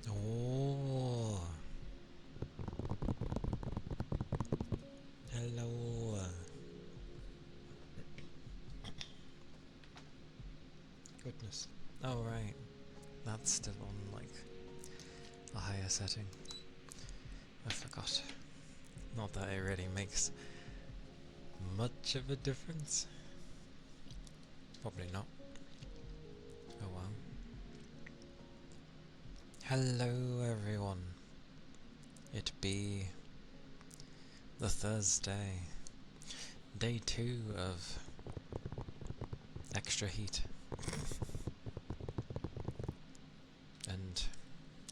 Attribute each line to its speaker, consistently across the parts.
Speaker 1: Oh, hello. Goodness. Oh, right. That's still on, like, a higher setting. I forgot. Not that it really makes much of a difference. Probably not. Oh well. Hello, everyone. It be the Thursday. Day 2 of extra heat. And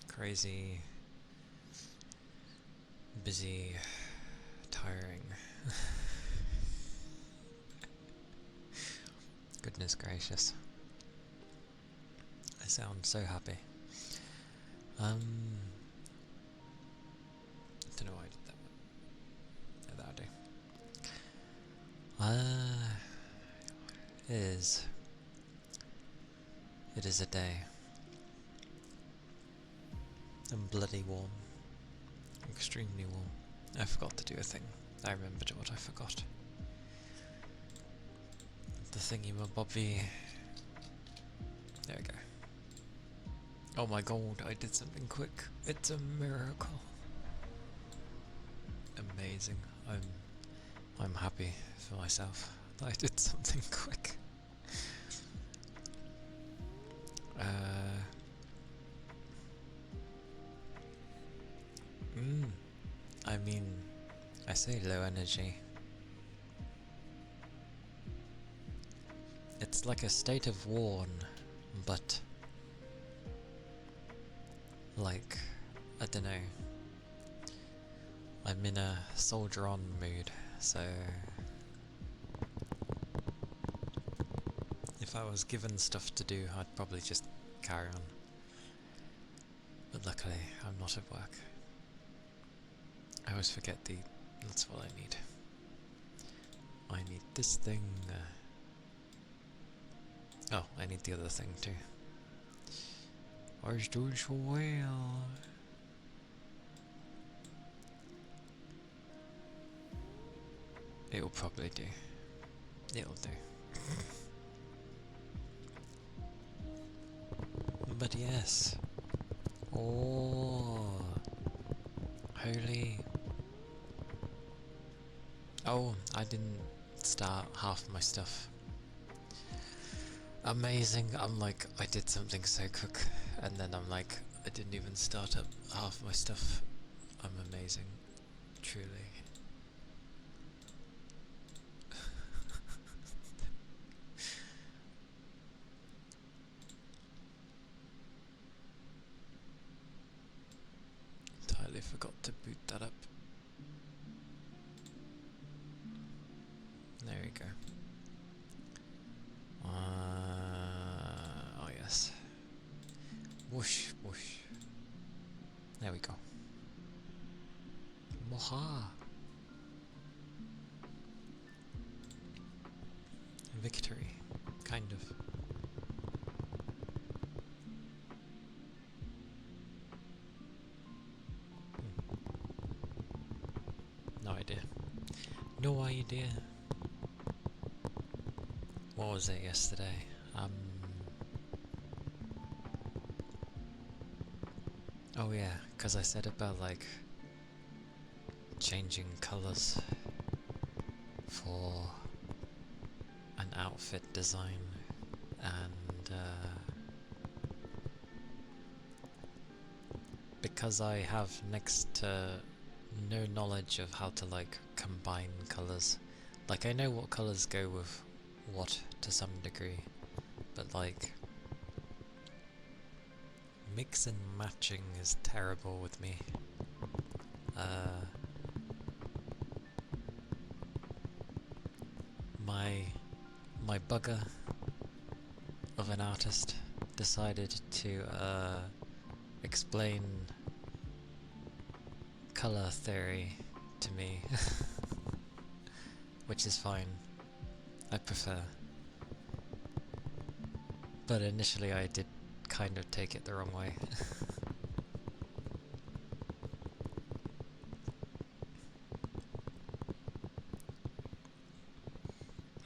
Speaker 1: crazy, busy, tiring. Goodness gracious. I sound so happy. I don't know why I did that one. Yeah, that'll do. It is a day. And bloody warm. Extremely warm. I forgot to do a thing. I remembered what I forgot. The thingy-mabobby. There we go. Oh my god, I did something quick. It's a miracle. Amazing. I'm happy for myself that I did something quick. I mean, I say low energy. It's like a state of worn, but like, I don't know. I'm in a soldier on mood, so if I was given stuff to do, I'd probably just carry on. But luckily, I'm not at work. I always forget that's what I need. I need this thing. Oh, I need the other thing too. I was doing so well. It'll probably do. It'll do. But yes. Oh. Holy. Oh, I didn't start half my stuff. Amazing. I'm like, I did something so quick, and then I'm like, I didn't even start up half my stuff. I'm amazing. Truly. Entirely forgot to boot that up. There we go. Oh yes. Whoosh, whoosh. There we go. Moha! Victory. Kind of. No idea. No idea. What was it yesterday? Oh yeah, because I said about like changing colours for an outfit design, and because I have next to no knowledge of how to like combine colours, like I know what colours go with what to some degree, but like mix and matching is terrible with me. My bugger of an artist decided to explain colour theory to me, which is fine. I prefer. But initially I did kind of take it the wrong way.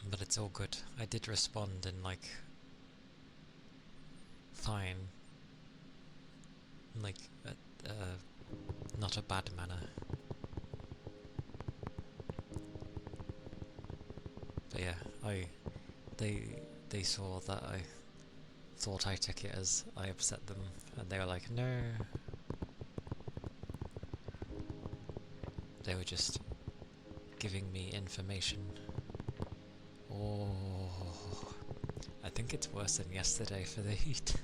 Speaker 1: But it's all good. I did respond in like fine, like not a bad manner. But yeah, they saw that I thought I took it as I upset them, and they were like, no. They were just giving me information. Oh, I think it's worse than yesterday for the heat.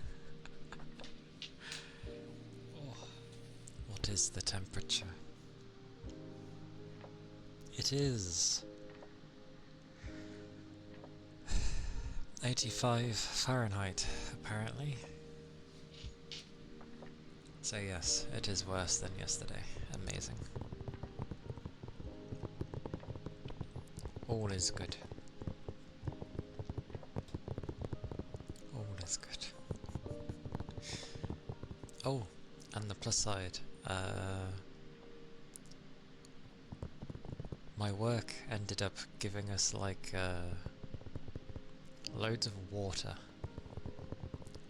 Speaker 1: Oh. What is the temperature? It is 85 Fahrenheit, apparently. So yes, it is worse than yesterday. Amazing. All is good. All is good. Oh, and the plus side. My work ended up giving us like loads of water.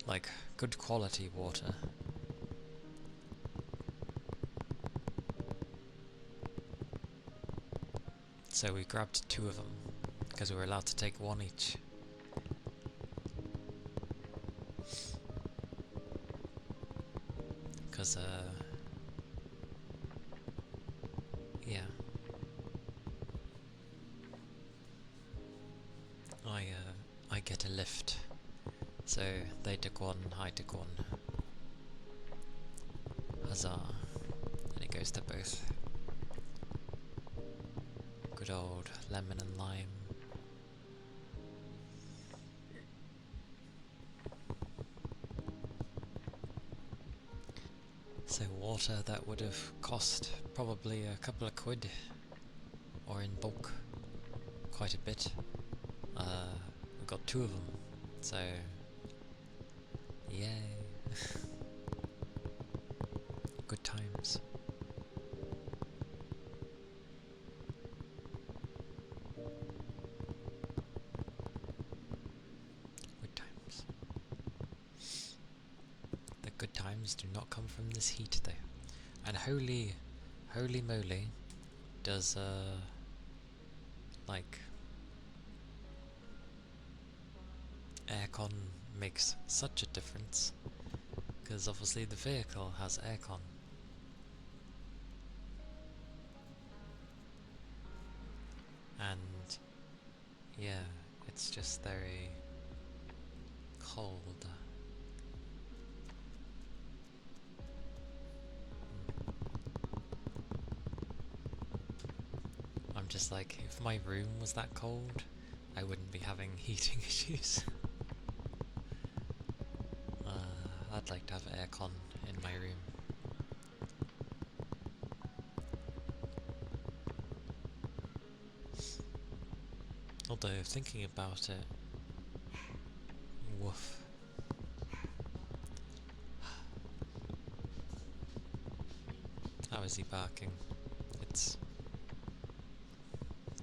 Speaker 1: Like good quality water. So we grabbed 2 of them, because we were allowed to take 1 each. Because, yeah. I get a lift. So they took 1, I took 1. Huzzah. And it goes to both. Good old lemon and lime. So water that would have cost probably a couple of quid, or in bulk, quite a bit. We got 2 of them, so yay. Good times. Good times. The good times do not come from this heat though. And holy moly, does like aircon makes such a difference, because obviously the vehicle has aircon. And yeah, it's just very cold. I'm just like, if my room was that cold, I wouldn't be having heating issues. I'd like to have aircon in my room. Although, thinking about it, woof. How is he barking? It's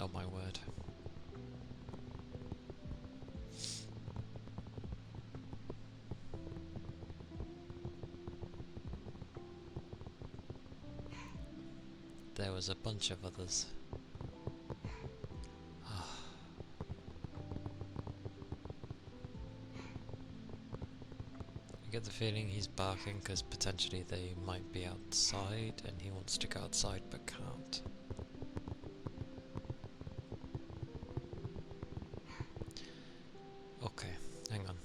Speaker 1: Oh my word. There was a bunch of others. I get the feeling he's barking because potentially they might be outside and he wants to go outside but can't. Okay, hang on.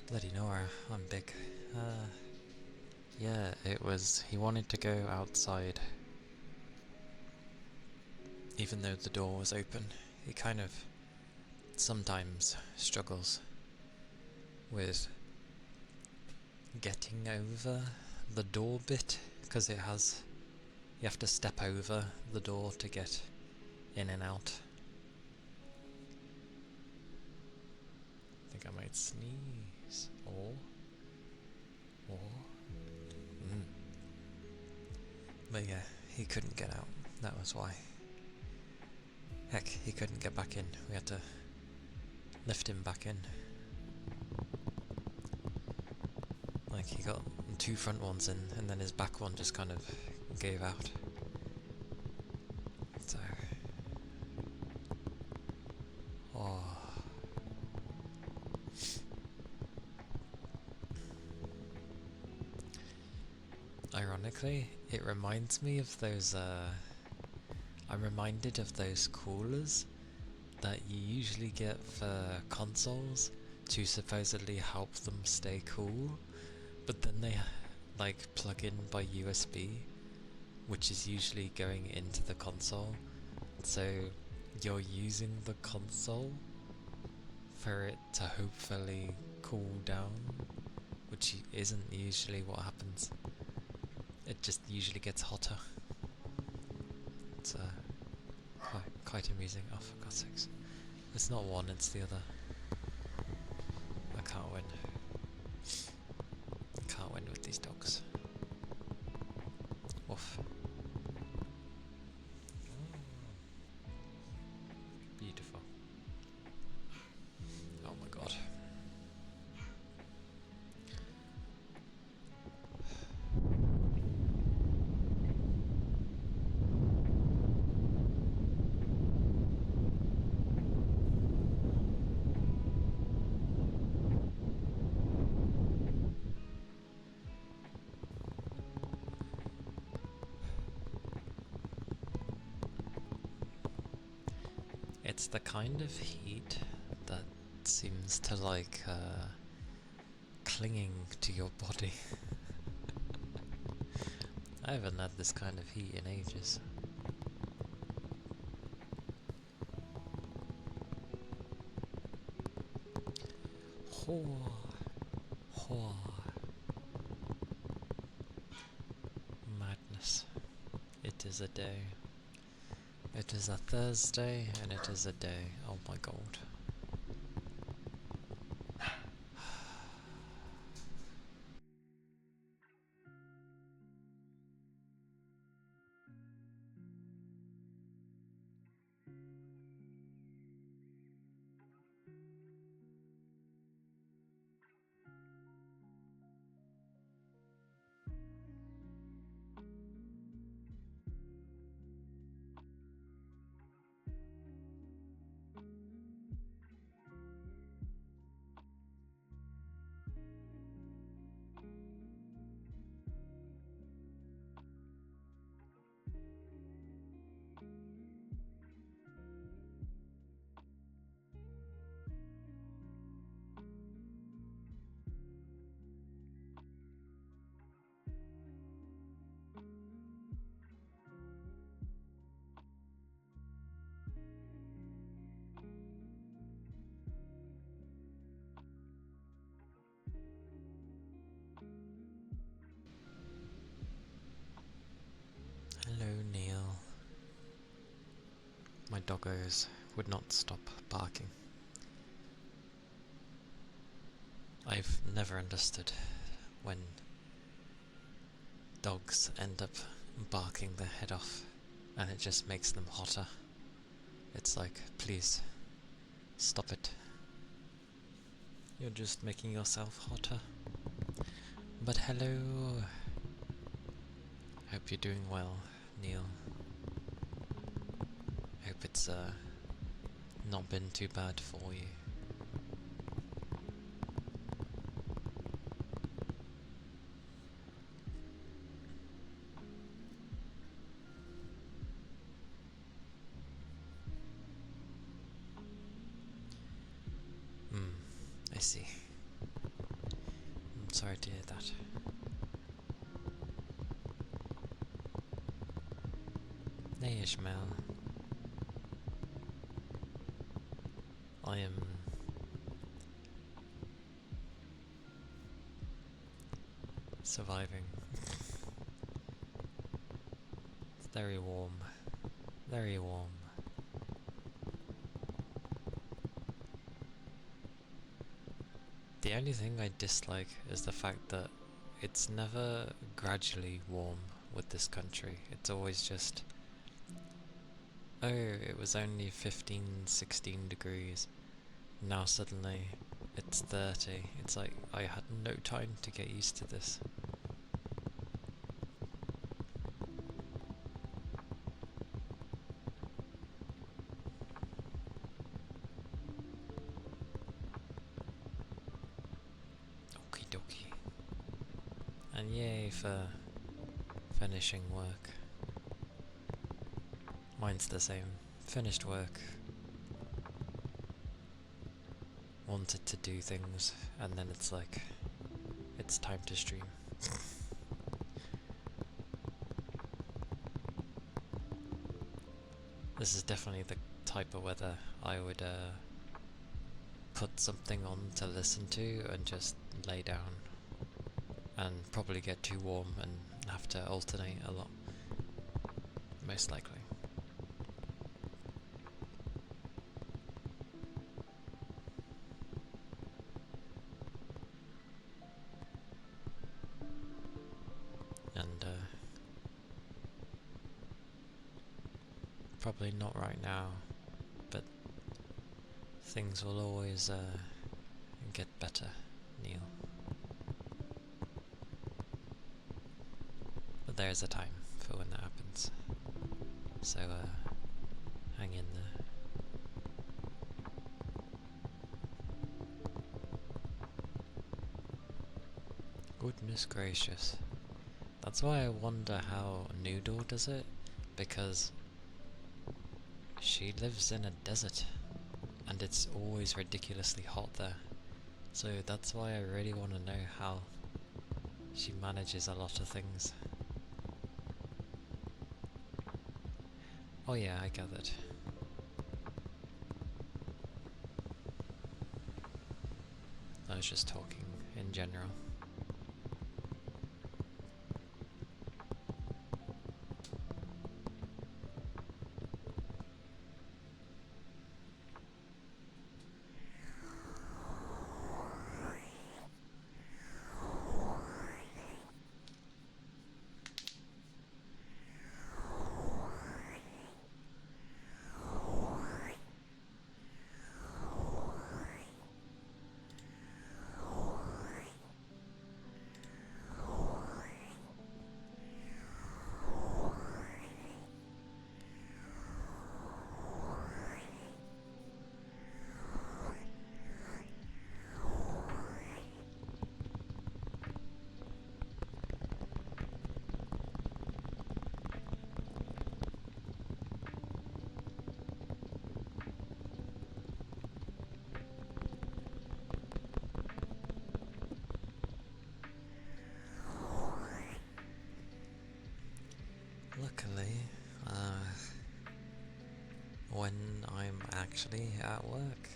Speaker 1: Bloody Nora, I'm big. Yeah, it was, he wanted to go outside. Even though the door was open, he kind of sometimes struggles with getting over the door bit, because it has, you have to step over the door to get in and out. I think I might sneeze. Mm. But yeah, he couldn't get out. That was why. Heck, he couldn't get back in. We had to lift him back in. Like, he got 2 front ones in, and then his back one just kind of gave out. So, Ironically, it reminds me of those, I'm reminded of those coolers that you usually get for consoles to supposedly help them stay cool, but then they like plug in by USB, which is usually going into the console, so you're using the console for it to hopefully cool down, which isn't usually what happens. It just usually gets hotter. It's quite amusing. Oh, for God's sakes. It's not one, it's the other. I can't win. Can't win with these dogs. Woof. Beautiful. Oh my god. It's the kind of heat that seems to like clinging to your body. I haven't had this kind of heat in ages. Ho, ho. Madness. It is a day. It is a Thursday and it is a day. Oh my god. Hello, Neil. My doggos would not stop barking. I've never understood when dogs end up barking their head off and it just makes them hotter. It's like, please, stop it. You're just making yourself hotter. But hello. Hope you're doing well, Neil. Hope it's not been too bad for you. I see. I'm sorry to hear that. Hey Ishmael. I am surviving. It's very warm. Very warm. The only thing I dislike is the fact that it's never gradually warm with this country. It's always just, oh, it was only 15, 16 degrees. Now suddenly it's 30. It's like I had no time to get used to this. Okie dokie. And yay for finishing work. Mine's the same. Finished work. Wanted to do things, and then it's like, it's time to stream. This is definitely the type of weather I would put something on to listen to and just lay down, and probably get too warm and have to alternate a lot, most likely. And probably not right now, but things will always get better, Neil. But there's a time for when that happens, so hang in there. Goodness gracious. That's why I wonder how Noodle does it, because she lives in a desert and it's always ridiculously hot there. So that's why I really want to know how she manages a lot of things. Oh yeah, I gathered. I was just talking in general. Luckily, when I'm actually at work,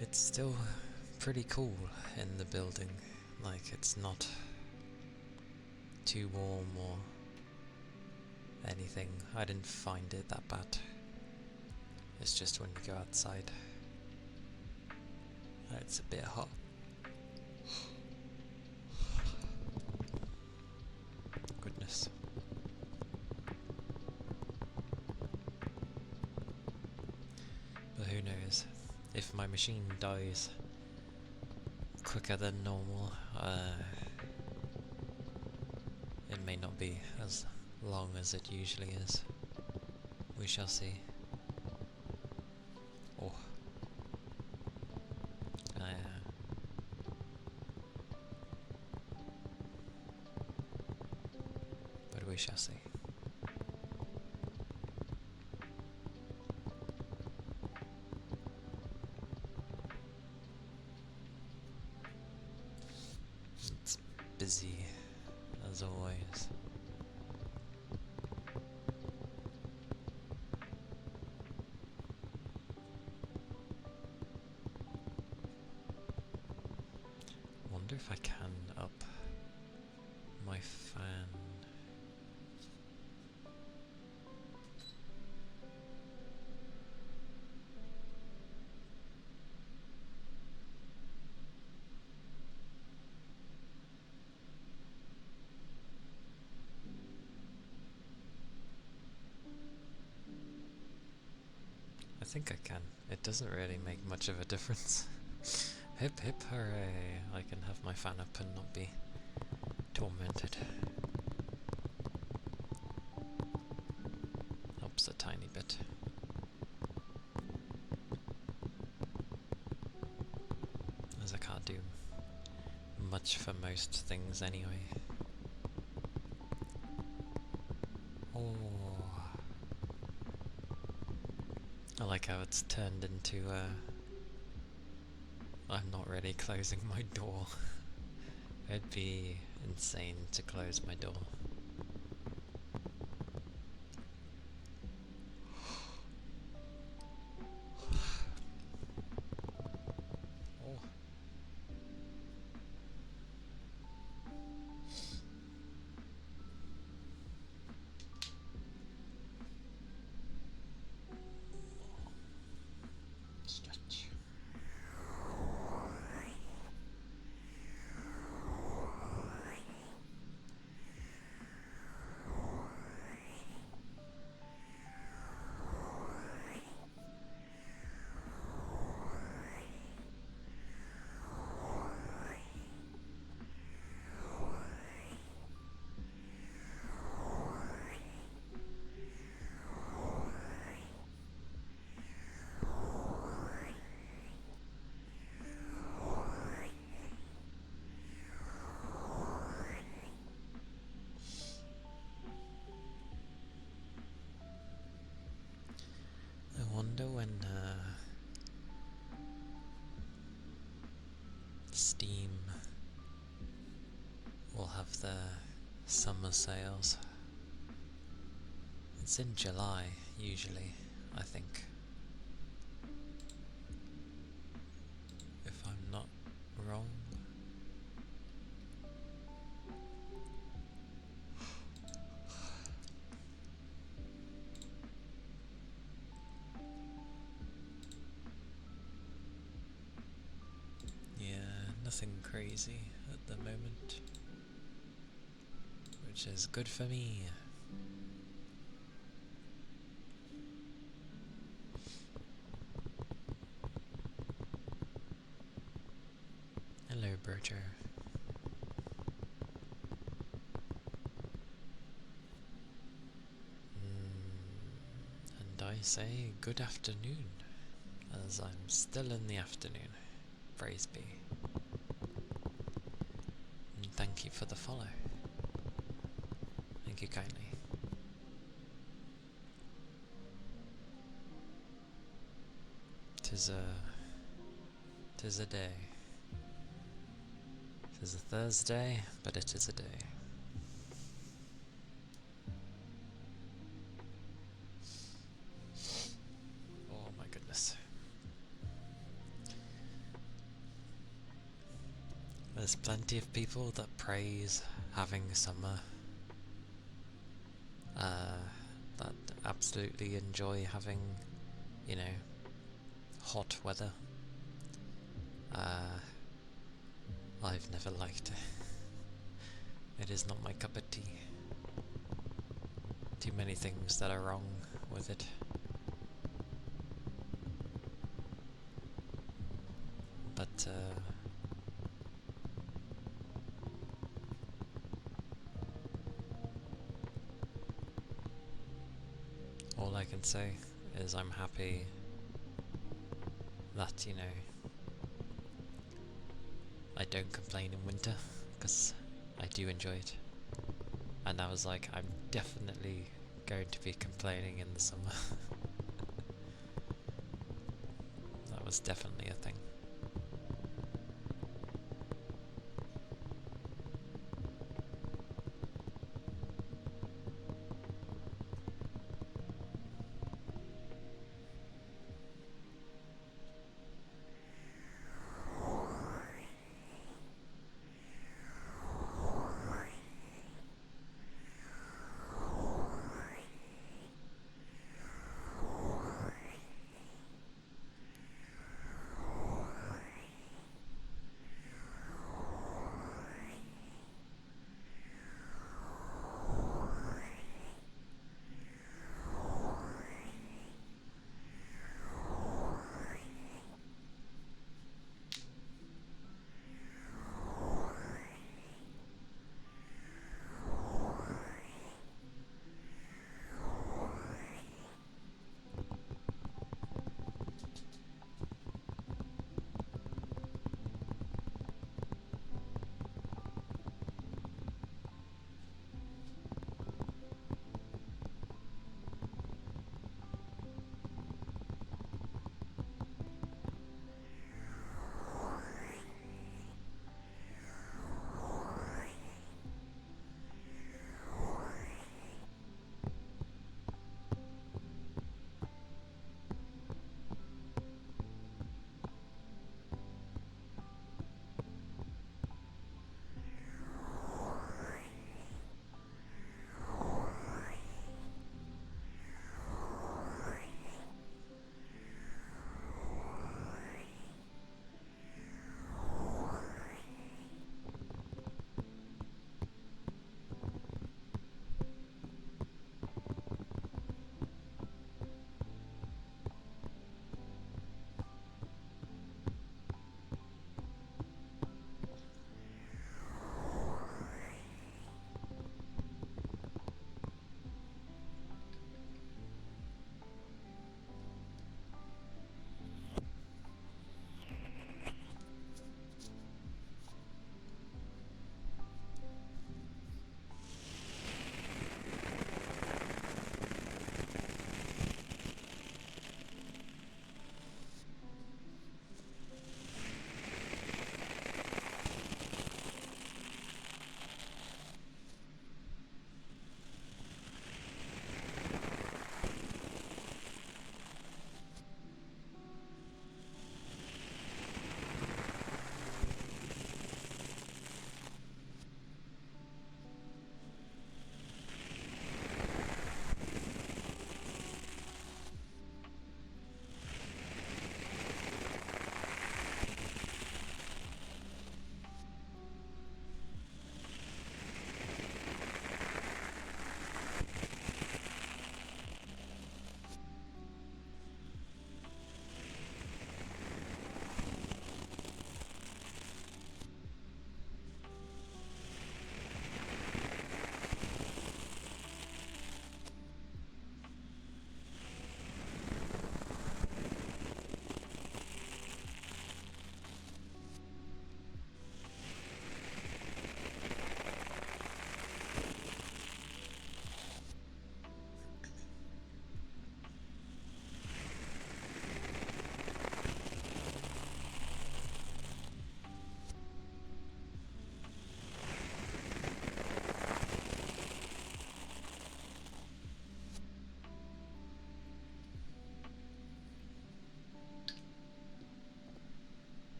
Speaker 1: it's still pretty cool in the building. Like, it's not too warm or anything. I didn't find it that bad. It's just when you go outside, it's a bit hot. Goodness. But who knows? If my machine dies quicker than normal, it may not be as long as it usually is. We shall see. Oh. But we shall see. It's busy, as always. Wonder if I can up my fan. I think I can. It doesn't really make much of a difference. Hip hip hooray! I can have my fan up and not be tormented. Helps a tiny bit. As I can't do much for most things anyway. Oh, I like how it's turned into I'm not really closing my door. It'd be insane to close my door. Oh. Stretch. I wonder when Steam will have their summer sales. It's in July, usually, I think. If I'm not wrong. Yeah, nothing crazy at the moment, which is good for me. Hello, Berger. And I say good afternoon, as I'm still in the afternoon. Praise be. And thank you for the follow. Thank you kindly. Tis a day. Tis a Thursday, but it is a day. Oh my goodness. There's plenty of people that praise having summer, that absolutely enjoy having, you know, hot weather. I've never liked it. It is not my cup of tea. Too many things that are wrong with it. But, all I can say is I'm happy that, you know, I don't complain in winter, because I do enjoy it. And I was like, I'm definitely going to be complaining in the summer. That was definitely a thing.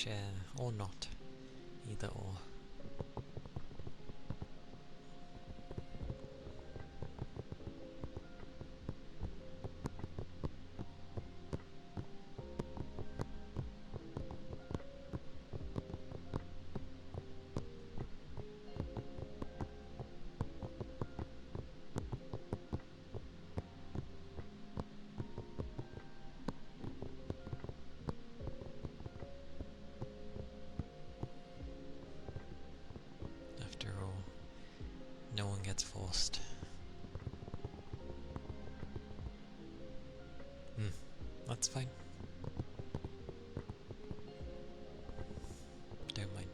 Speaker 1: share or not. Either or. After all, no one gets forced. That's fine. Don't mind.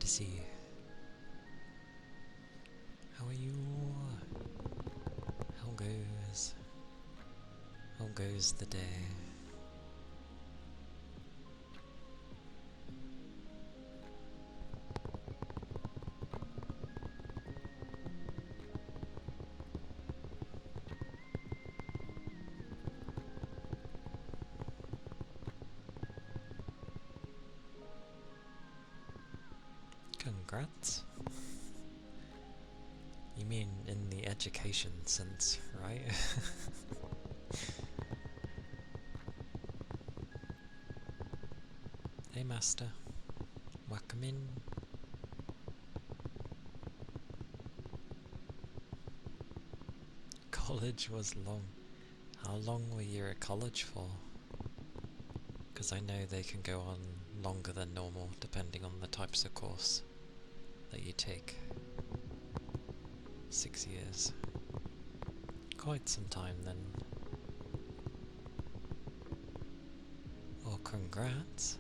Speaker 1: to see you. How are you? How goes? How goes the day? Congrats. You mean in the education sense, right? Hey master, welcome in. College was long. How long were you at college for? Because I know they can go on longer than normal depending on the types of course that you take. 6 years. Quite some time then. Well, congrats.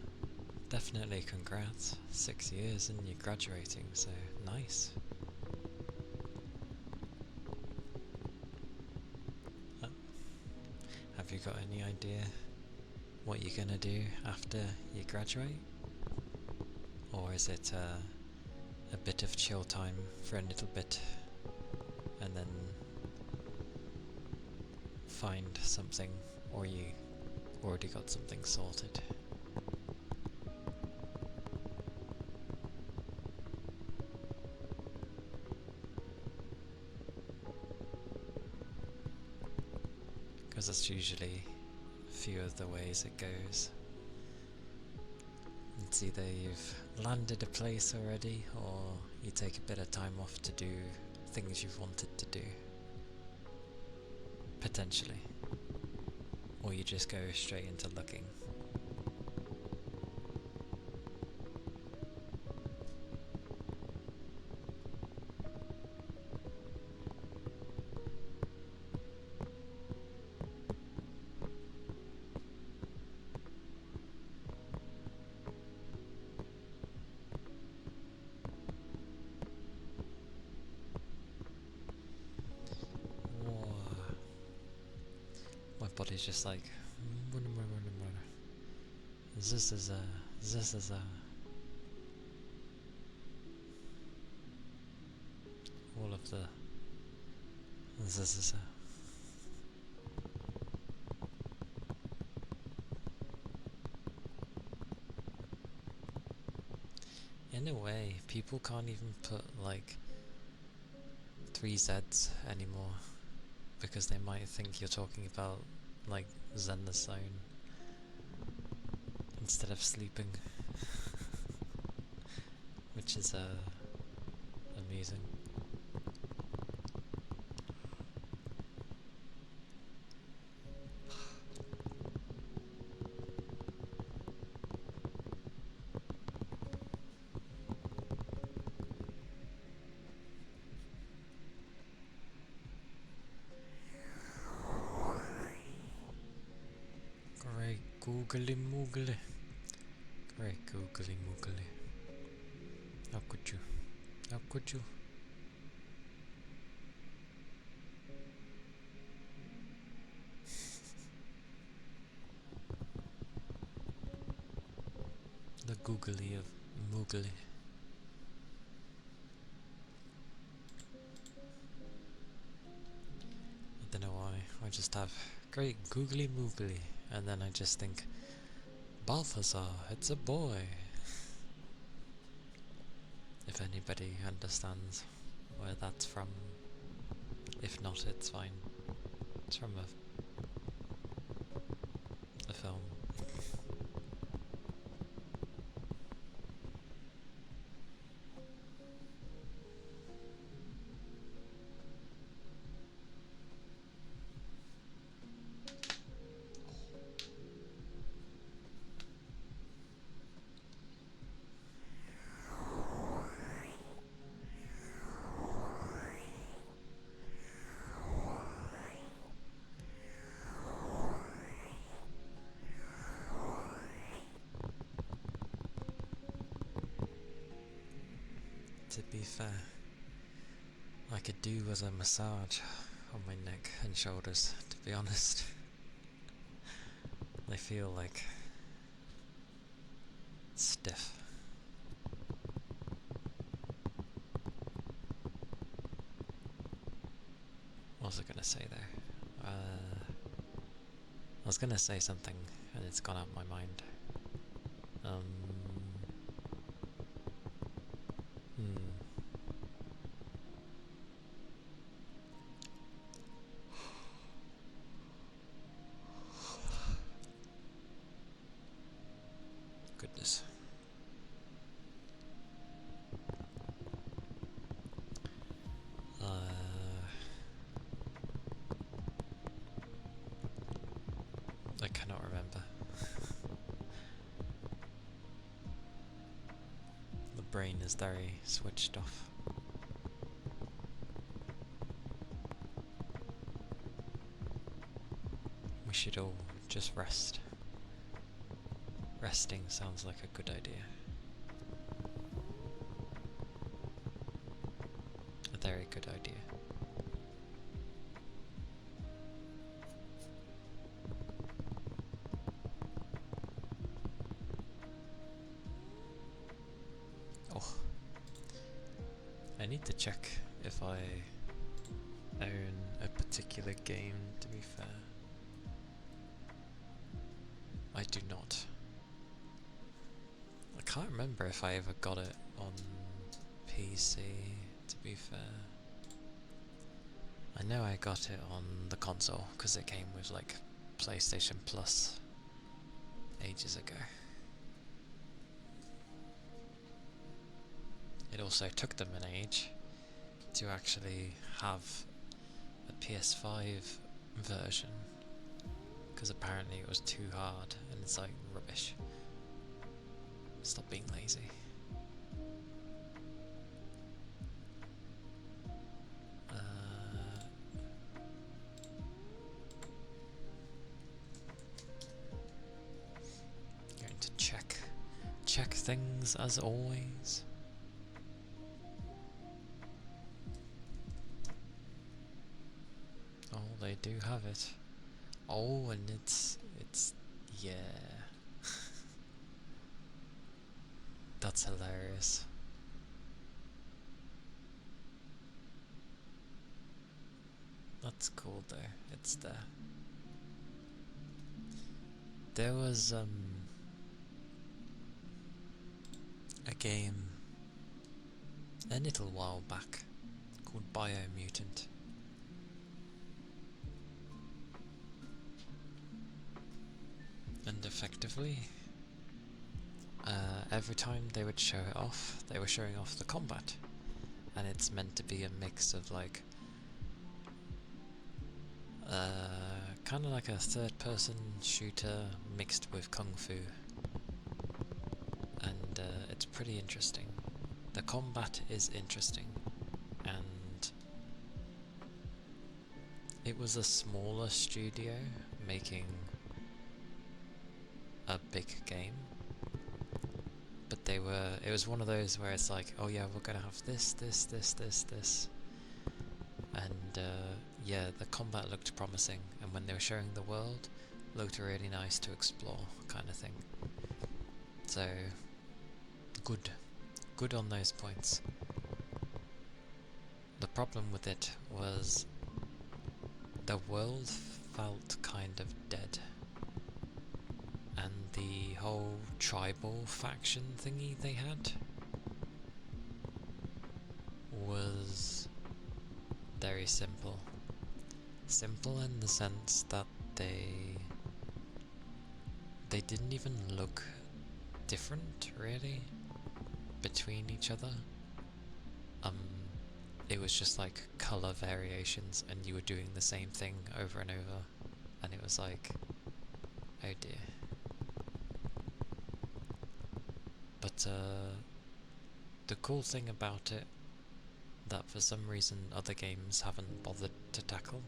Speaker 1: Definitely congrats. 6 years and you're graduating, so nice. Have you got any idea what you're gonna do after you graduate? Or is it a bit of chill time for a little bit and then find something, or you already got something sorted? Because that's usually a few of the ways it goes. It's either you've landed a place already, or you take a bit of time off to do things you've wanted to do. Potentially. Or you just go straight into looking. My body's just like, this is all of the in a way, people can't even put like 3 Z's anymore, because they might think you're talking about like Zen the Zone instead of sleeping, which is amusing. Great googly moogly. Great googly moogly. How could you? How could you? The googly of moogly. I don't know why. I just have great googly moogly, and then I just think, Balthazar, it's a boy. If anybody understands where that's from. If not, it's fine. It's from a film. to be fair. I could do with a massage on my neck and shoulders, to be honest. They feel like stiff. What was I gonna say there? I was gonna say something and it's gone out of my mind. Goodness. I cannot remember. The brain is very switched off. We should all just rest. Resting sounds like a good idea. A very good idea. Oh, I need to check if I own a particular game, to be fair. I do not. I can't remember if I ever got it on PC, to be fair. I know I got it on the console, because it came with like PlayStation Plus ages ago. It also took them an age to actually have a PS5 version, because apparently it was too hard, and it's like rubbish. Stop being lazy. Going to check things as always. Oh, they do have it. Oh, and it's yeah. That's hilarious. That's cool though, it's there. There was a game a little while back called Biomutant. And effectively, every time they would show it off, they were showing off the combat. And it's meant to be a mix of like kind of like a third-person shooter mixed with kung fu, and it's pretty interesting. The combat is interesting, and it was a smaller studio making a big game, but it was one of those where it's like, oh yeah, we're gonna have this, and yeah, the combat looked promising, and when they were showing the world, looked really nice to explore, kind of thing. So, good on those points. The problem with it was the world felt kind of dead, and the whole tribal faction thingy they had was very simple. Simple in the sense that they didn't even look different, really, between each other. It was just like colour variations, and you were doing the same thing over and over, and it was like, oh dear. But the cool thing about it, that for some reason other games haven't bothered to tackle,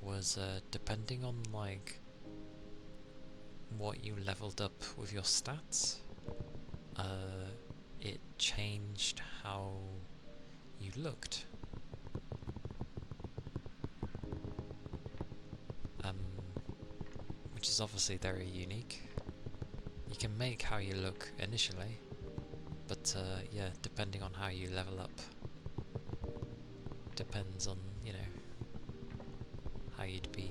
Speaker 1: was depending on like what you leveled up with your stats, it changed how you looked. Which is obviously very unique. You can make how you look initially, but yeah, depending on how you level up, depends on, you know, how you'd be,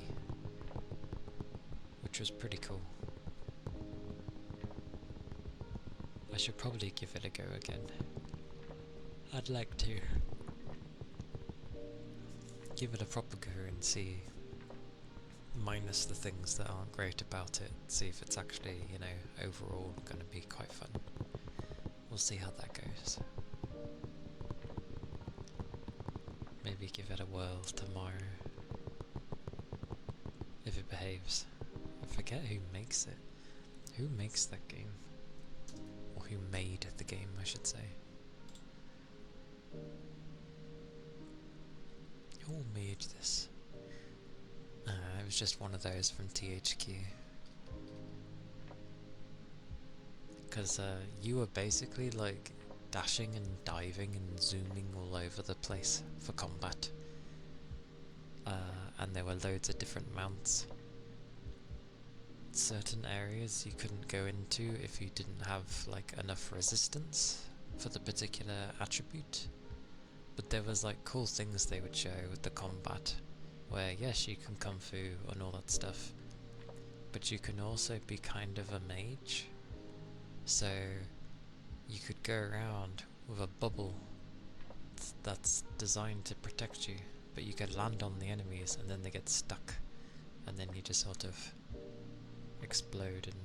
Speaker 1: which was pretty cool. I should probably give it a go again. I'd like to give it a proper go and see, minus the things that aren't great about it, see if it's actually, you know, overall going to be quite fun. We'll see how that goes. Maybe give it a whirl tomorrow, if it behaves. I forget who makes it. Who makes that game? Or who made the game, I should say. Who made this? It was just one of those from THQ. Because you were basically like dashing and diving and zooming all over the place for combat. And there were loads of different mounts. Certain areas you couldn't go into if you didn't have like enough resistance for the particular attribute. But there was like cool things they would show with the combat, where yes, you can kung fu and all that stuff, but you can also be kind of a mage. So you could go around with a bubble that's designed to protect you, but you could land on the enemies and then they get stuck, and then you just sort of explode and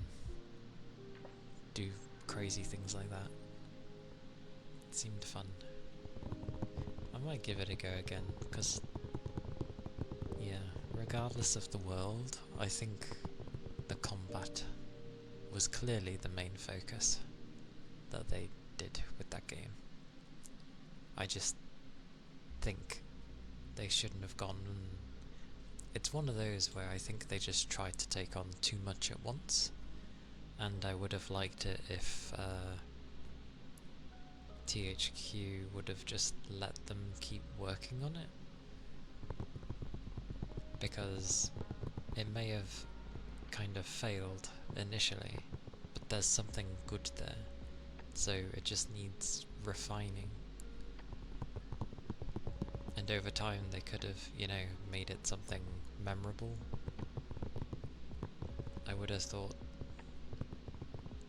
Speaker 1: do crazy things like that. It seemed fun. I might give it a go again, because yeah, regardless of the world, I think the combat was clearly the main focus that they did with that game. I just think they shouldn't have gone, and it's one of those where I think they just tried to take on too much at once, and I would have liked it if THQ would have just let them keep working on it, because it may have kind of failed initially, but there's something good there, so it just needs refining. And over time they could have, you know, made it something memorable. I would have thought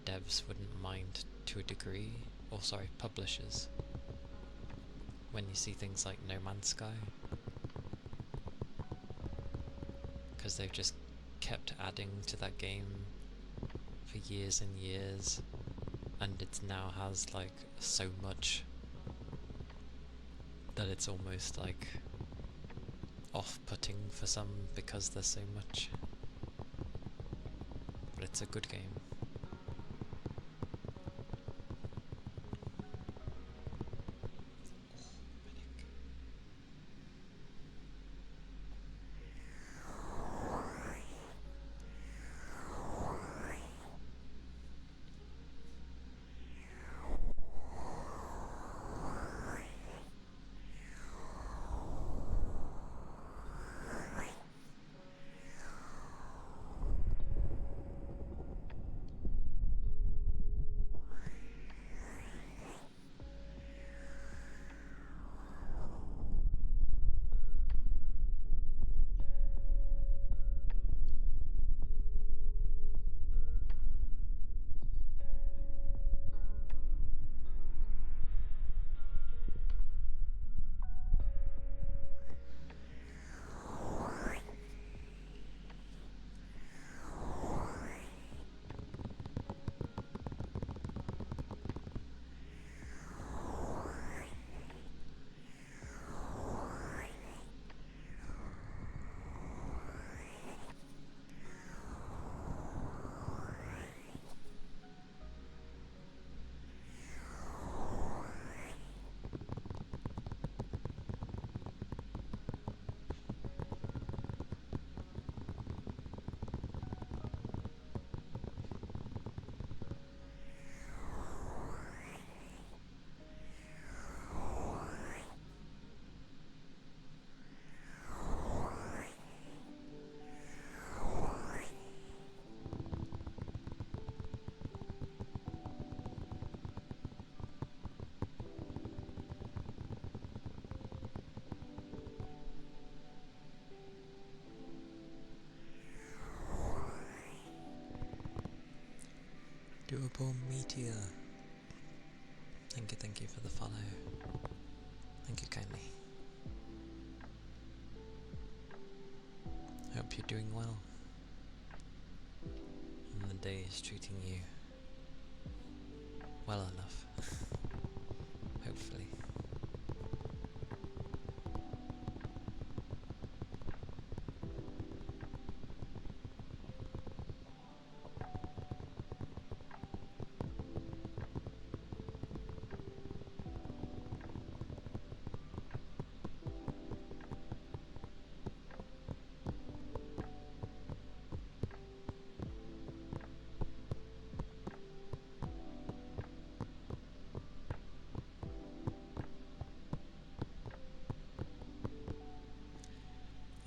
Speaker 1: devs wouldn't mind to a degree, or sorry, publishers, when you see things like No Man's Sky, because they've just kept adding to that game for years and years, and it now has like so much that it's almost like off-putting for some because there's so much. But it's a good game. Doable Meteor. Thank you for the follow. Thank you kindly. Hope you're doing well. And the day is treating you well enough. Hopefully.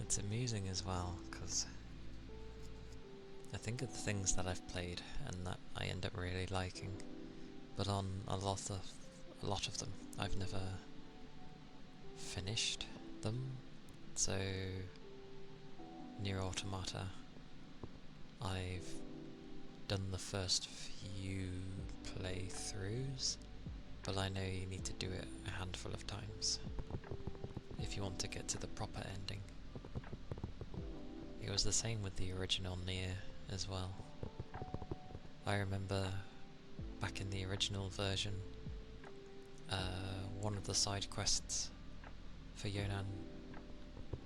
Speaker 1: It's amusing as well, because I think of the things that I've played and that I end up really liking, but on a lot of them, I've never finished them. So, Nier Automata, I've done the first few playthroughs, but I know you need to do it a handful of times if you want to get to the proper ending. It was the same with the original Nier as well. I remember back in the original version, one of the side quests for Yonan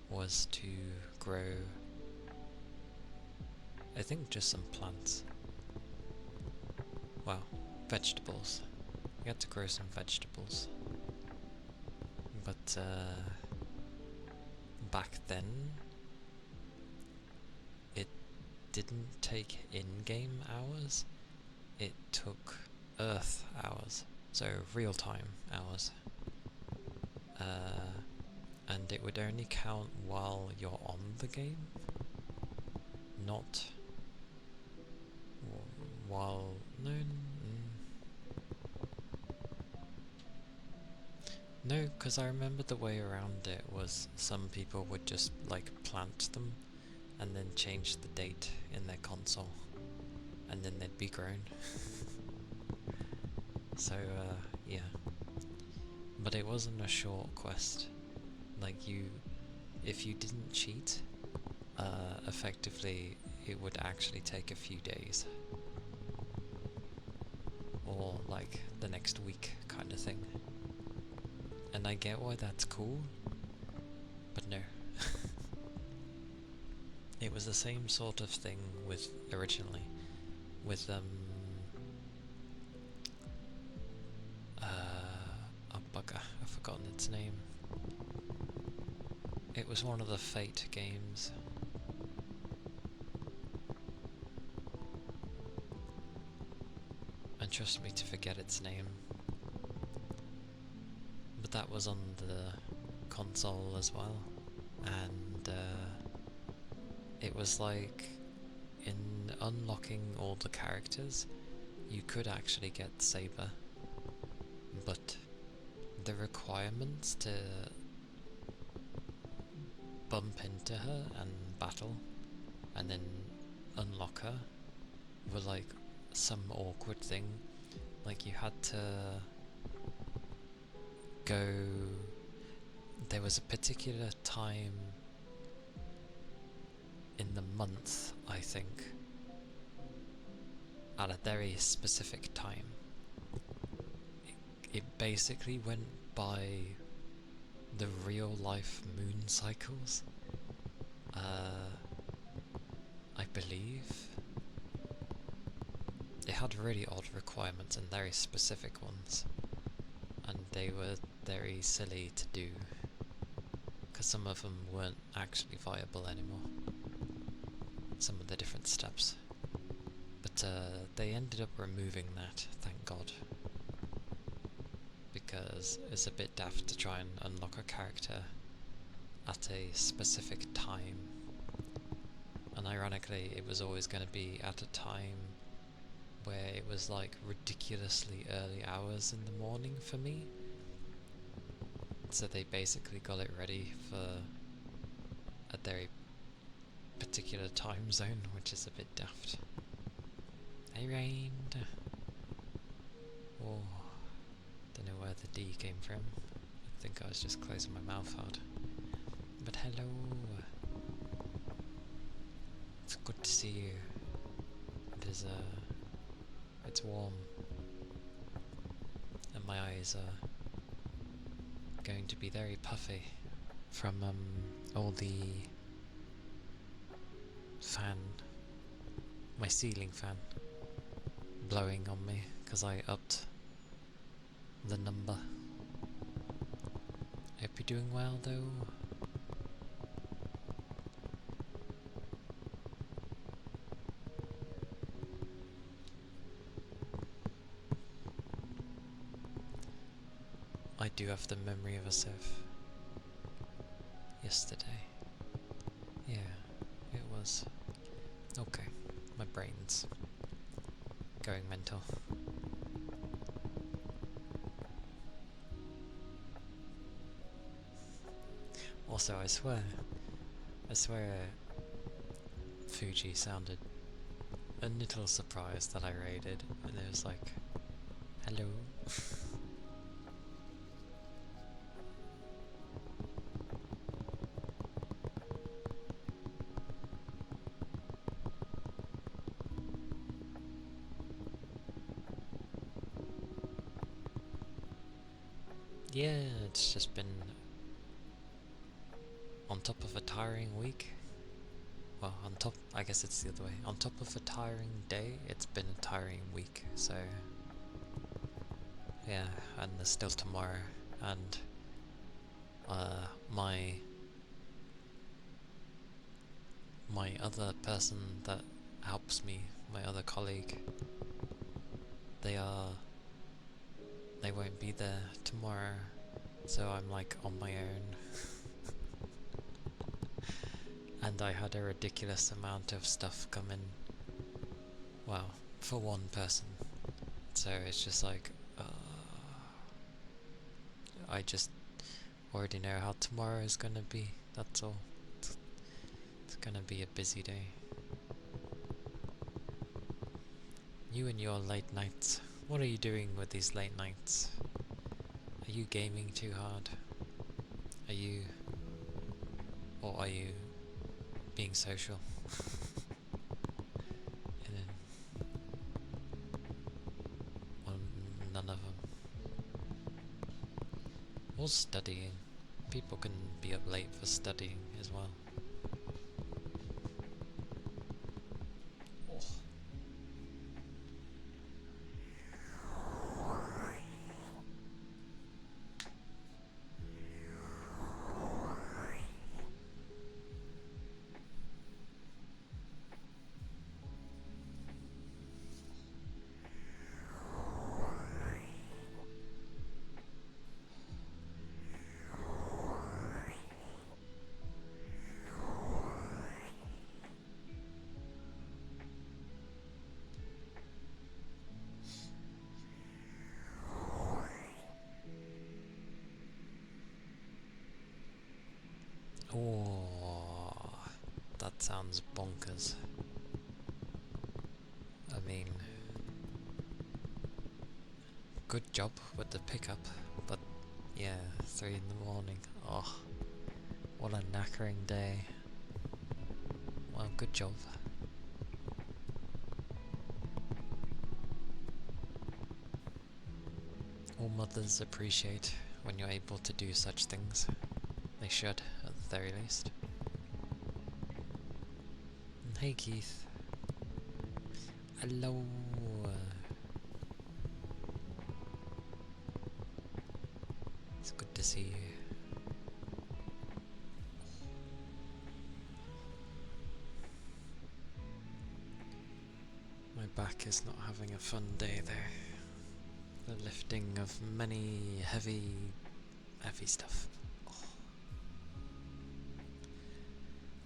Speaker 1: was to grow, I think, just some plants. Well, vegetables. You had to grow some vegetables. But back then, it didn't take in-game hours, it took Earth hours, so real-time hours. And it would only count while you're on the game, not while... No, because I remember the way around it was some people would just like plant them and then change the date in their console, and then they'd be grown. So yeah, but it wasn't a short quest. Like, if you didn't cheat, effectively it would actually take a few days, or like the next week kind of thing. And I get why that's cool, but no. It was the same sort of thing with originally with oh bugger, I've forgotten its name. It was one of the Fate games. And trust me to forget its name. But that was on the console as well, and it was like, in unlocking all the characters, you could actually get Saber, but the requirements to bump into her and battle and then unlock her were like some awkward thing. Like, you had to go... There was a particular time in the month, I think, at a very specific time. It basically went by the real life moon cycles, I believe. It had really odd requirements and very specific ones, and they were very silly to do, because some of them weren't actually viable anymore, some of the different steps. But they ended up removing that, thank God, because it's a bit daft to try and unlock a character at a specific time, and ironically it was always going to be at a time where it was like ridiculously early hours in the morning for me. So they basically got it ready for a very particular time zone, which is a bit daft. Hey It rained. Oh, don't know where the D came from. I think I was just closing my mouth hard. But hello. It's good to see you. It is, it's warm. And my eyes are going to be very puffy from, all the fan, my ceiling fan, blowing on me, because I upped the number. Hope you're doing well though. I do have the memory of a Civ. Yesterday. Yeah, it was. Okay, my brain's going mental. Also, I swear Fuji sounded a little surprised that I raided, and it was like, hello. Yeah, it's just been on top of a tiring week. Well, I guess it's the other way. On top of a tiring day, it's been a tiring week, so yeah, and there's still tomorrow, and my other person that helps me, my other colleague, they won't be there tomorrow, so I'm like on my own. And I had a ridiculous amount of stuff come in, well, for one person, so it's just like, I just already know how tomorrow is gonna be, that's all. It's gonna be a busy day. You and your late nights. What are you doing with these late nights? Are you gaming too hard? Or are you being social? And then, well, none of them. Or studying. People can be up late for studying as well. Oh, that sounds bonkers. I mean, good job with the pickup, but yeah, 3 in the morning. Oh, what a knackering day. Well, good job. All mothers appreciate when you're able to do such things. They should, at the very least. And hey Keith. Hello. It's good to see you. My back is not having a fun day there. The lifting of many heavy stuff. Oh.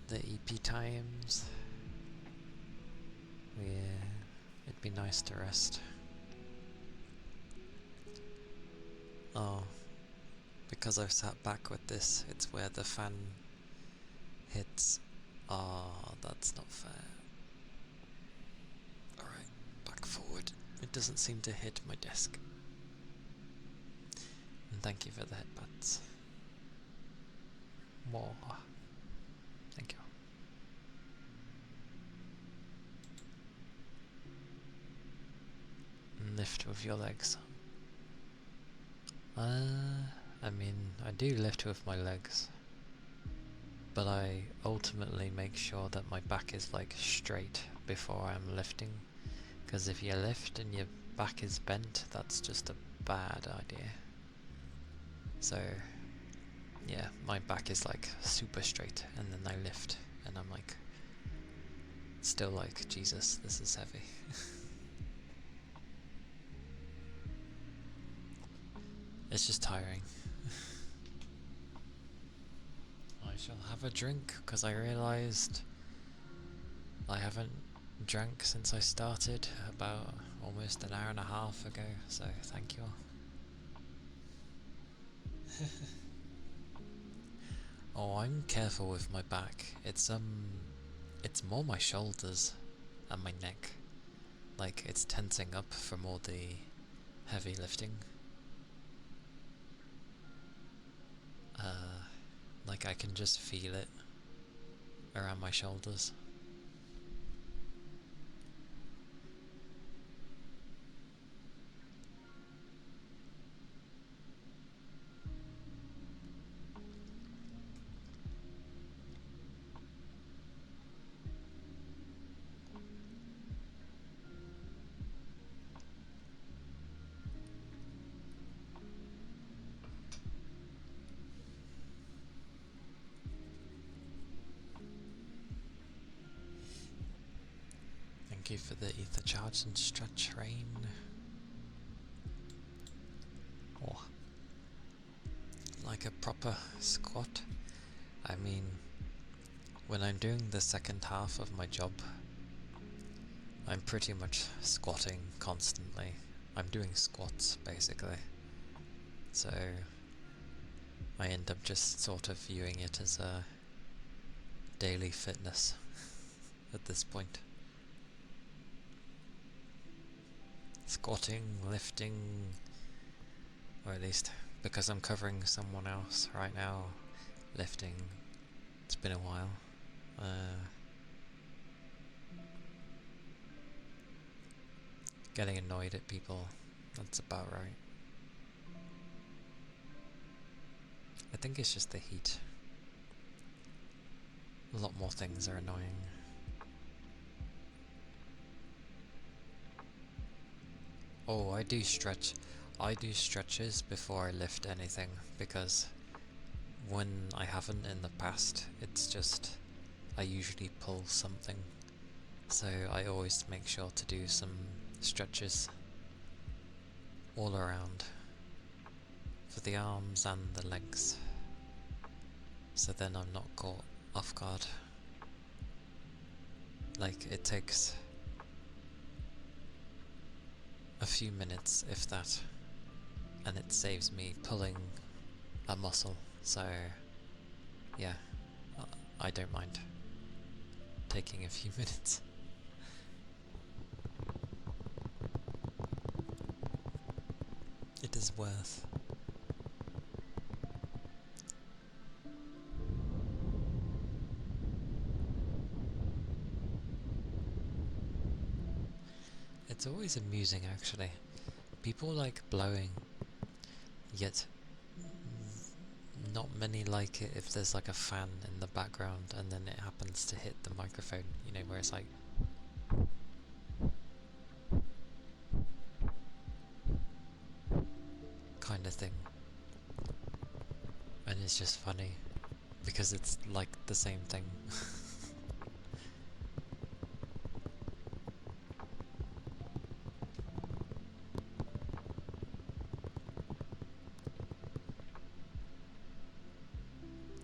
Speaker 1: The EP times. Yeah, it'd be nice to rest. Oh, because I've sat back with this, it's where the fan hits. Ah, oh, that's not fair. Alright, back doesn't seem to hit my desk. And thank you for the headbutts. More. Thank you. Lift with your legs. I mean, I do lift with my legs, but I ultimately make sure that my back is like straight before I'm lifting, because if you lift and your back is bent, that's just a bad idea. So yeah, my back is like super straight, and then I lift and I'm like still like, Jesus, this is heavy. It's just tiring. I shall have a drink, because I realised I haven't drank since I started about almost an hour and a half ago, so thank you. Oh, I'm careful with my back. It's more my shoulders and my neck. Like, it's tensing up from all the heavy lifting. Like, I can just feel it around my shoulders. Thank you for the ether charge and stretch rain. Oh, like a proper squat. I mean, when I'm doing the second half of my job, I'm pretty much squatting constantly. I'm doing squats, basically. So I end up just sort of viewing it as a daily fitness at this point. Squatting, lifting, or at least because I'm covering someone else right now, lifting. It's been a while. Getting annoyed at people, that's about right. I think it's just the heat. A lot more things are annoying. Oh, I do stretch. I do stretches before I lift anything, because when I haven't in the past, it's just I usually pull something. So I always make sure to do some stretches all around for the arms and the legs, so then I'm not caught off guard. Like, it takes a few minutes, if that, and it saves me pulling a muscle, so yeah, I don't mind taking a few minutes. It is worth. It's always amusing, actually. People like blowing, yet not many like it if there's like a fan in the background and then it happens to hit the microphone, you know, where it's like kind of thing. And it's just funny because it's like the same thing.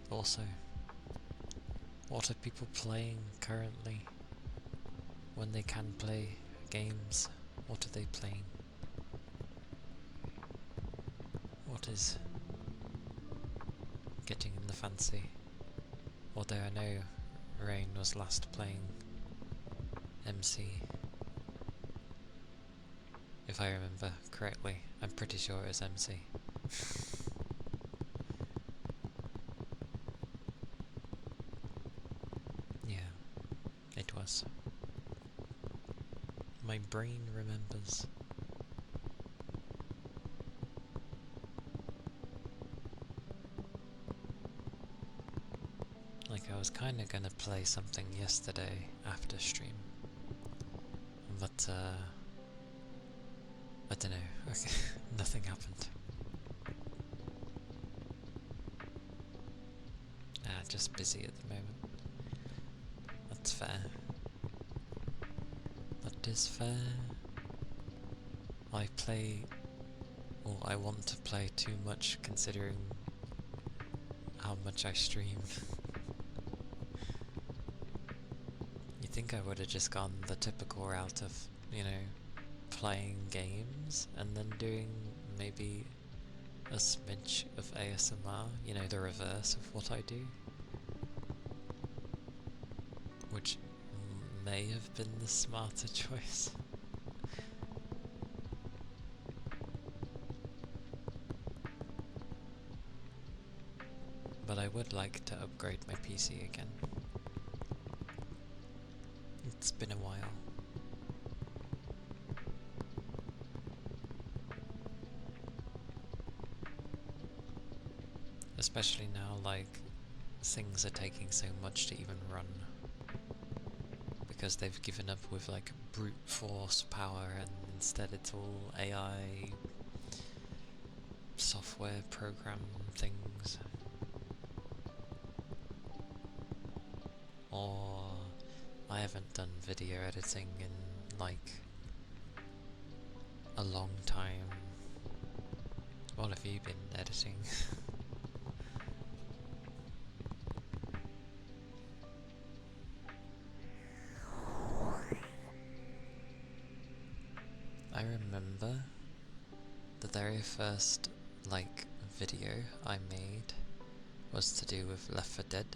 Speaker 1: Also, what are people playing currently? When they can play games, what are they playing? What is getting in the fancy? Although I know Rain was last playing MC. if I remember correctly. I'm pretty sure it was MC. Yeah, it was. My brain remembers. Like, I was kinda gonna play something yesterday after stream, but I don't know, okay. Nothing happened. Just busy at the moment. That's fair. That is fair. I play, or I want to play too much considering how much I stream. You think I would have just gone the typical route of, you know, playing games and then doing maybe a smidge of ASMR, you know, the reverse of what I do, which may have been the smarter choice. But I would like to upgrade my PC again. It's been a while. Especially now, like, things are taking so much to even run. Because they've given up with, like, brute force power, and instead it's all AI software program things. Or I haven't done video editing in, like, a long time. What have you been editing? I remember the very first, like, video I made was to do with Left 4 Dead,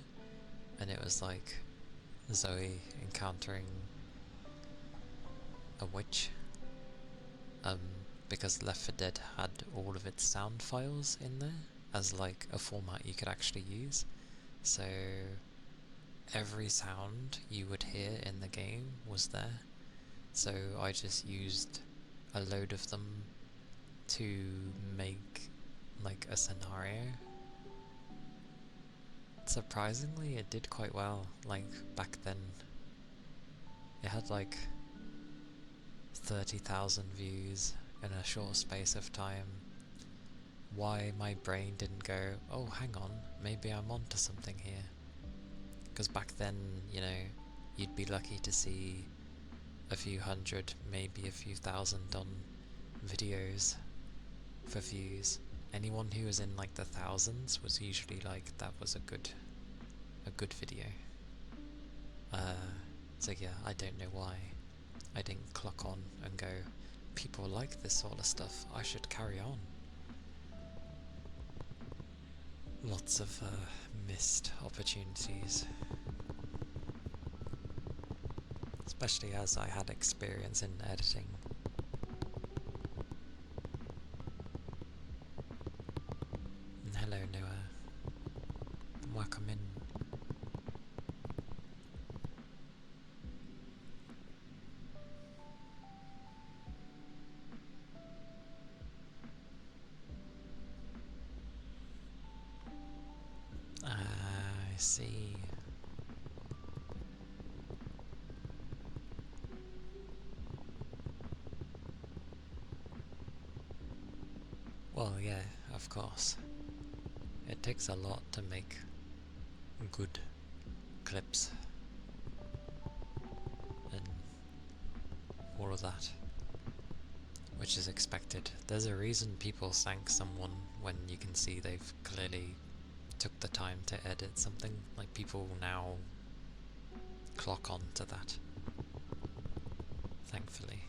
Speaker 1: and it was like Zoe encountering a witch, because Left 4 Dead had all of its sound files in there as like a format you could actually use, so every sound you would hear in the game was there, so I just used a load of them to make like a scenario. Surprisingly, it did quite well. Like, back then it had like 30,000 views in a short space of time. Why my brain didn't go, oh hang on, maybe I'm onto something here. Because back then, you know, you'd be lucky to see a few hundred, maybe a few thousand on videos for views. Anyone who was in like the thousands was usually like, that was a good video. So yeah, I don't know why I didn't clock on and go, people like this sort of stuff, I should carry on. Lots of missed opportunities. Especially as I had experience in editing. And hello Noah. Welcome in. I see. Well, yeah, of course. It takes a lot to make good clips and all of that, which is expected. There's a reason people thank someone when you can see they've clearly took the time to edit something. Like, people now clock on to that, thankfully.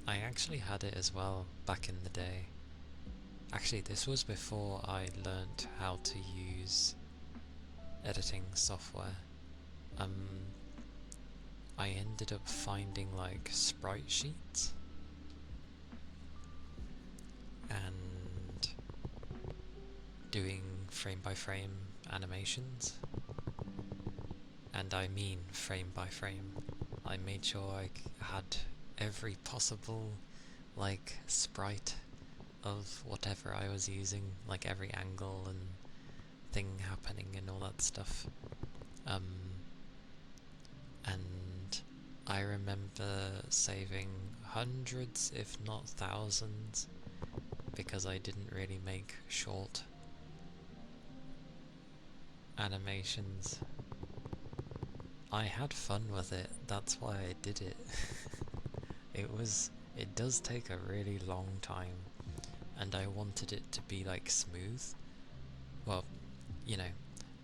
Speaker 1: I actually had it as well back in the day. Actually, this was before I learnt how to use editing software. I I ended up finding like sprite sheets and doing frame by frame animations. And I mean frame by frame. I made sure I had every possible like sprite of whatever I was using, like every angle and thing happening and all that stuff. And I remember saving hundreds, if not thousands, because I didn't really make short animations. I had fun with it, that's why I did it. It does take a really long time, and I wanted it to be like smooth. Well, you know,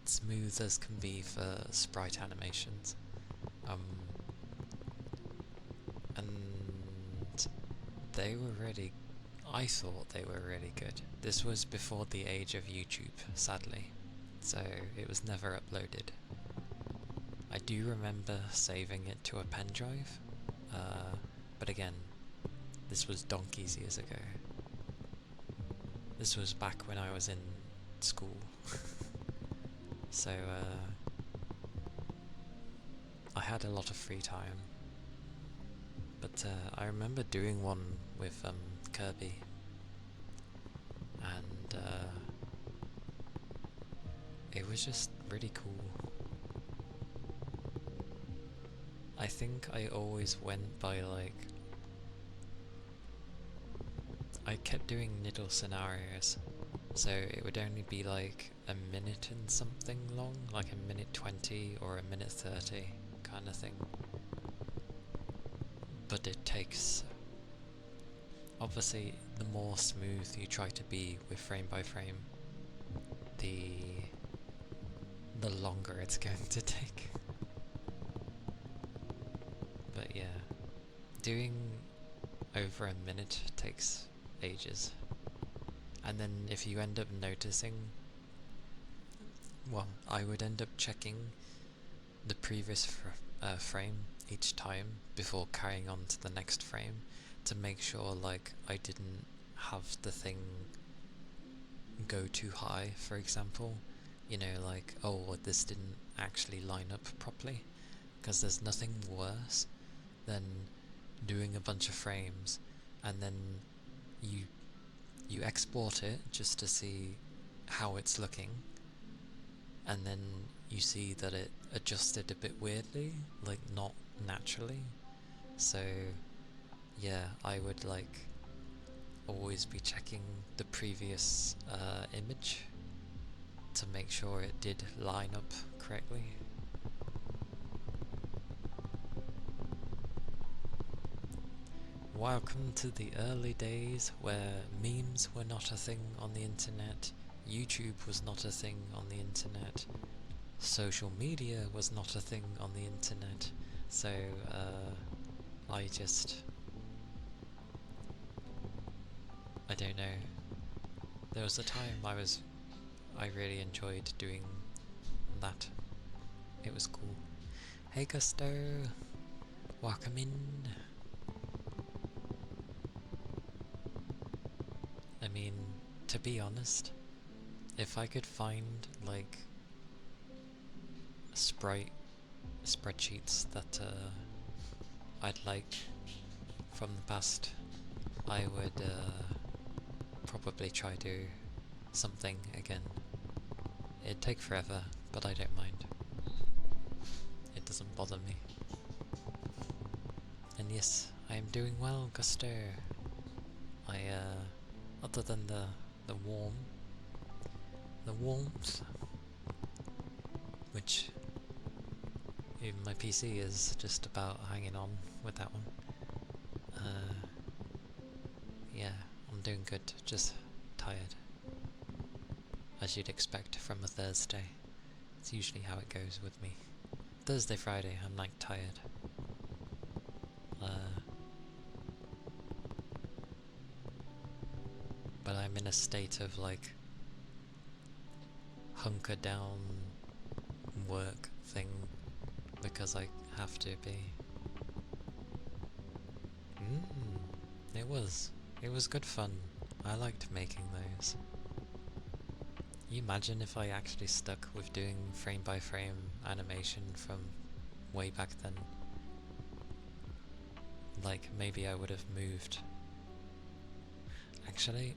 Speaker 1: smooth as can be for sprite animations. And they were really, I thought they were really good. This was before the age of YouTube, sadly, so it was never uploaded. I do remember saving it to a pen drive, but again, this was donkeys years ago. This was back when I was in school. So I had a lot of free time. But I remember doing one with Kirby, and it was just really cool. I think I always went by like, I kept doing little scenarios, so it would only be like a minute and something long, like a minute 20 or a minute 30 kind of thing. But it takes, obviously, the more smooth you try to be with frame by frame, the longer it's going to take. But yeah, doing over a minute takes ages. And then if you end up noticing, well, I would end up checking the previous frame each time before carrying on to the next frame to make sure like I didn't have the thing go too high, for example. You know, like, oh, well, this didn't actually line up properly, because there's nothing worse than doing a bunch of frames and then you export it just to see how it's looking, and then you see that it adjusted a bit weirdly, like not naturally. So yeah, I would like always be checking the previous image to make sure it did line up correctly. Welcome to the early days where memes were not a thing on the internet, YouTube was not a thing on the internet, social media was not a thing on the internet, so I don't know. There was a time I really enjoyed doing that. It was cool. Hey Gusto, welcome in. I mean, to be honest, if I could find like spreadsheets that I'd like from the past, I would probably try to something again. It'd take forever, but I don't mind. It doesn't bother me. And yes, I am doing well, Gusto. I other than the warmth, which even my PC is just about hanging on with that one. Yeah, I'm doing good, just tired. As you'd expect from a Thursday. It's usually how it goes with me. Thursday, Friday, I'm like tired. But I'm in a state of like hunker down work thing because I have to be. It was. It was good fun. I liked making those. You imagine if I actually stuck with doing frame by frame animation from way back then? Like, maybe I would have moved. Actually,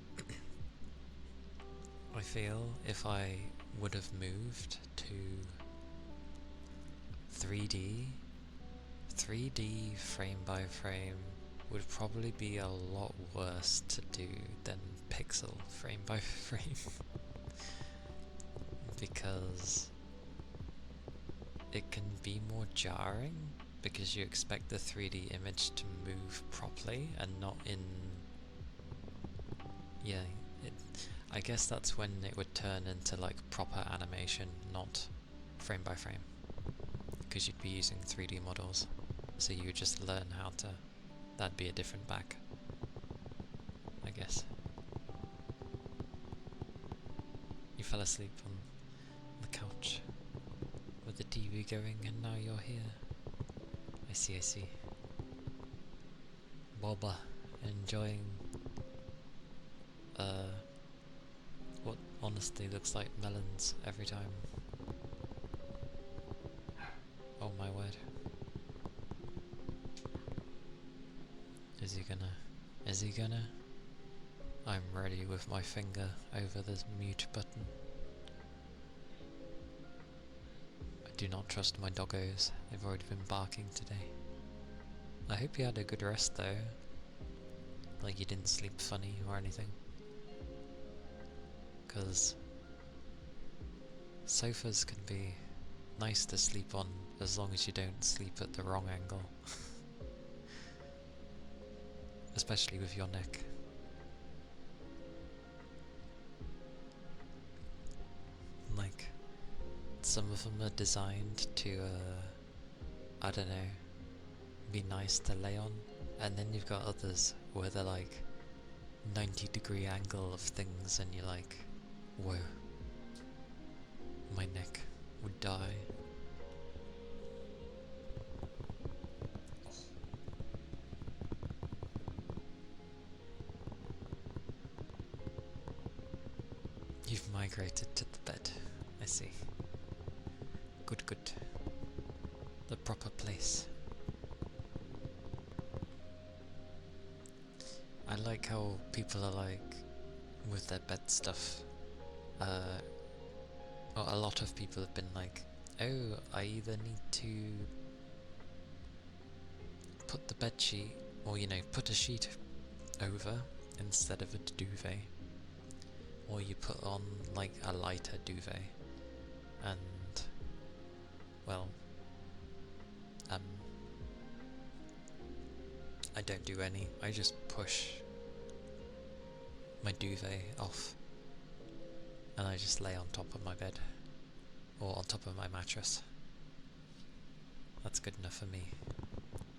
Speaker 1: I feel if I would have moved to 3D, 3D frame by frame would probably be a lot worse to do than pixel frame by frame. Because it can be more jarring because you expect the 3D image to move properly and not in... Yeah, I guess that's when it would turn into like proper animation, not frame by frame. Because you'd be using 3D models, so you would just learn how to... That'd be a different back, I guess. You fell asleep on the couch with the TV going and now you're here. I see, I see. Boba enjoying what honestly looks like melons every time. Oh my word. Is he gonna? Is he gonna? I'm ready with my finger over the mute button. I do not trust my doggos. They've already been barking today. I hope you had a good rest though. Like you didn't sleep funny or anything. 'Cause sofas can be nice to sleep on as long as you don't sleep at the wrong angle. Especially with your neck. Like, some of them are designed to, I don't know, be nice to lay on, and then you've got others where they're like 90-degree angle of things and you're like, whoa, my neck would die. You've migrated to the bed, I see. Good, good. The proper place. I like how people are like, with their bed stuff, well, a lot of people have been like, oh, I either need to put the bed sheet, or you know, put a sheet over instead of a duvet, or you put on like a lighter duvet, and well, I don't do any. I just push my duvet off and I just lay on top of my bed or on top of my mattress. That's good enough for me,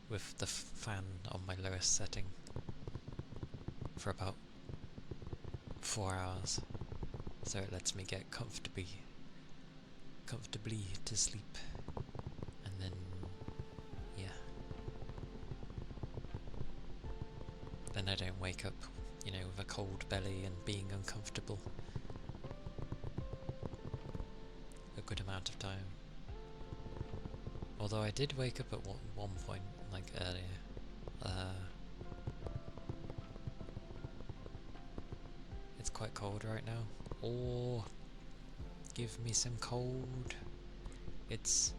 Speaker 1: with the fan on my lowest setting for about 4 hours, so it lets me get comfortably to sleep, and then yeah, then I don't wake up, you know, with a cold belly and being uncomfortable a good amount of time. Although I did wake up at one point, like earlier. It's quite cold right now. Oh, give me some cold. It's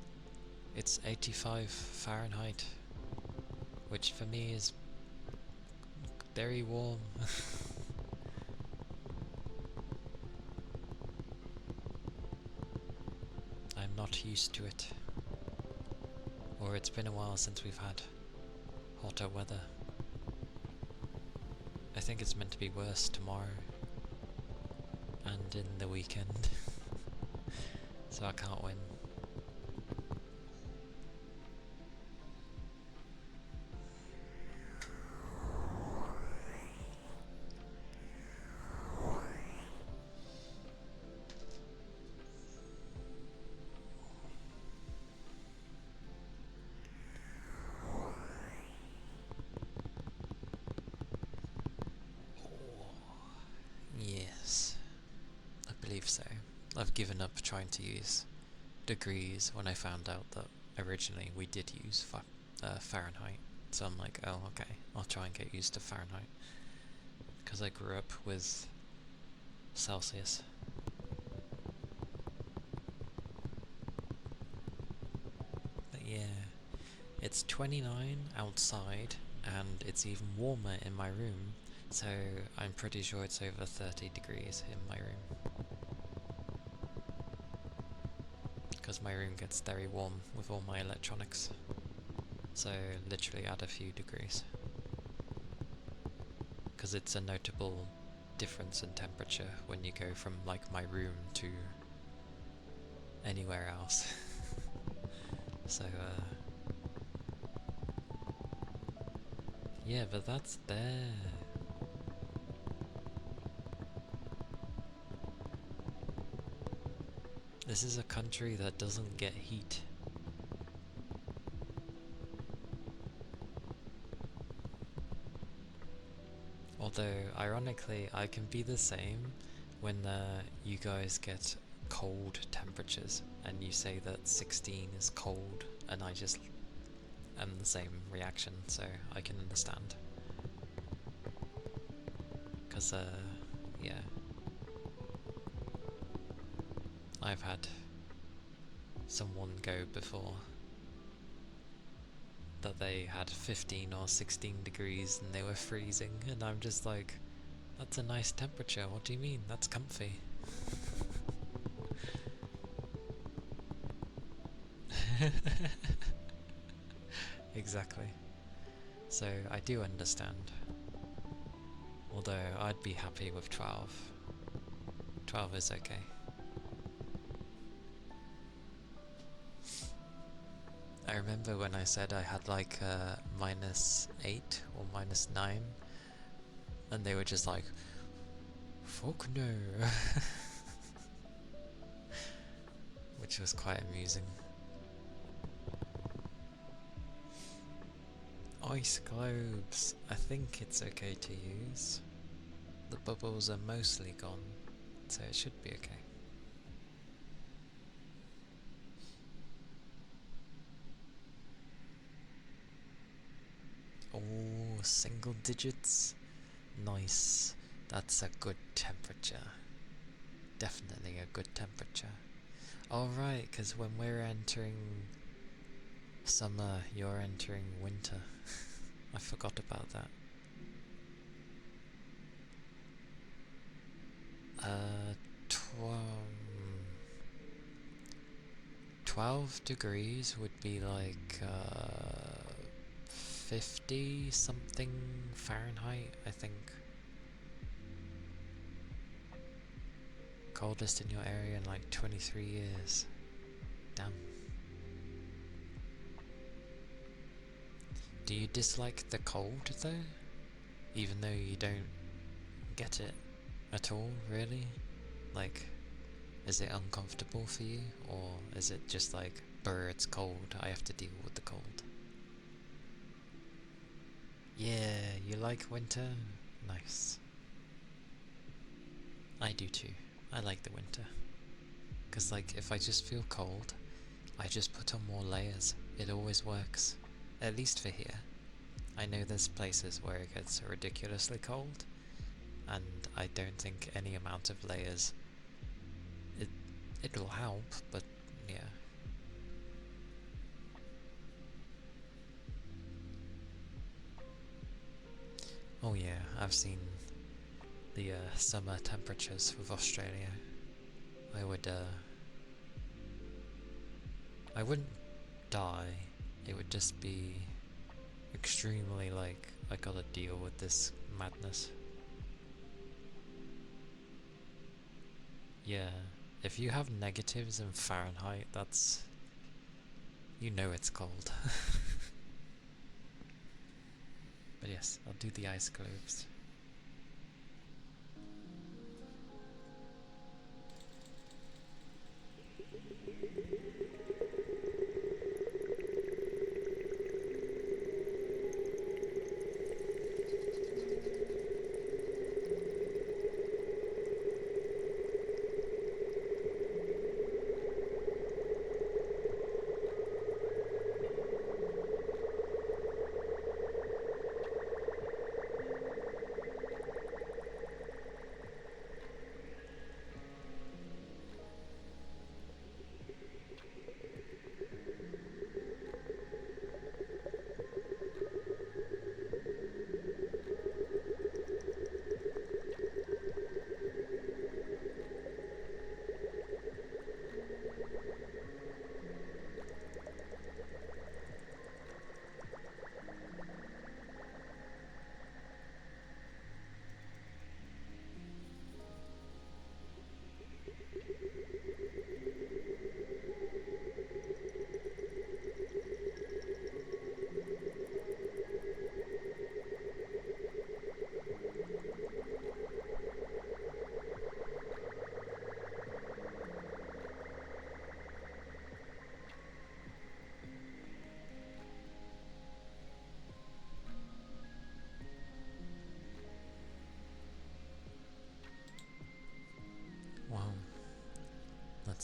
Speaker 1: 85 Fahrenheit, which for me is very warm. I'm not used to it. Or it's been a while since we've had hotter weather. I think it's meant to be worse tomorrow and in the weekend. So I can't win. so. I've given up trying to use degrees when I found out that originally we did use Fahrenheit. So I'm like, oh, okay, I'll try and get used to Fahrenheit. Because I grew up with Celsius. But yeah, it's 29 outside, and it's even warmer in my room, so I'm pretty sure it's over 30 degrees in my room. Because my room gets very warm with all my electronics. So literally add a few degrees. Because it's a notable difference in temperature when you go from like my room to anywhere else. So yeah, but that's there. This is a country that doesn't get heat. Although, ironically, I can be the same when you guys get cold temperatures and you say that 16 is cold, and I just am the same reaction, so I can understand. Because, yeah. I've had someone go before that they had 15 or 16 degrees and they were freezing, and I'm just like, that's a nice temperature, what do you mean? That's comfy. Exactly. So I do understand. Although I'd be happy with 12. 12 is okay. I remember when I said I had like -8 or -9, and they were just like, fuck no. Which was quite amusing. Ice globes, I think it's okay to use. The bubbles are mostly gone, so it should be okay. Oh, single digits? Nice. That's a good temperature. Definitely a good temperature. Alright, because when we're entering summer, you're entering winter. I forgot about that. 12 degrees would be like 50 something Fahrenheit, I think. Coldest in your area in like 23 years. Damn. Do you dislike the cold though? Even though you don't get it at all, really? Like, is it uncomfortable for you? Or is it just like, brr, it's cold, I have to deal with the cold? Yeah, you like winter? Nice. I do too. I like the winter. Because like, if I just feel cold, I just put on more layers. It always works. At least for here. I know there's places where it gets ridiculously cold, and I don't think any amount of layers it'll help, but yeah. Oh yeah, I've seen the summer temperatures with Australia. I wouldn't die. It would just be extremely like, I gotta deal with this madness. Yeah, if you have negatives in Fahrenheit, that's... you know it's cold. But yes, I'll do the ice globes.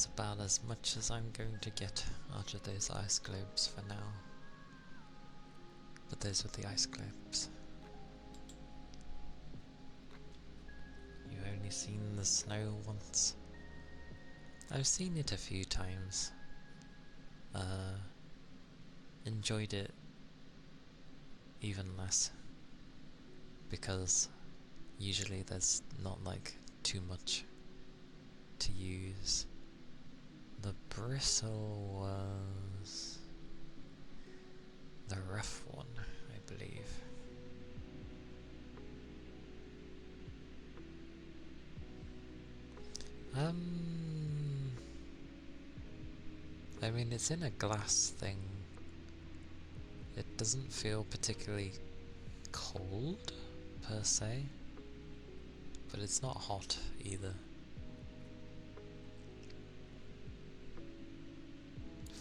Speaker 1: That's about as much as I'm going to get out of those ice globes for now. But those are the ice globes. You've only seen the snow once. I've seen it a few times. Enjoyed it even less. Because usually there's not like too much to use. The bristle was the rough one, I believe. I mean, it's in a glass thing. It doesn't feel particularly cold, per se, but it's not hot either.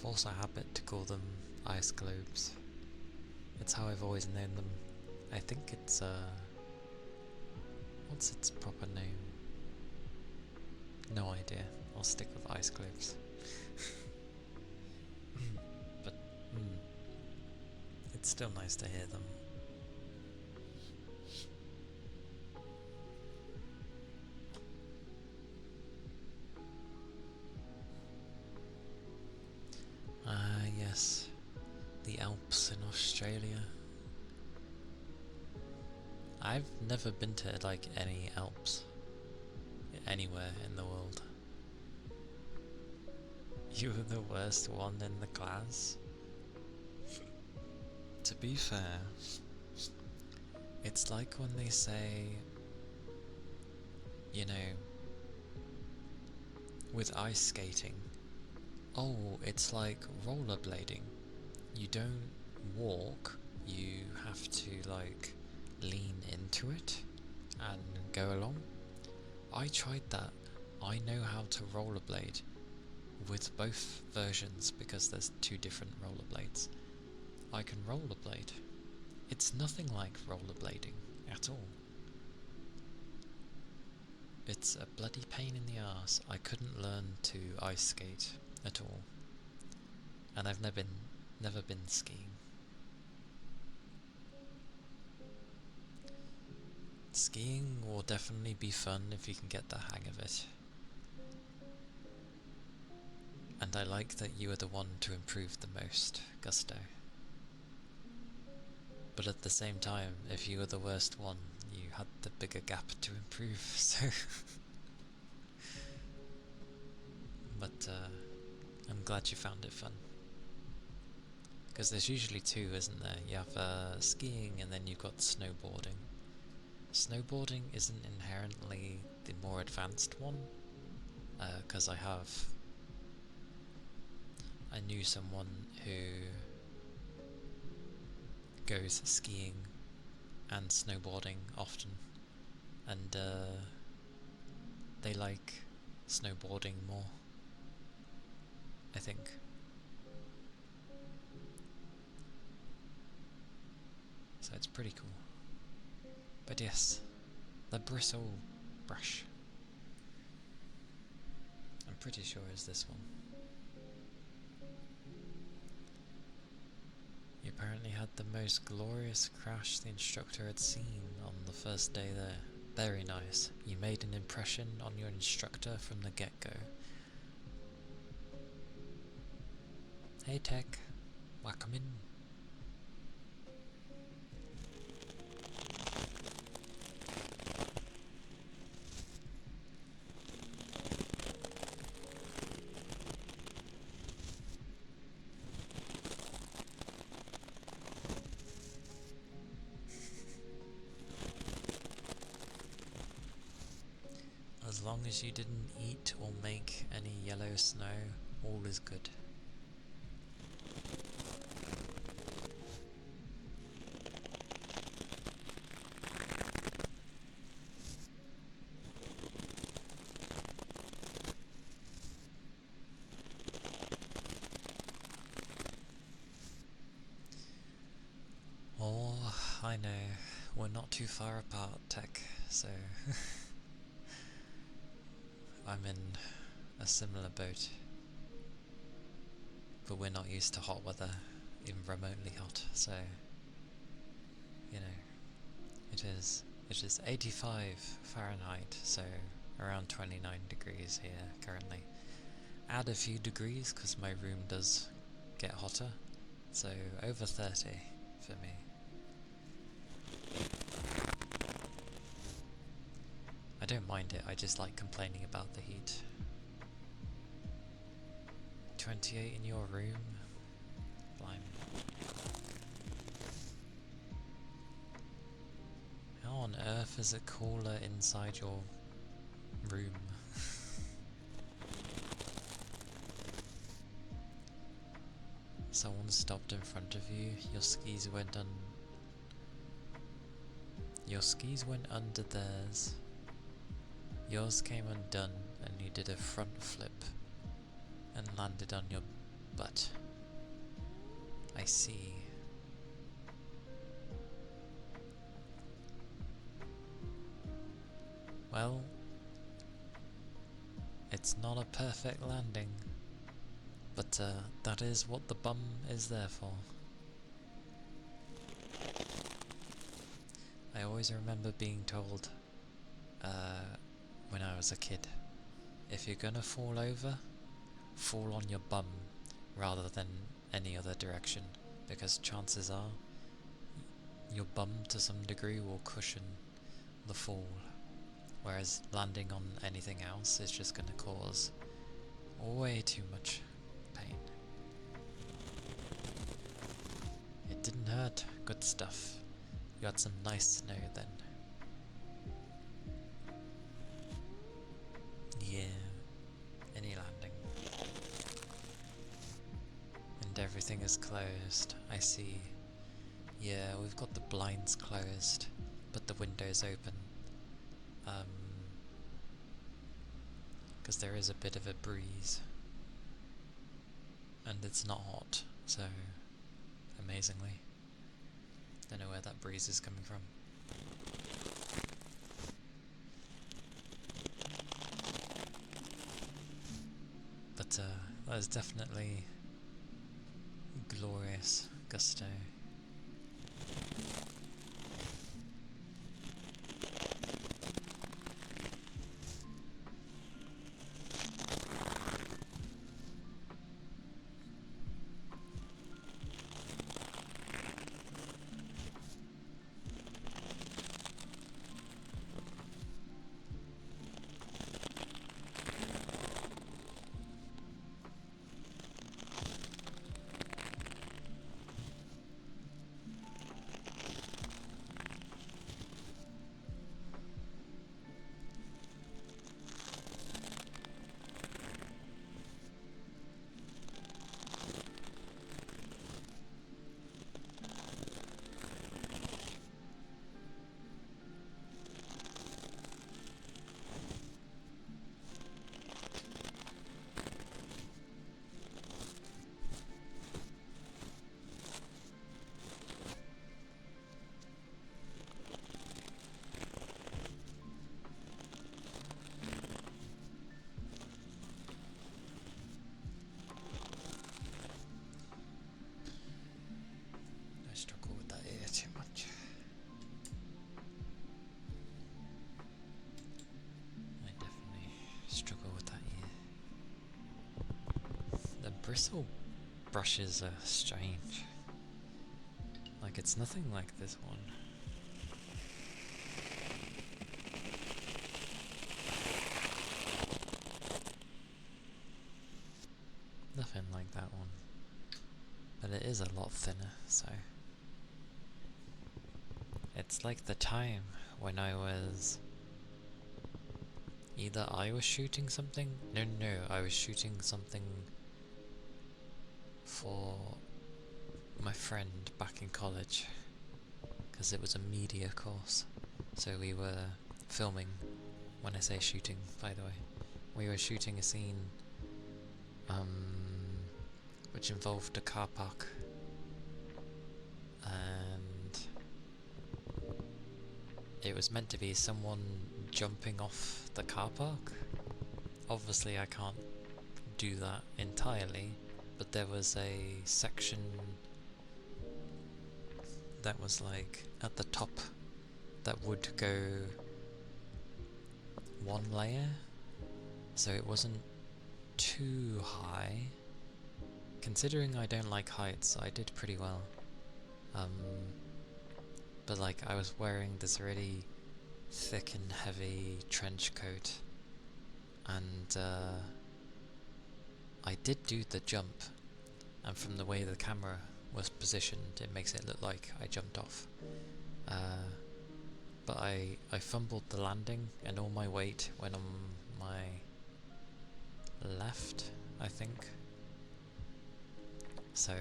Speaker 1: Force a habit to call them ice globes. It's how I've always known them. I think it's, what's its proper name? No idea. I'll stick with ice globes. But, it's still nice to hear them. Ah, yes. The Alps in Australia. I've never been to, like, any Alps. Anywhere in the world. You were the worst one in the class? To be fair, it's like when they say, you know, with ice skating, oh, it's like rollerblading. You don't walk, you have to like lean into it and go along. I tried that. I know how to rollerblade with both versions because there's two different rollerblades. I can rollerblade. It's nothing like rollerblading at all. It's a bloody pain in the arse. I couldn't learn to ice skate at all. And I've never been skiing. Skiing will definitely be fun if you can get the hang of it. And I like that you are the one to improve the most, Gusto. But at the same time, if you were the worst one, you had the bigger gap to improve, so... But, I'm glad you found it fun. Because there's usually two, isn't there? You have skiing and then you've got snowboarding. Snowboarding isn't inherently the more advanced one, because I knew someone who goes skiing and snowboarding often, and they like snowboarding more, I think. So it's pretty cool. But yes, the bristle brush. I'm pretty sure it's this one. You apparently had the most glorious crash the instructor had seen on the first day there. Very nice. You made an impression on your instructor from the get-go. Hey Tech, welcome in. As long as you didn't eat or make any yellow snow, all is good. Oh, I know, we're not too far apart, Tech, so... a similar boat, but we're not used to hot weather, even remotely hot, so, you know, it is 85 Fahrenheit, so around 29 degrees here currently. Add a few degrees because my room does get hotter, so over 30 for me. I don't mind it, I just like complaining about the heat. 28 in your room? Blimey. How on earth is it cooler inside your room? Someone stopped in front of you, your skis went under theirs. Yours came undone and you did a front flip and landed on your butt. I see. Well, it's not a perfect landing, but that is what the bum is there for. I always remember being told when I was a kid, if you're gonna fall over, fall on your bum rather than any other direction, because chances are your bum to some degree will cushion the fall, whereas landing on anything else is just gonna cause way too much pain. It didn't hurt. Good stuff. You had some nice snow then. Yeah, any landing. And everything is closed, I see. Yeah, we've got the blinds closed, but the windows open. Because there is a bit of a breeze. And it's not hot, so amazingly. Don't know where that breeze is coming from. But that is definitely glorious gusto. Bristle brushes are strange. Like, it's nothing like this one. Nothing like that one. But it is a lot thinner, so... It's like the time when I was... Either I was shooting something... No, I was shooting something for my friend back in college, because it was a media course, so we were filming. When I say shooting, by the way, we were shooting a scene which involved a car park, and it was meant to be someone jumping off the car park. Obviously I can't do that entirely, but there was a section that was like at the top that would go one layer, so it wasn't too high. Considering I don't like heights, I did pretty well. But like I was wearing this really thick and heavy trench coat, and I did do the jump, and from the way the camera was positioned it makes it look like I jumped off. But I fumbled the landing and all my weight went on my left, I think. So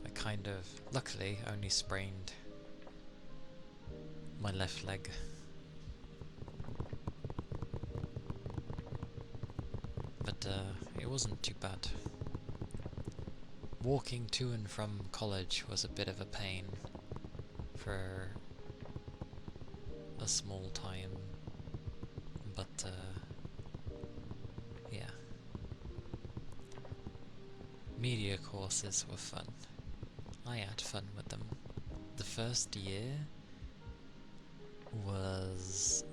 Speaker 1: I kind of, luckily, only sprained my left leg. But it wasn't too bad. Walking to and from college was a bit of a pain for a small time, but yeah. Media courses were fun. I had fun with them. The first year was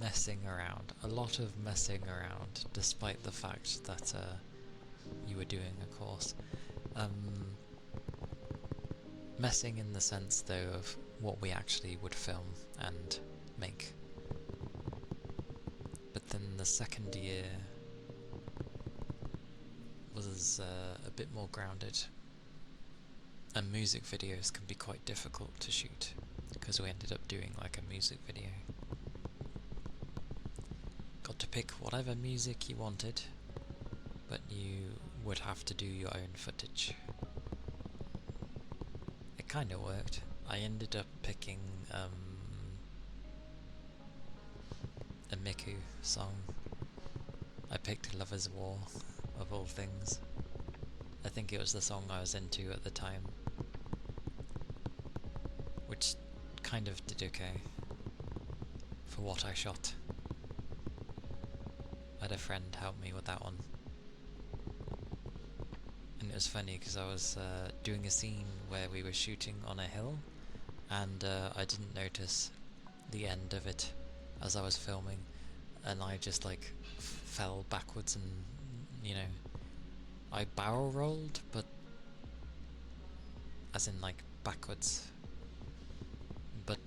Speaker 1: messing around, a lot of messing around, despite the fact that you were doing a course. Messing in the sense though of what we actually would film and make. But then the second year was a bit more grounded, and music videos can be quite difficult to shoot because we ended up doing like a music video. Got to pick whatever music you wanted, but you would have to do your own footage. It kinda worked. I ended up picking a Miku song. I picked Lover's War, of all things. I think it was the song I was into at the time, which kind of did okay for what I shot. I had a friend help me with that one. And it was funny because I was doing a scene where we were shooting on a hill, and I didn't notice the end of it as I was filming, and I just like fell backwards and, you know, I barrel rolled, but as in like backwards, but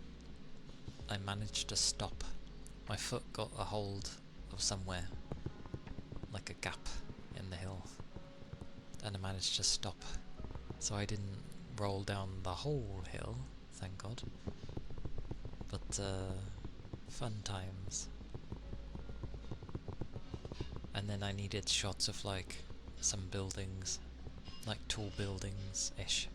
Speaker 1: I managed to stop. My foot got a hold of somewhere, like a gap in the hill, and I managed to stop, so I didn't roll down the whole hill, thank God. But fun times. And then I needed shots of like some buildings, like tall buildings-ish.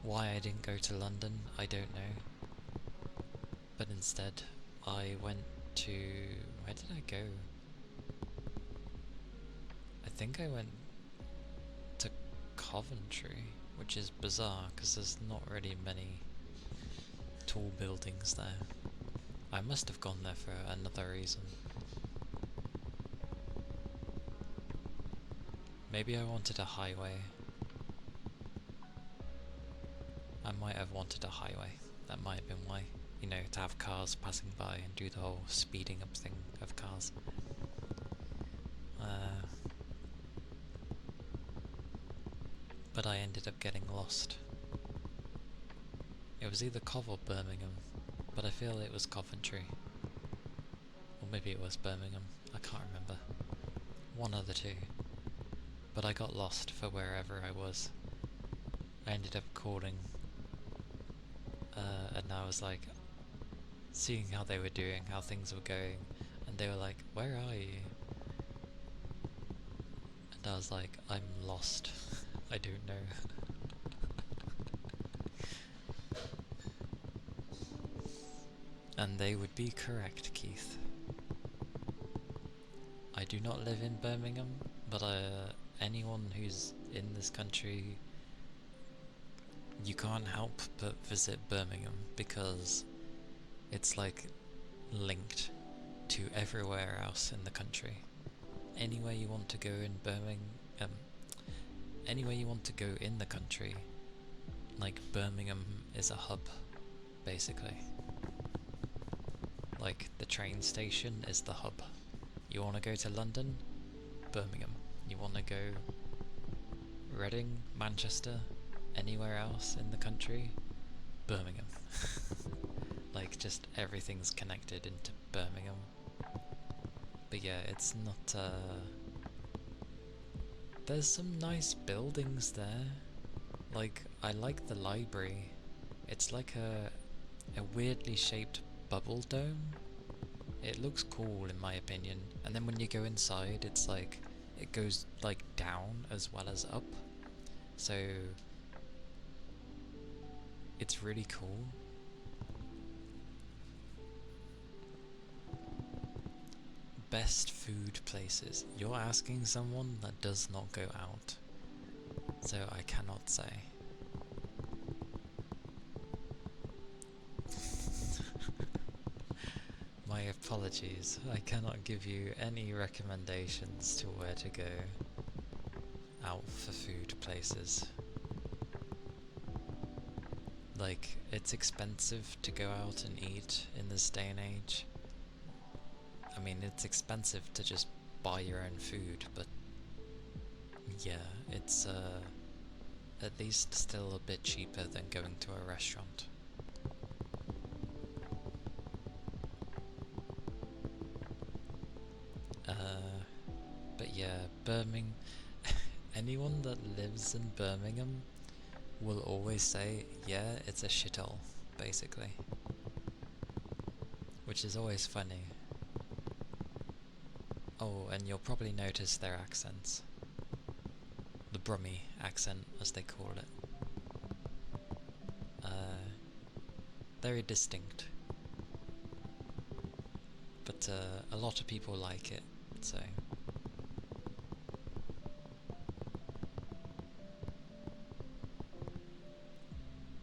Speaker 1: Why I didn't go to London, I don't know. But instead, I went to... where did I go? I think I went to Coventry, which is bizarre because there's not really many tall buildings there. I must have gone there for another reason. Maybe I wanted a highway. I might have wanted a highway. That might have been why. You know, to have cars passing by and do the whole speeding up thing of cars. But I ended up getting lost. It was either Cov or Birmingham, but I feel it was Coventry. Or maybe it was Birmingham, I can't remember. One of the two. But I got lost for wherever I was. I ended up calling, and I was like, seeing how they were doing, how things were going, and they were like, where are you? And I was like, I'm lost. I don't know. And they would be correct, Keith. I do not live in Birmingham, but anyone who's in this country, you can't help but visit Birmingham because it's like linked to everywhere else in the country. Anywhere you want to go in Birmingham, anywhere you want to go in the country, like Birmingham is a hub, basically. Like the train station is the hub. You want to go to London? Birmingham. You want to go Reading, Manchester, anywhere else in the country? Birmingham. Like just everything's connected into Birmingham. But yeah, it's not there's some nice buildings there. Like, I like the library. It's like a weirdly shaped bubble dome. It looks cool in my opinion. And then when you go inside, it's like, it goes like down as well as up. So, it's really cool. Best food places. You're asking someone that does not go out. So I cannot say. My apologies, I cannot give you any recommendations to where to go out for food places. Like, it's expensive to go out and eat in this day and age. I mean, it's expensive to just buy your own food, but yeah, it's at least still a bit cheaper than going to a restaurant. But yeah, Birmingham. Anyone that lives in Birmingham will always say, yeah, it's a shithole, basically. Which is always funny. Oh, and you'll probably notice their accents. The Brummie accent, as they call it. Very distinct. But a lot of people like it, so...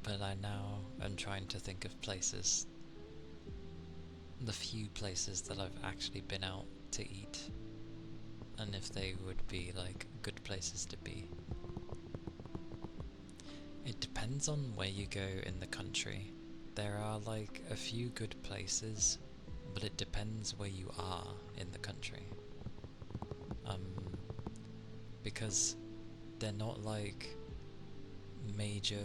Speaker 1: But I now am trying to think of places, the few places that I've actually been out to eat, and if they would be like good places to be. It depends on where you go in the country. There are like a few good places, but it depends where you are in the country. Because they're not like major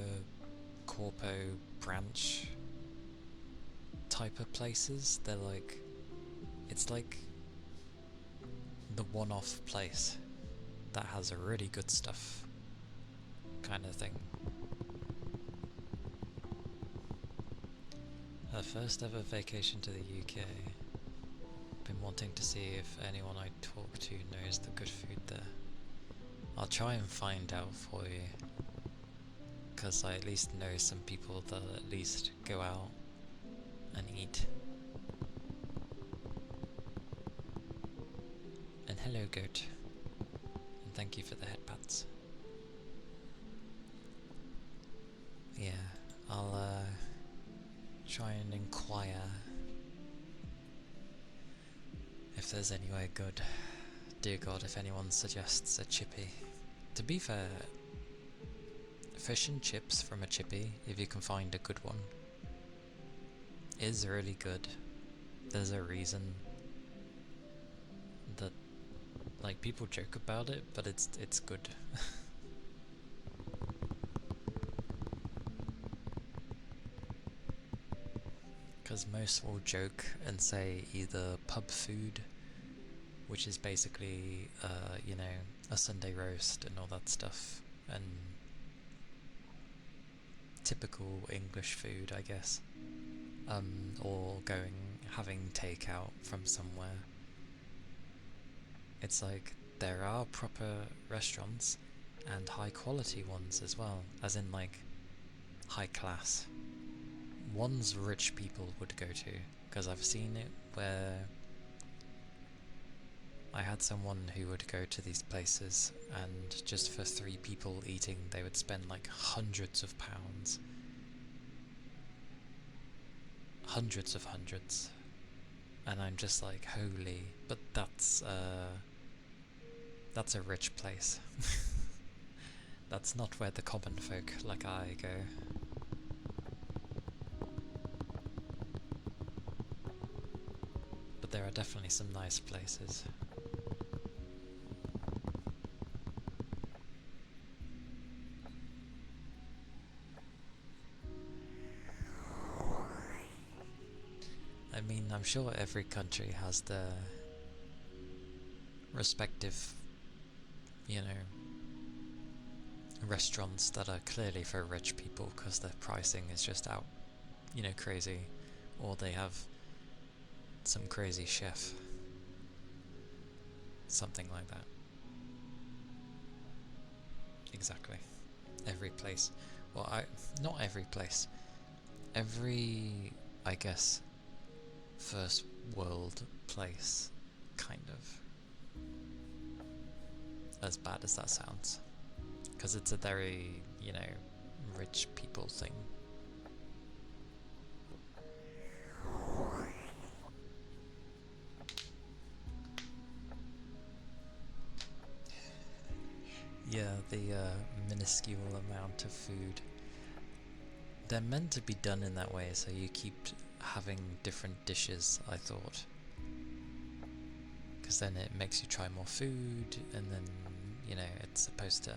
Speaker 1: corpo branch type of places. They're like, it's like the one-off place that has a really good stuff kind of thing. First ever vacation to the UK. Been wanting to see if anyone I talk to knows the good food there. I'll try and find out for you, because I at least know some people that at least go out and eat. And hello goat, and thank you for the headpats. Yeah, I'll try and inquire if there's anywhere good. Dear God, if anyone suggests a chippy. To be fair, fish and chips from a chippy, if you can find a good one, is really good. There's a reason that, like, people joke about it, but it's good. Because most will joke and say either pub food, which is basically, you know, a Sunday roast and all that stuff, and typical English food, I guess, or having takeout from somewhere. It's like, there are proper restaurants and high quality ones as well, as in like high class ones rich people would go to, because I've seen it where I had someone who would go to these places, and just for 3 people eating they would spend like hundreds of pounds. Hundreds. And I'm just like, holy, but that's a rich place. That's not where the common folk like I go. But there are definitely some nice places. I mean, I'm sure every country has their respective, you know, restaurants that are clearly for rich people because their pricing is just out, you know, crazy, or they have some crazy chef, something like that. Exactly. Every place. Well, not every place. Every, I guess, first world place, kind of. As bad as that sounds. Because it's a very, you know, rich people thing. Yeah, the minuscule amount of food. They're meant to be done in that way, so you keep having different dishes, I thought. Because then it makes you try more food, and then, you know, it's supposed to...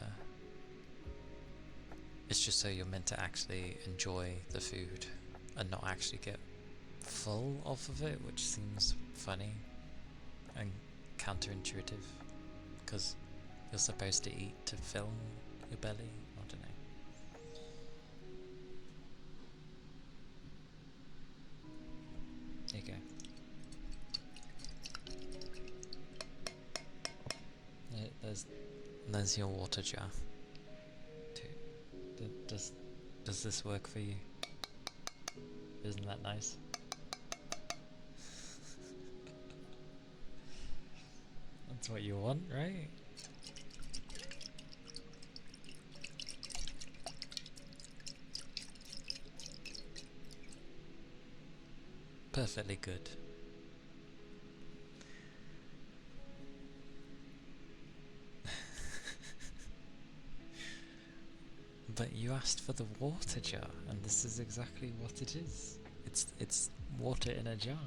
Speaker 1: It's just so you're meant to actually enjoy the food, and not actually get full off of it, which seems funny and counterintuitive. Because you're supposed to eat to fill your belly. I don't know. There you go. There's your water jar. Does this work for you? Isn't that nice? That's what you want, right? Perfectly good. But you asked for the water jar, and this is exactly what it is. It's water in a jar.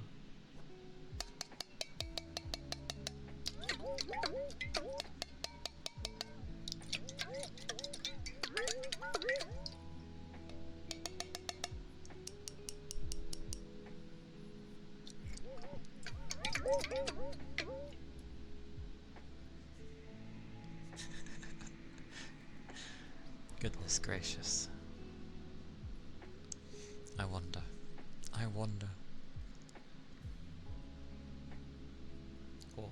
Speaker 1: Goodness gracious. I wonder. Oh,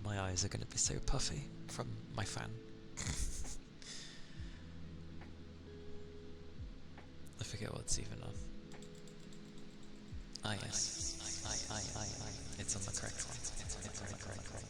Speaker 1: my eyes are going to be so puffy from my fan. I forget what's even on. Ah, yes. It's on the correct one. It's on the correct one.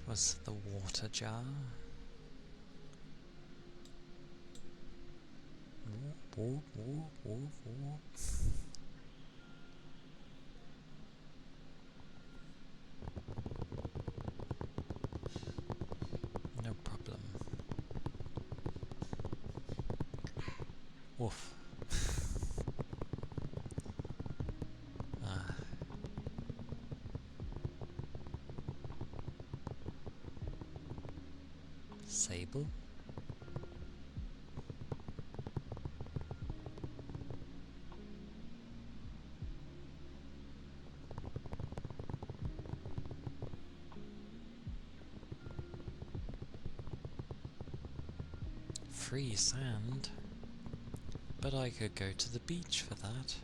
Speaker 1: was the water jar. Whoop, whoop, whoop, whoop. No problem. Woof. Sable? Free sand? But I could go to the beach for that.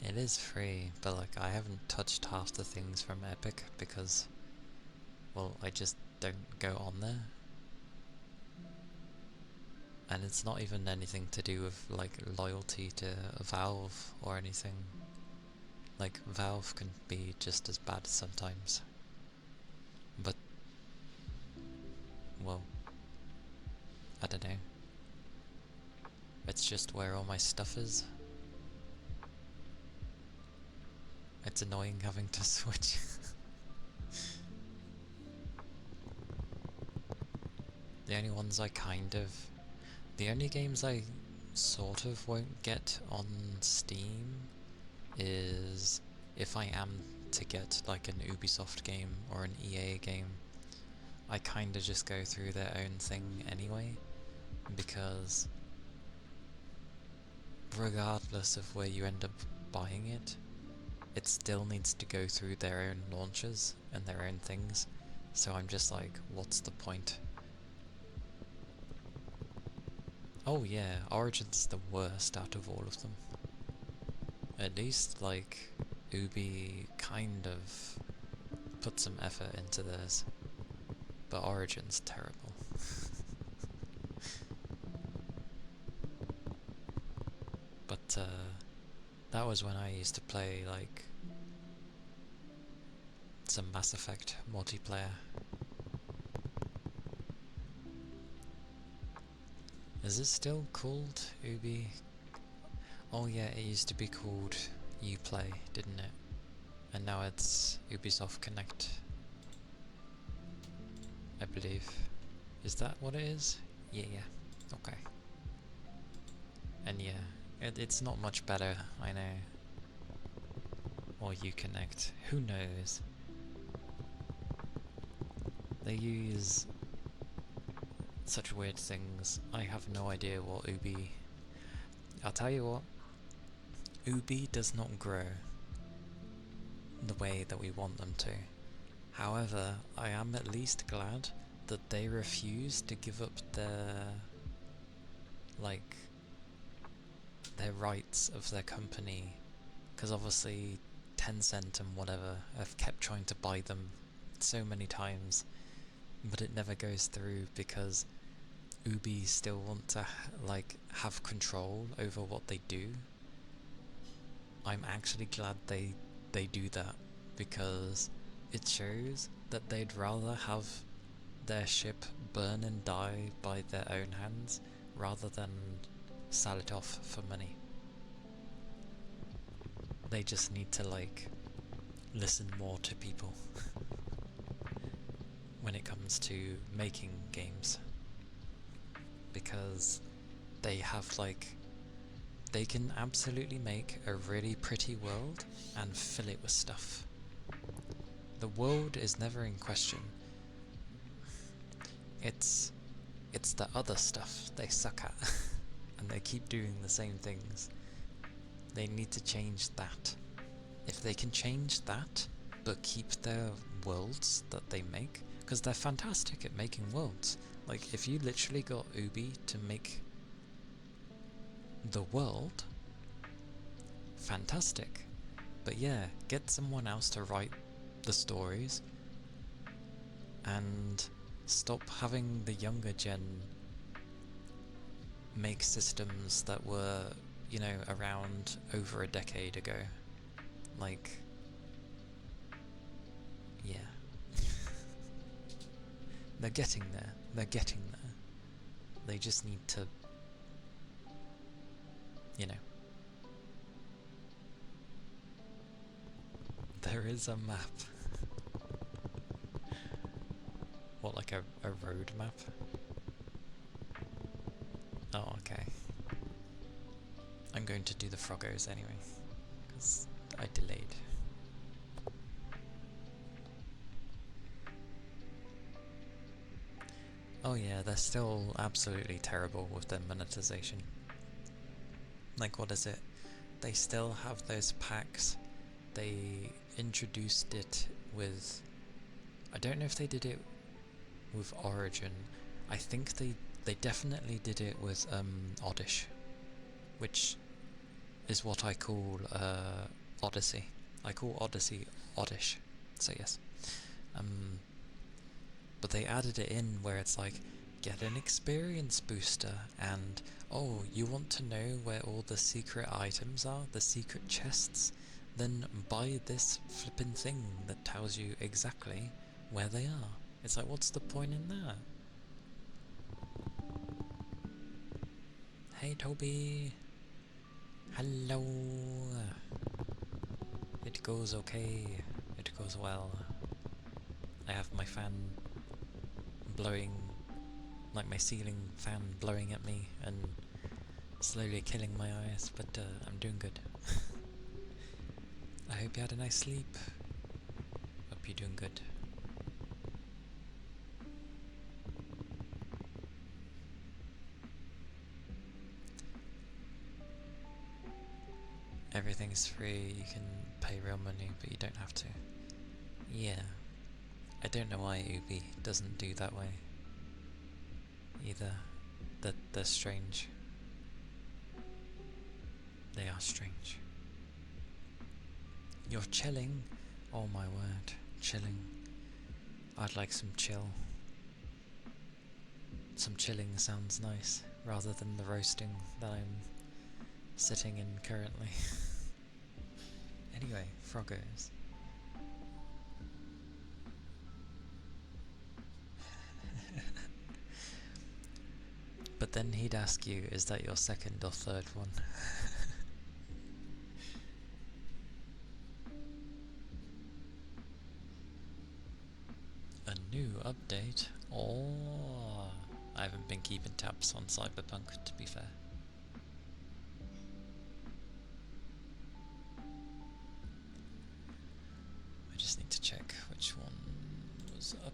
Speaker 1: It is free, but like I haven't touched half the things from Epic because, well, I just don't go on there. And it's not even anything to do with like loyalty to Valve or anything. Like Valve can be just as bad sometimes. But, well, I don't know. It's just where all my stuff is. It's annoying having to switch. The only games I sort of won't get on Steam is if I am to get like an Ubisoft game or an EA game. I kinda just go through their own thing anyway, because regardless of where you end up buying it, it still needs to go through their own launchers and their own things, so I'm just like, what's the point? Oh yeah, Origin's the worst out of all of them. At least, like, Ubi kind of put some effort into theirs, but Origin's terrible. But, that was when I used to play, like, some Mass Effect multiplayer. Is it still called Ubi? Oh yeah, it used to be called Uplay, didn't it? And now it's Ubisoft Connect, I believe. Is that what it is? Yeah, okay. And yeah, it's not much better, I know. Or Uconnect, who knows? They use such weird things. I have no idea what Ubi... I'll tell you what, Ubi does not grow the way that we want them to. However, I am at least glad that they refuse to give up their, like, their rights of their company, because obviously Tencent and whatever have kept trying to buy them so many times, but it never goes through because Ubi still want to like have control over what they do. I'm actually glad they do that, because it shows that they'd rather have their ship burn and die by their own hands rather than sell it off for money. They just need to like listen more to people when it comes to making games, because they have like, they can absolutely make a really pretty world and fill it with stuff. The world is never in question. It's the other stuff they suck at and they keep doing the same things. They need to change that. If they can change that but keep their worlds that they make, because they're fantastic at making worlds. Like, if you literally got Ubi to make the world, fantastic. But yeah, get someone else to write the stories, and stop having the younger gen make systems that were, you know, around over a decade ago. Like, yeah. They're getting there. They're getting there. They just need to, you know. There is a map. What, like a road map? Oh, okay. I'm going to do the Froggos anyway, because I delayed. Oh yeah, they're still absolutely terrible with their monetization. Like, what is it? They still have those packs. They introduced it with... I don't know if they did it with Origin. I think they definitely did it with Oddish, which is what I call Odyssey. I call Odyssey Oddish, so yes. But they added it in where it's like, get an experience booster, and oh, you want to know where all the secret items are, the secret chests? Then buy this flippin' thing that tells you exactly where they are. It's like, what's the point in that? Hey Toby! Hello! It goes okay. It goes well. I have my fan blowing, like my ceiling fan blowing at me and slowly killing my eyes, but I'm doing good. I hope you had a nice sleep. Hope you're doing good. Everything's free, you can pay real money, but you don't have to. Yeah. I don't know why Ubi doesn't do that way either. They're strange. They are strange. You're chilling? Oh my word, chilling. I'd like some chill. Some chilling sounds nice, rather than the roasting that I'm sitting in currently. Anyway, Froggos. But then he'd ask you, is that your second or third one? A new update? Oh, I haven't been keeping tabs on Cyberpunk, to be fair. I just need to check which one was up.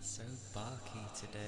Speaker 1: So barky today.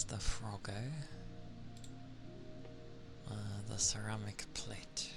Speaker 1: The Froggo, the ceramic plate.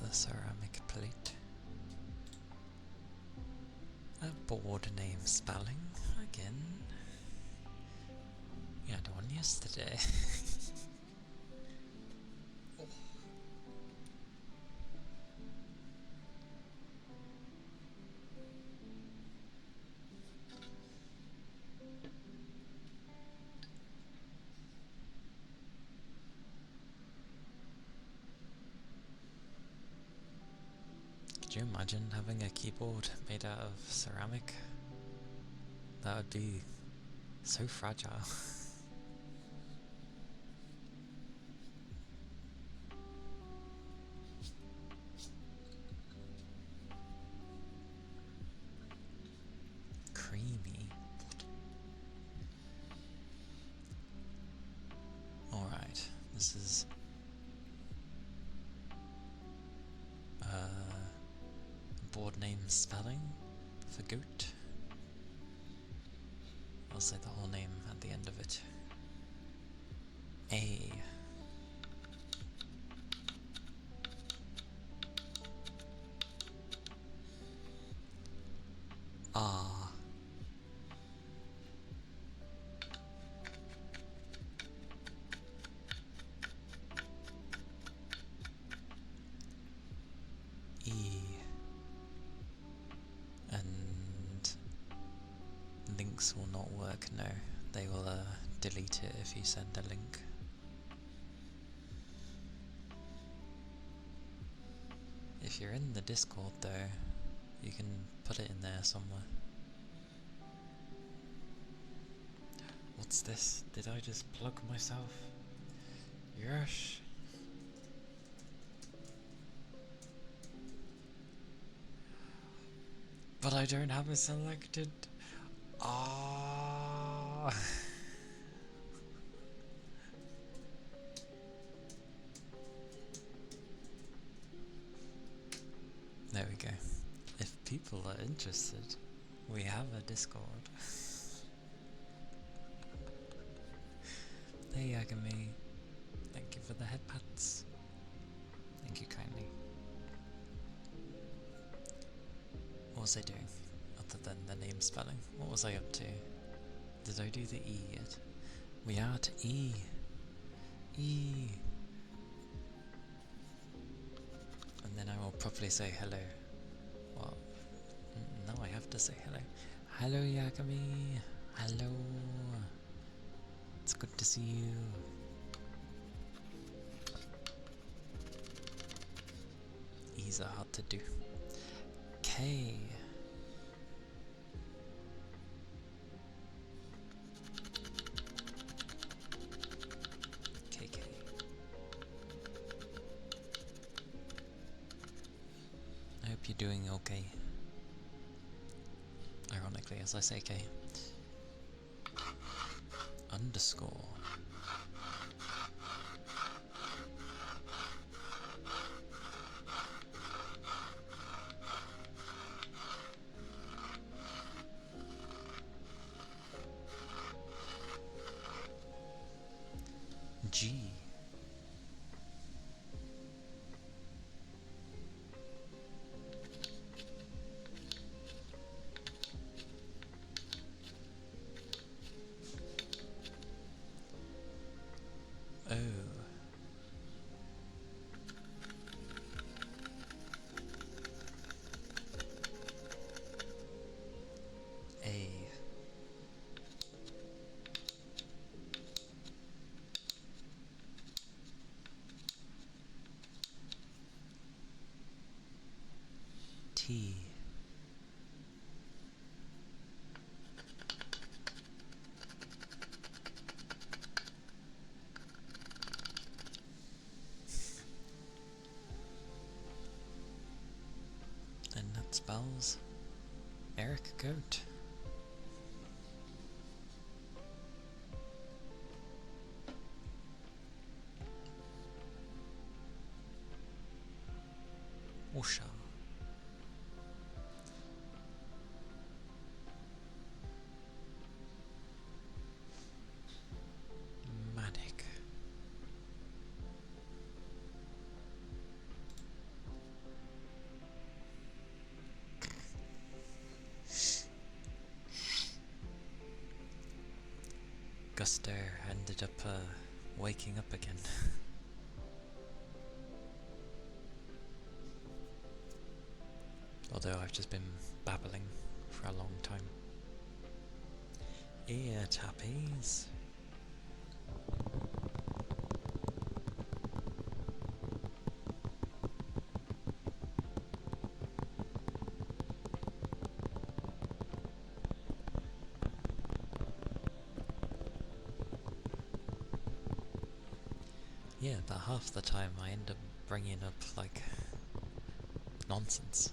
Speaker 1: The ceramic plate. A board name spelling again. We had one yesterday. Oh. Could you imagine having a keyboard made out of ceramic? That would be so fragile. Creamy. Alright, this is board name spelling for goat. I'll say the whole name at the end of it. A. R. E. And links will not work, no. They will delete it if you send a link. If you're in the Discord though, you can put it in there somewhere. What's this? Did I just plug myself? Yes. But I don't have it selected. Ah. There we go. If people are interested. We have a Discord. Hey Yagami, thank you for the head pats. Thank you kindly. What was I doing, other than the name spelling? What was I up to? Did I do the E yet? We are at E. E. And then I will probably say hello. Well, no, I have to say hello. Hello Yagami. Hello. It's good to see you. E's are hard to do. K. KK. I hope you're doing okay. Ironically, as I say K. Underscore. G. O. A. T. And that spells Eric Goat. Osha. Manic. Gusto ended up waking up again. Although I've just been babbling for a long time. Ear tappies. Yeah, but half the time I end up bringing up, like, nonsense.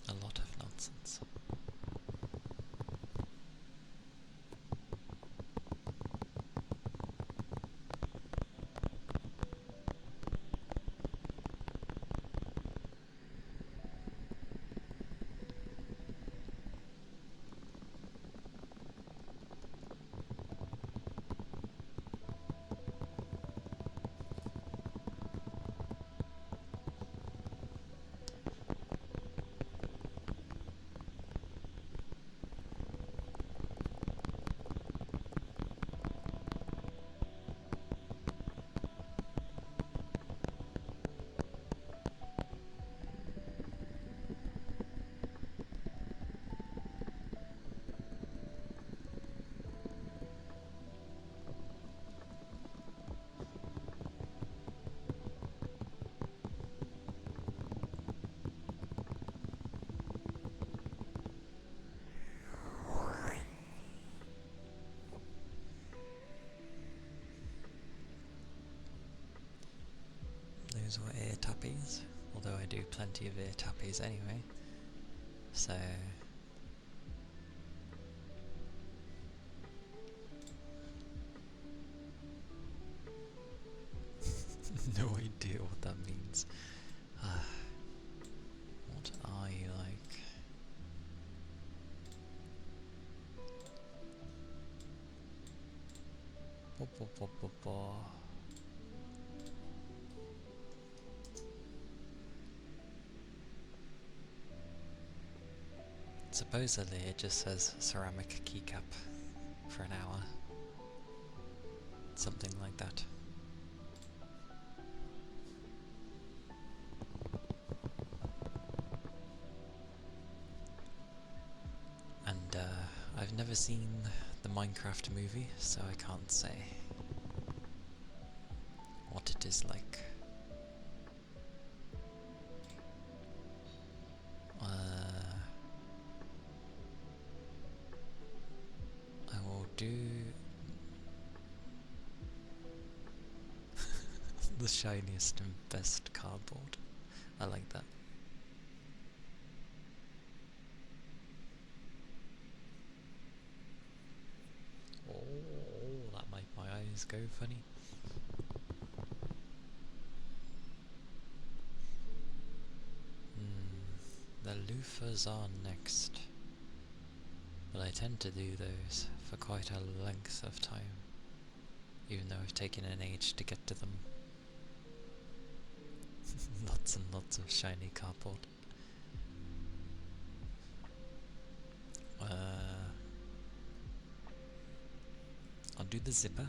Speaker 1: A lot of nonsense. Those were ear tappies, although I do plenty of ear tappies anyway, so questions. What are you like? Bo -bo -bo -bo -bo. Supposedly it just says ceramic keycap for an hour. Something like that. And I've never seen the Minecraft movie, so I can't say what it is like. I will do the shiniest and best cardboard. I like that. Oh, that made my eyes go funny. The loofahs are next, but I tend to do those for quite a length of time, even though I've taken an age to get to them. Lots and lots of shiny cardboard. I'll do the zipper.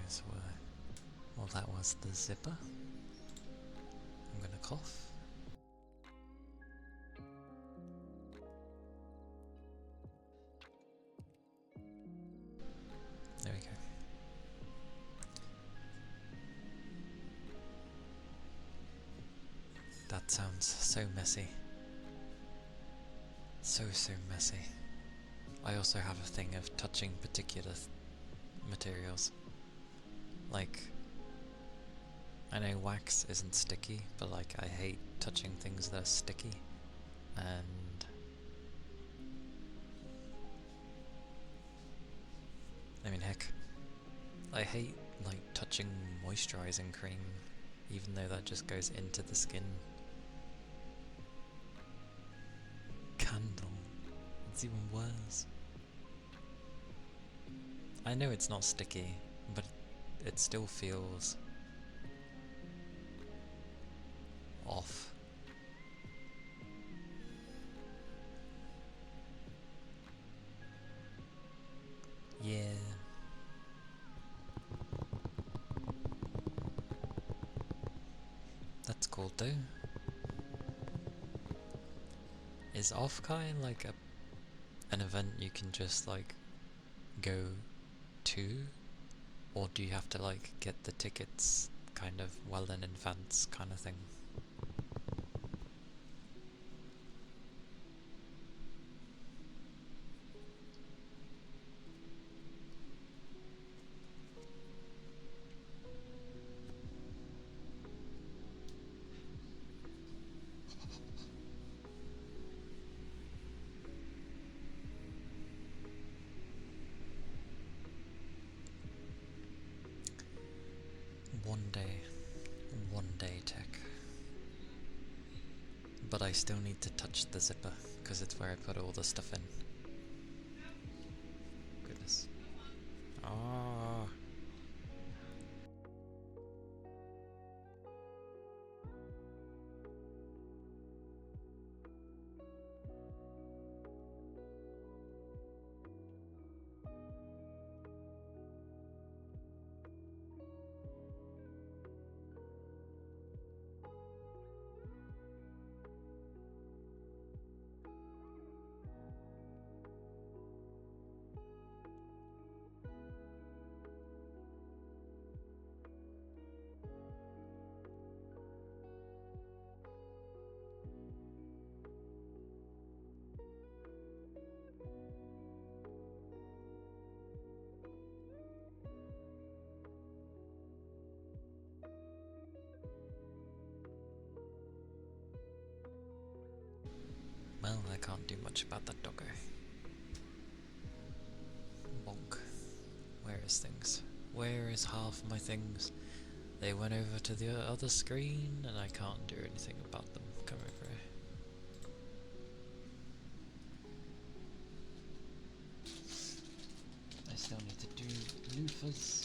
Speaker 1: Those were... well, that was the zipper. I'm gonna cough. There we go. That sounds so messy. So messy. I also have a thing of touching particular materials. Like, I know wax isn't sticky, but like I hate touching things that are sticky. And I mean, heck, I hate like touching moisturizing cream, even though that just goes into the skin. Candle, it's even worse. I know it's not sticky, but it still feels off. Yeah. That's cool though. Is off kind like an event you can just like go to, or do you have to like get the tickets kind of well in advance kind of thing? One day tech. But I still need to touch the zipper, because it's where I put all the stuff in. Goodness. Ah. Well, I can't do much about that doggo. Bonk. Where is things? Where is half my things? They went over to the other screen and I can't do anything about them. Come over here. I still need to do loofahs.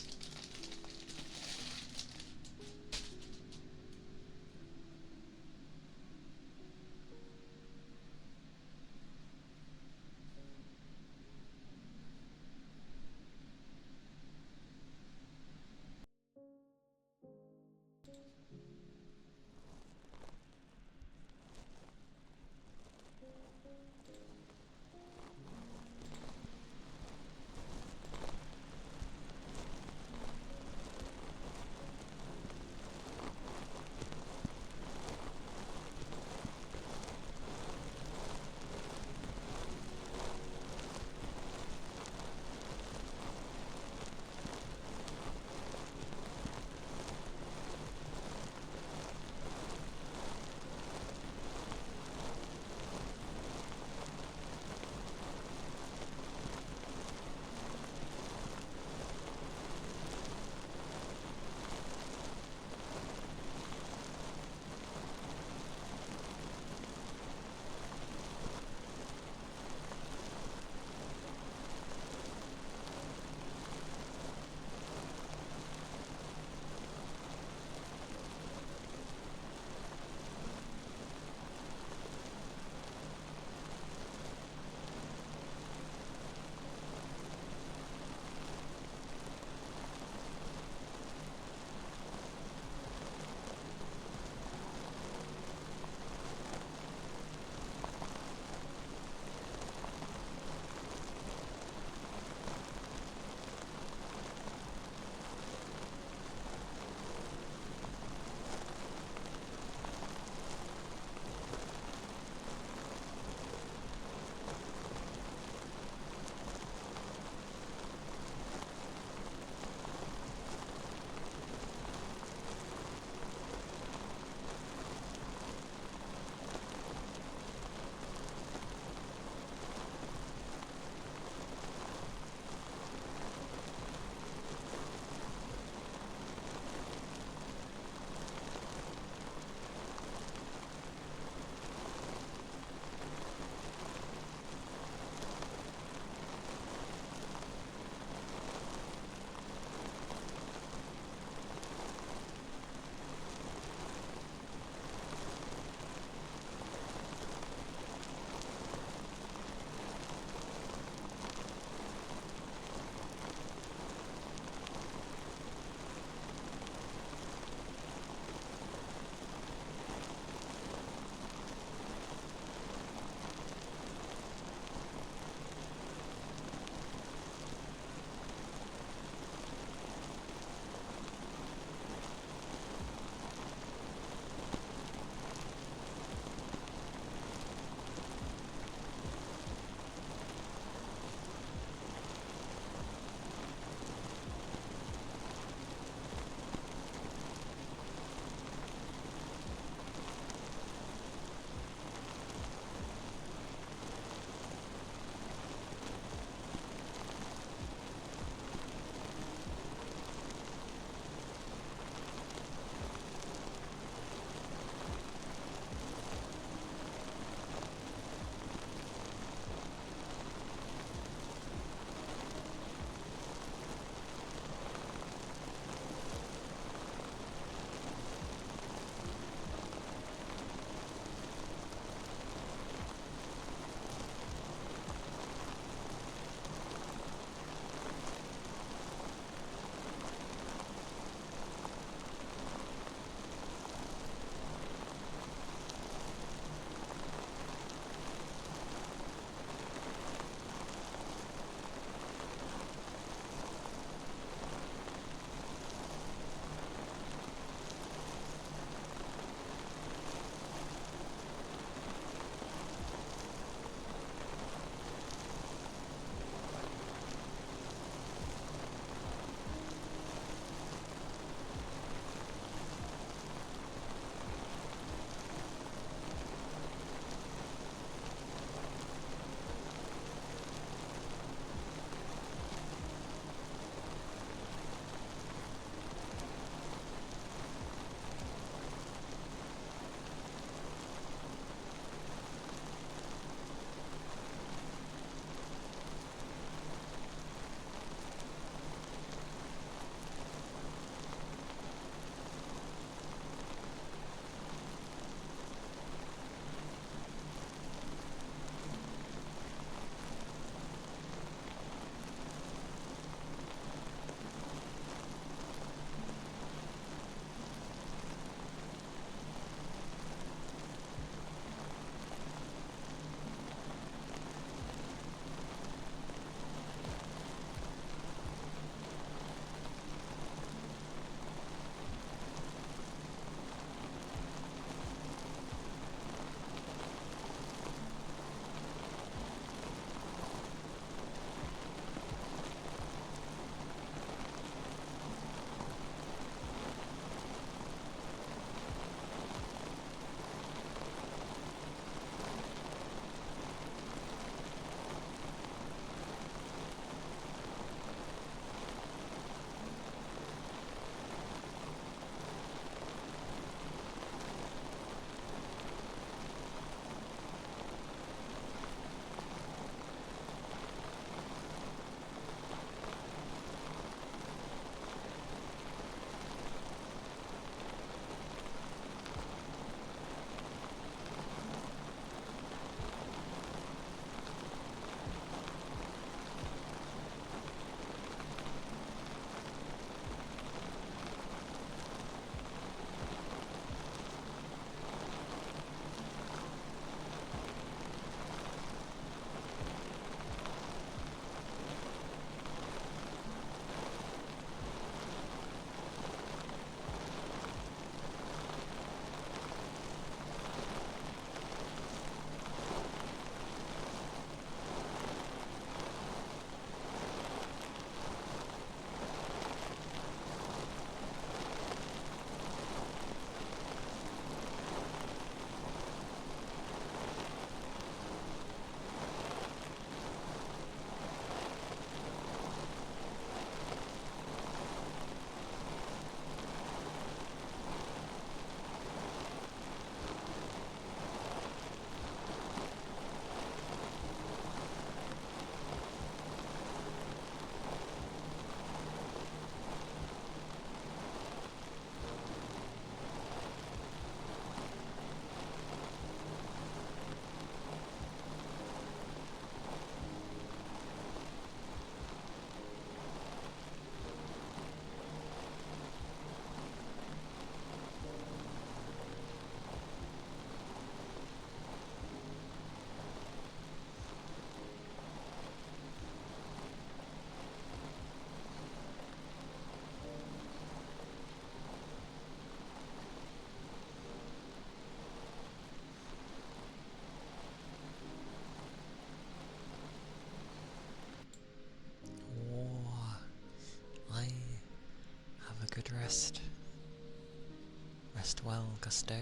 Speaker 1: Gusto,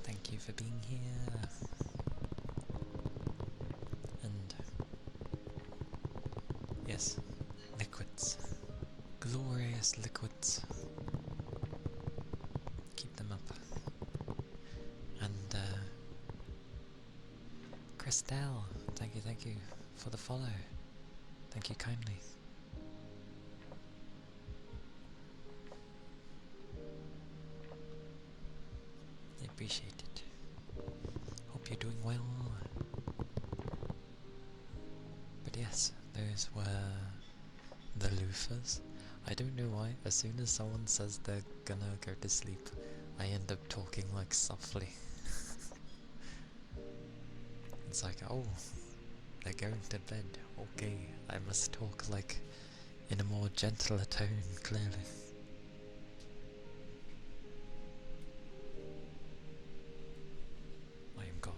Speaker 1: thank you for being here. And yes, liquids. Glorious liquids. Keep them up. And Christelle, thank you for the follow. Thank you kindly. I appreciate it. Hope you're doing well. But yes, those were the loofahs. I don't know why, as soon as someone says they're gonna go to sleep, I end up talking like softly. It's like, oh, they're going to bed. Okay, I must talk like in a more gentler tone, clearly. I am God.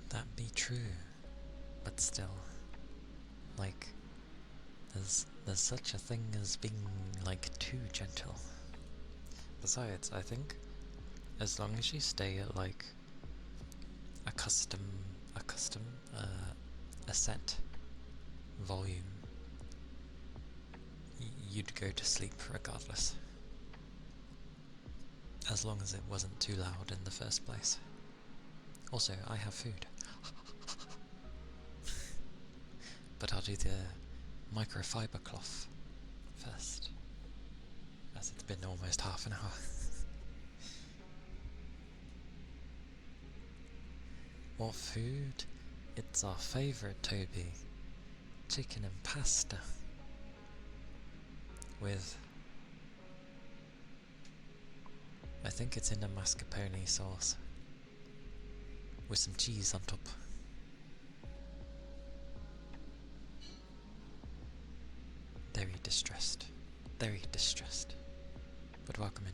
Speaker 1: That be true, but still, like, there's such a thing as being, like, too gentle. Besides, I think, as long as you stay at, like, a set volume, you'd go to sleep regardless. As long as it wasn't too loud in the first place. Also, I have food. But I'll do the microfiber cloth first, as it's been almost half an hour. What food? It's our favourite, Toby. Chicken and pasta. With... I think it's in a mascarpone sauce. With some cheese on top. Very distressed. Very distressed. But welcome in.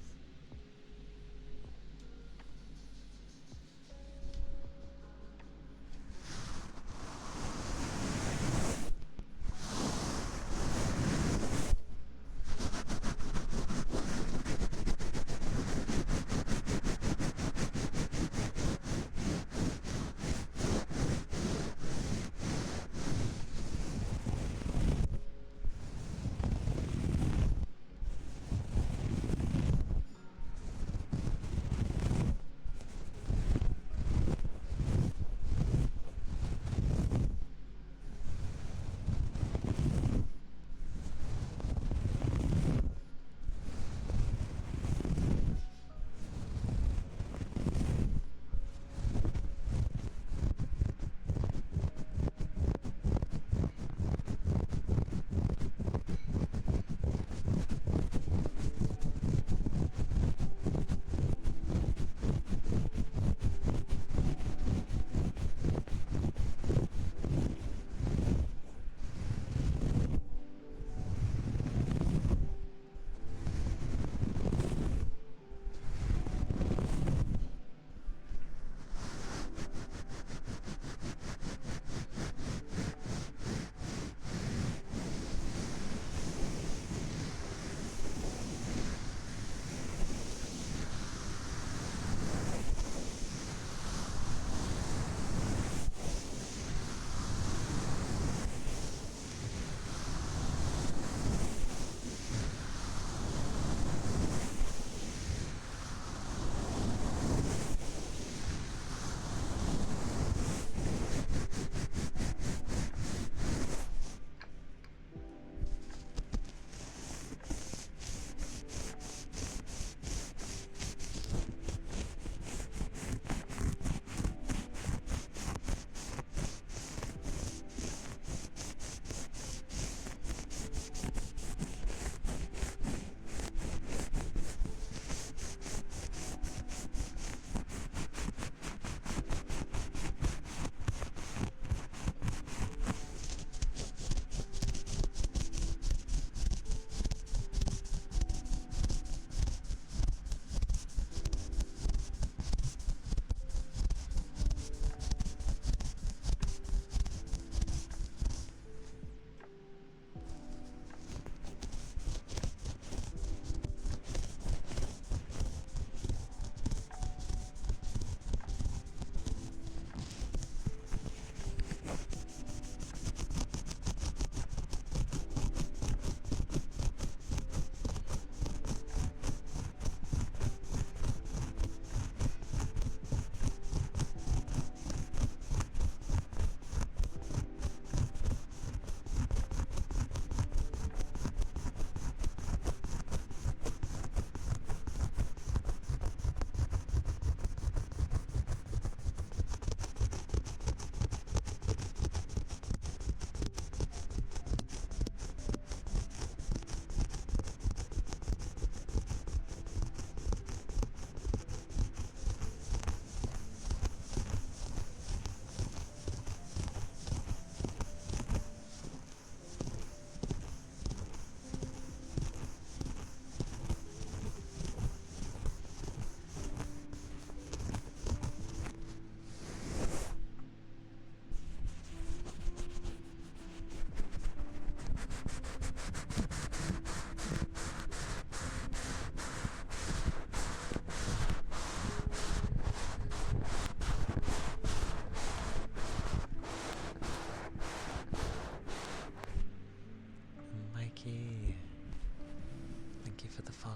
Speaker 1: follow.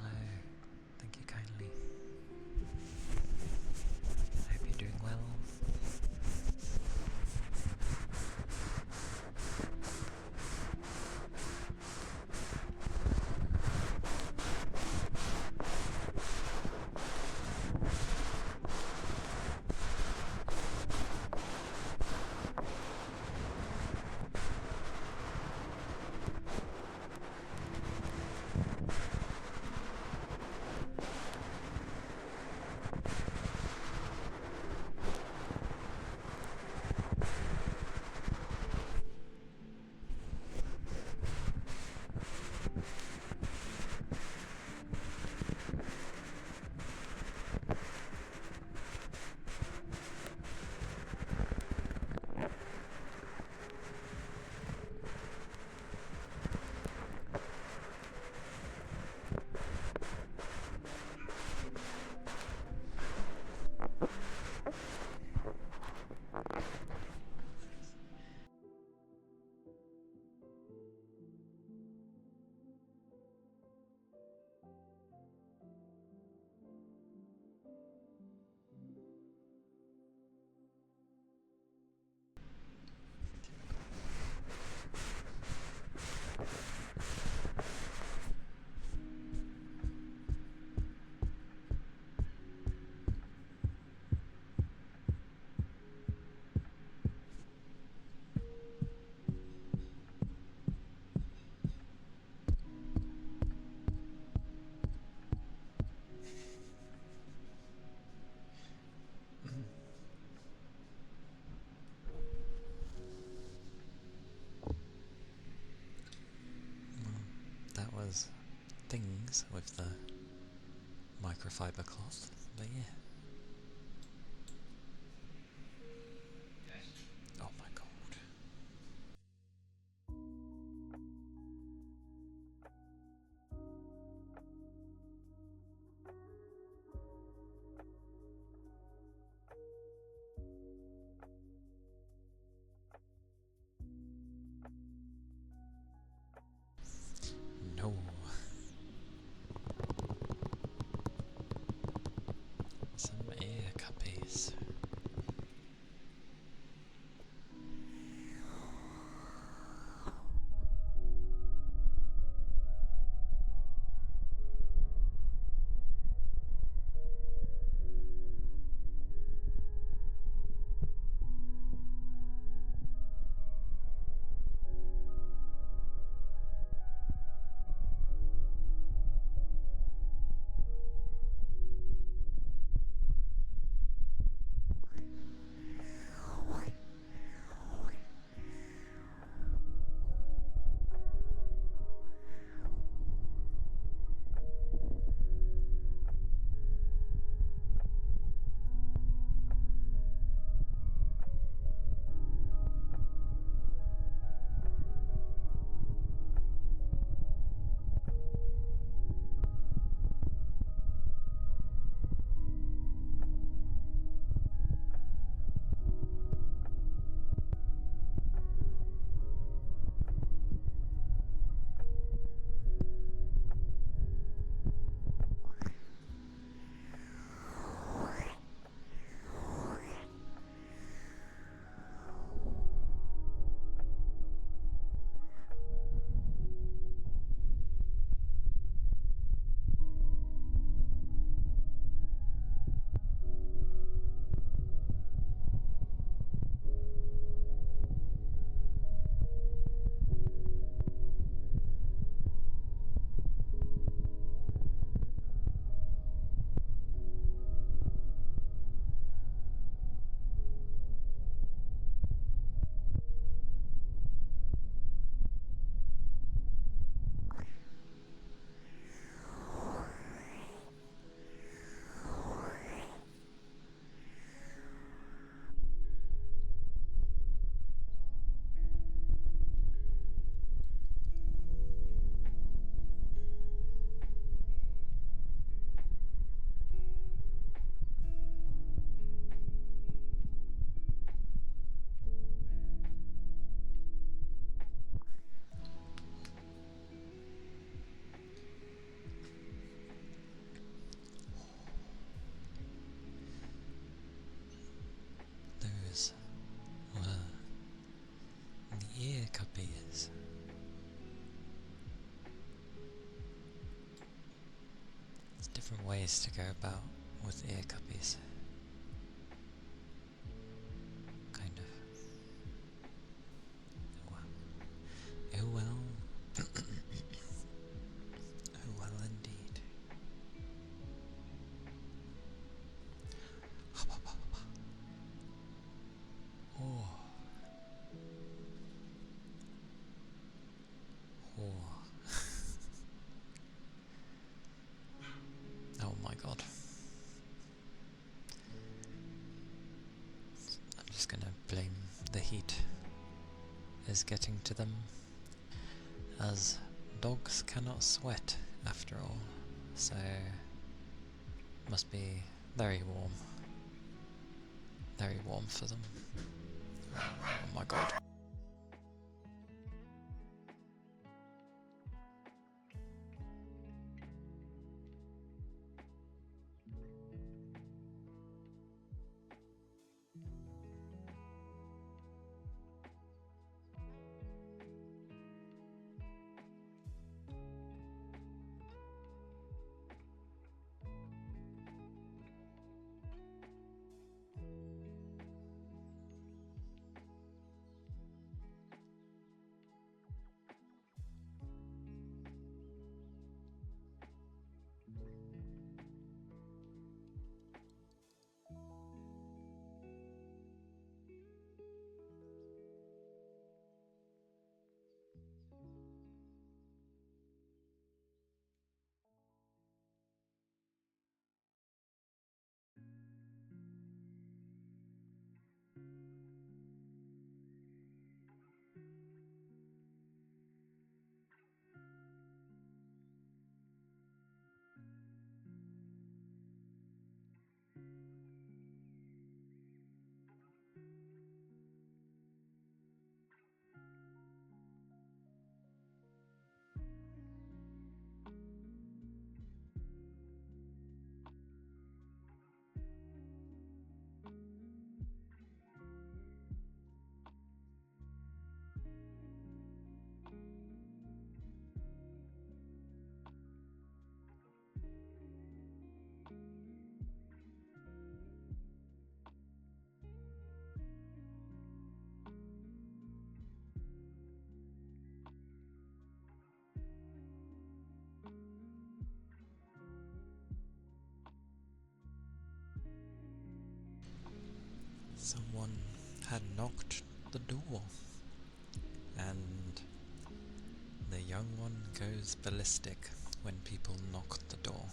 Speaker 1: Thank you kindly. I hope you're doing well. That was things with the microfiber cloth, but yeah. Oh my god. No. So There's different ways to go about with ear cuppies. Kind of. Oh well. Oh well indeed. Oh. Oh. Oh my god. I'm just gonna blame the heat is getting to them, as dogs cannot sweat after all, so must be very warm. Very warm for them. Oh my god. Someone had knocked the door, and the young one goes ballistic when people knock the door.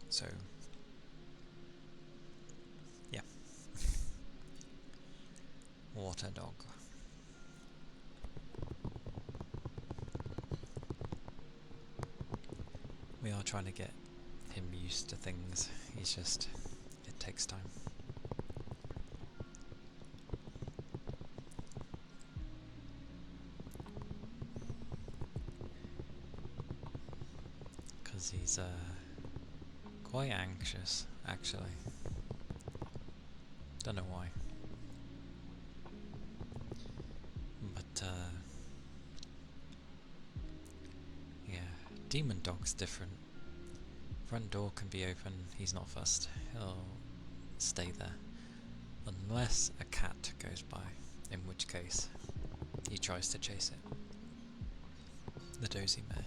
Speaker 1: So, yeah. Water dog. We are trying to get him used to things. He's just, it takes time. Because he's quite anxious, actually. Don't know why. But, yeah, demon dog's different. Front door can be open, he's not fussed. He'll stay there. Unless a cat goes by, in which case he tries to chase it. The dozy mare.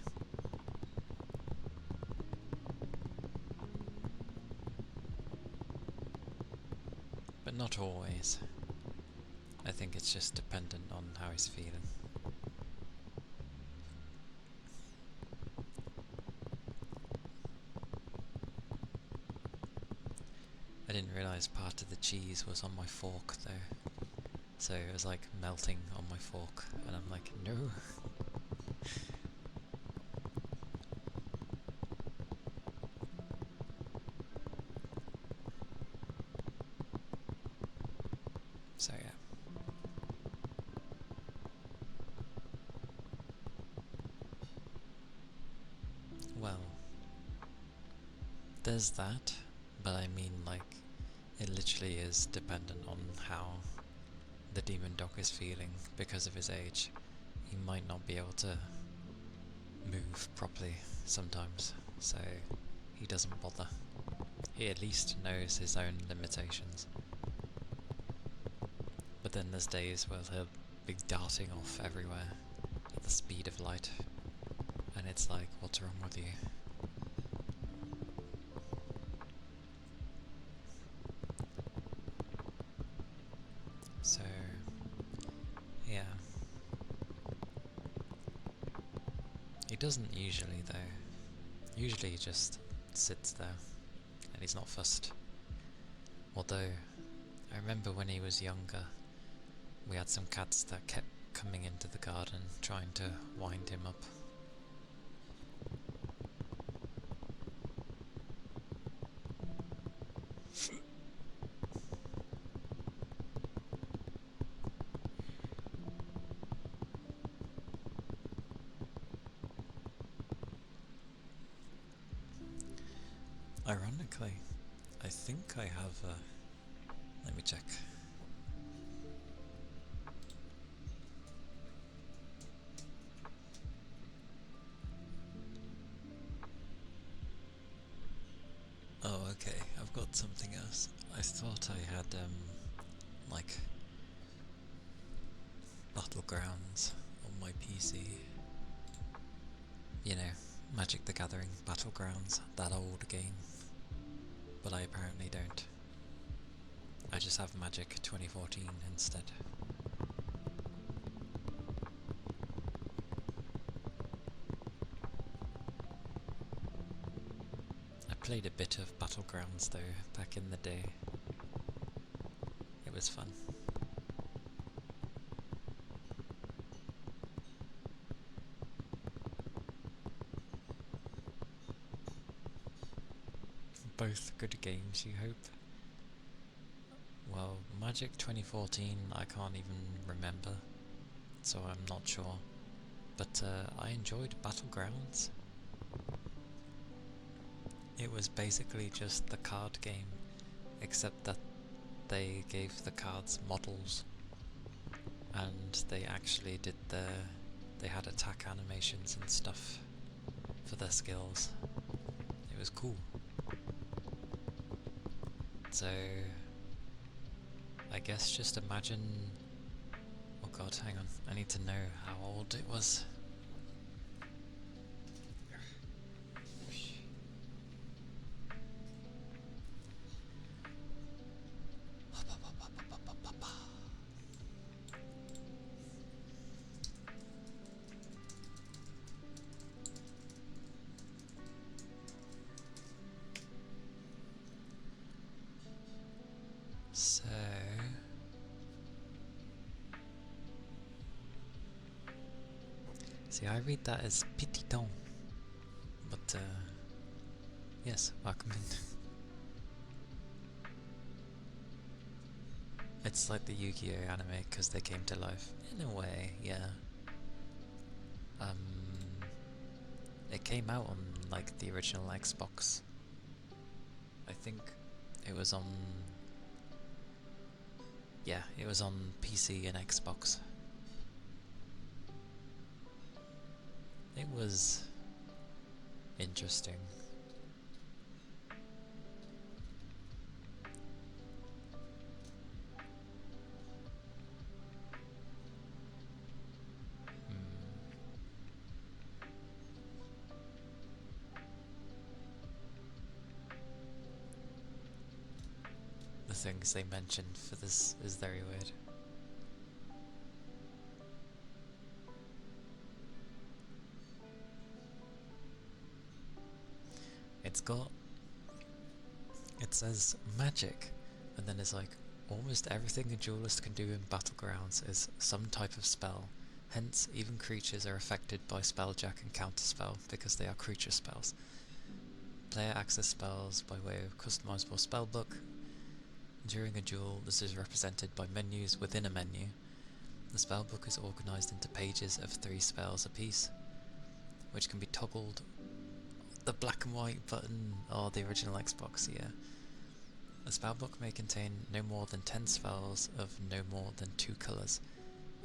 Speaker 1: But not always. I think it's just dependent on how he's feeling. I didn't realise part of the cheese was on my fork though. So it was like melting on my fork, and I'm like, no. So yeah. Well, there's that, but I mean like, it literally is dependent on how the demon dog is feeling because of his age. He might not be able to move properly sometimes, so he doesn't bother. He at least knows his own limitations. But then there's days where he'll be darting off everywhere at the speed of light, and it's like, what's wrong with you? So, yeah. He doesn't usually, though. Usually he just sits there, and he's not fussed. Although, I remember when he was younger, we had some cats that kept coming into the garden trying to wind him up. Ironically, I think I have let me check. Oh, okay, I've got something else. I thought I had, like, Battlegrounds on my PC. You know, Magic the Gathering Battlegrounds, that old game. But I apparently don't. I just have Magic 2014 instead. I played a bit of Battlegrounds though, back in the day. It was fun. Both good games, you hope? Well, Magic 2014 I can't even remember, so I'm not sure. But I enjoyed Battlegrounds. It was basically just the card game, except that they gave the cards models, and they actually did they had attack animations and stuff for their skills. It was cool. So, I guess just imagine... Oh god, hang on, I need to know how old it was. So... See, I read that as Petiton, but yes, welcome in. It's like the Yu-Gi-Oh anime because they came to life. In a way, yeah. It came out on like the original Xbox. I think it was on... Yeah, it was on PC and Xbox. It was interesting. The things they mentioned for this is very weird. It's got... It says magic, and then it's like, almost everything a duelist can do in Battlegrounds is some type of spell. Hence, even creatures are affected by spelljack and counterspell because they are creature spells. Player access spells by way of customizable spellbook. During a duel, this is represented by menus within a menu. The spellbook is organised into pages of 3 spells apiece, which can be toggled. The black and white button, or the original Xbox, yeah. A spellbook may contain no more than 10 spells of no more than 2 colours.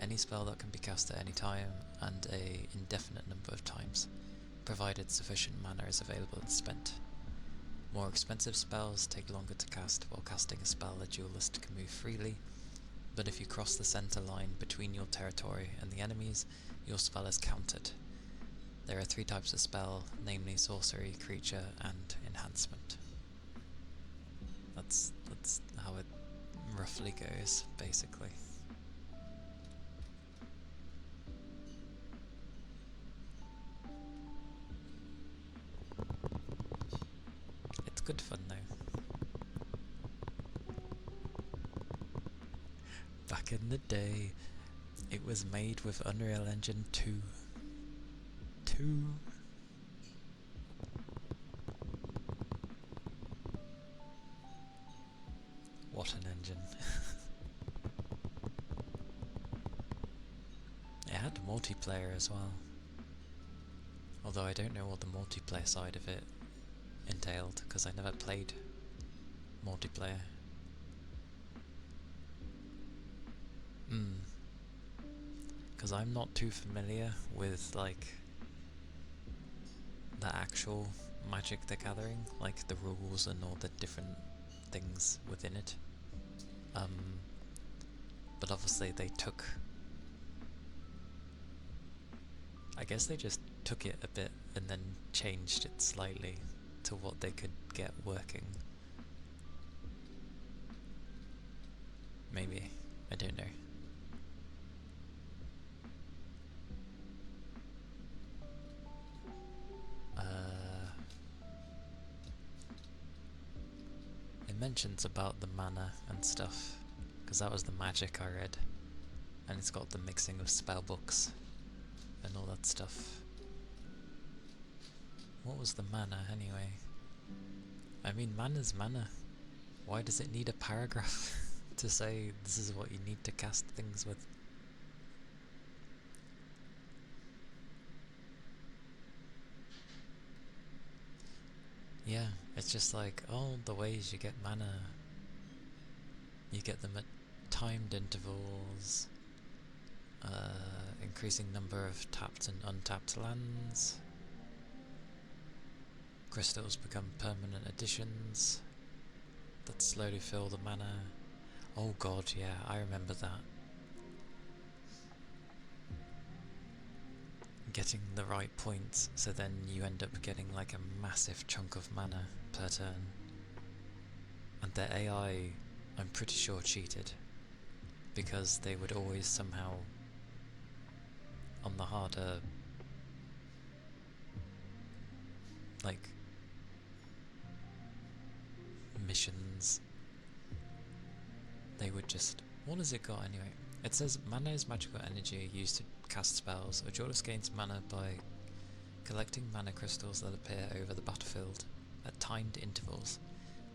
Speaker 1: Any spell that can be cast at any time, and a indefinite number of times, provided sufficient mana is available and spent. More expensive spells take longer to cast, while casting a spell a duelist can move freely, but if you cross the center line between your territory and the enemy's, your spell is countered. There are 3 types of spell, namely sorcery, creature, and enhancement. That's how it roughly goes, basically. It's good fun though. Back in the day, it was made with Unreal Engine 2. What an engine. It had multiplayer as well. Although I don't know what the multiplayer side of it entailed, because I never played multiplayer. Because I'm not too familiar with, like, the actual Magic the Gathering, like the rules and all the different things within it. But obviously they took... I guess they just took it a bit and then changed it slightly to what they could get working. Maybe. I don't know. It mentions about the mana and stuff, because that was the magic I read, and it's got the mixing of spell books and all that stuff. What was the mana anyway? I mean, mana's mana. Why does it need a paragraph to say this is what you need to cast things with? Yeah, it's just like, oh, the ways you get mana. You get them at timed intervals, increasing number of tapped and untapped lands, crystals become permanent additions that slowly fill the mana. Oh god, yeah, I remember that. Getting the right points, so then you end up getting like a massive chunk of mana per turn. And the AI, I'm pretty sure, cheated, because they would always somehow, on the harder, like, missions, they would just... What has it got anyway? It says, mana is magical energy used to cast spells. A duelist gains mana by collecting mana crystals that appear over the battlefield at timed intervals.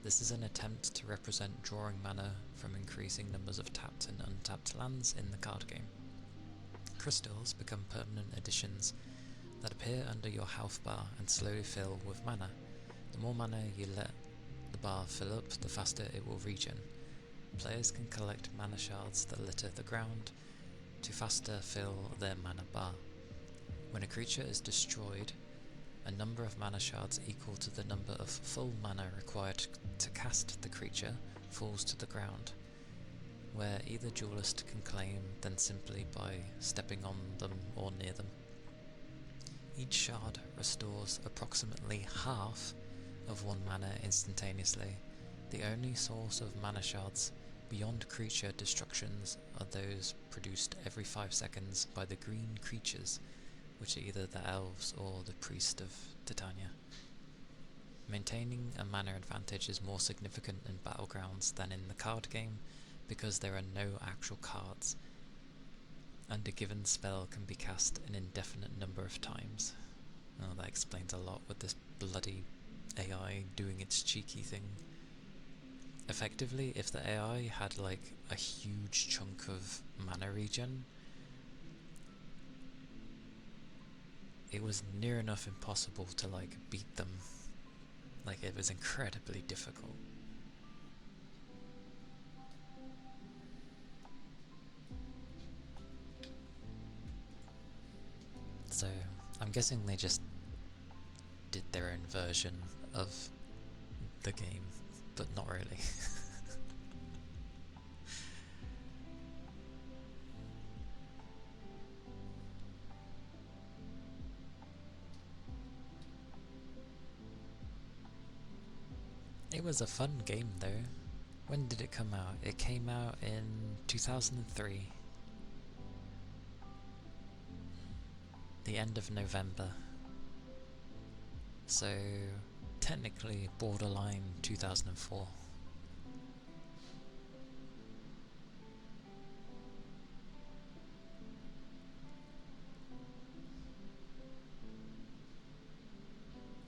Speaker 1: This is an attempt to represent drawing mana from increasing numbers of tapped and untapped lands in the card game. Crystals become permanent additions that appear under your health bar and slowly fill with mana. The more mana you let the bar fill up, the faster it will regen. Players can collect mana shards that litter the ground to faster fill their mana bar. When a creature is destroyed, a number of mana shards equal to the number of full mana required to cast the creature falls to the ground, where either duelist can claim them simply by stepping on them or near them. Each shard restores approximately half of 1 mana instantaneously. The only source of mana shards beyond creature destructions are those produced every 5 seconds by the green creatures, which are either the elves or the priest of Titania. Maintaining a mana advantage is more significant in battlegrounds than in the card game, because there are no actual cards, and a given spell can be cast an indefinite number of times. Oh, that explains a lot with this bloody AI doing its cheeky thing. Effectively, if the AI had like a huge chunk of mana regen, it was near enough impossible to like beat them. Like, it was incredibly difficult. So, I'm guessing they just did their own version of the game, but not really. It was a fun game though. When did it come out? It came out in 2003. The end of November. So, technically borderline 2004.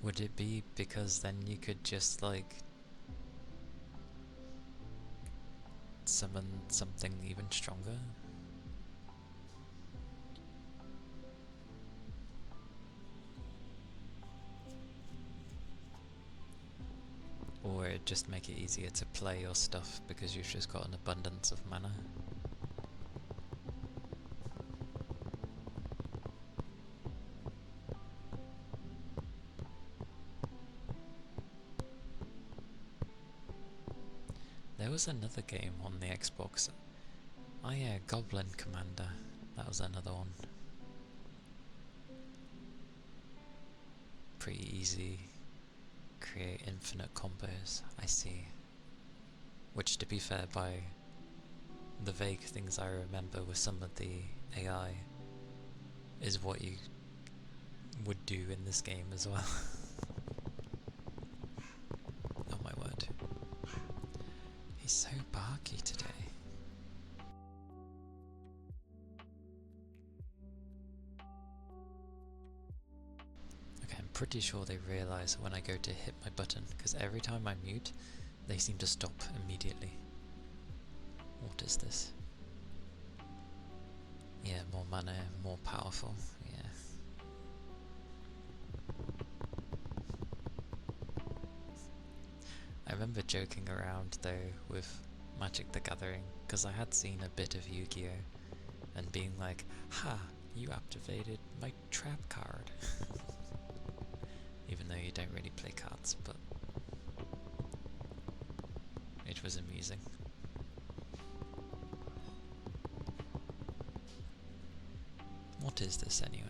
Speaker 1: Would it be because then you could just like summon something even stronger? Or it'd just make it easier to play your stuff because you've just got an abundance of mana? There was another game on the Xbox. Oh yeah, Goblin Commander. That was another one. Pretty easy. Create infinite combos. I see. Which, to be fair, by the vague things I remember with some of the AI, is what you would do in this game as well. Oh my word. He's so barky today. Okay, I'm pretty sure they realise when I go to hit my button, because every time I mute, they seem to stop immediately. What is this? Yeah, more mana, more powerful, yeah. I remember joking around though with Magic the Gathering, because I had seen a bit of Yu-Gi-Oh! And being like, ha, you activated my trap card. Even though you don't really play cards, but it was amusing. What is this anyway?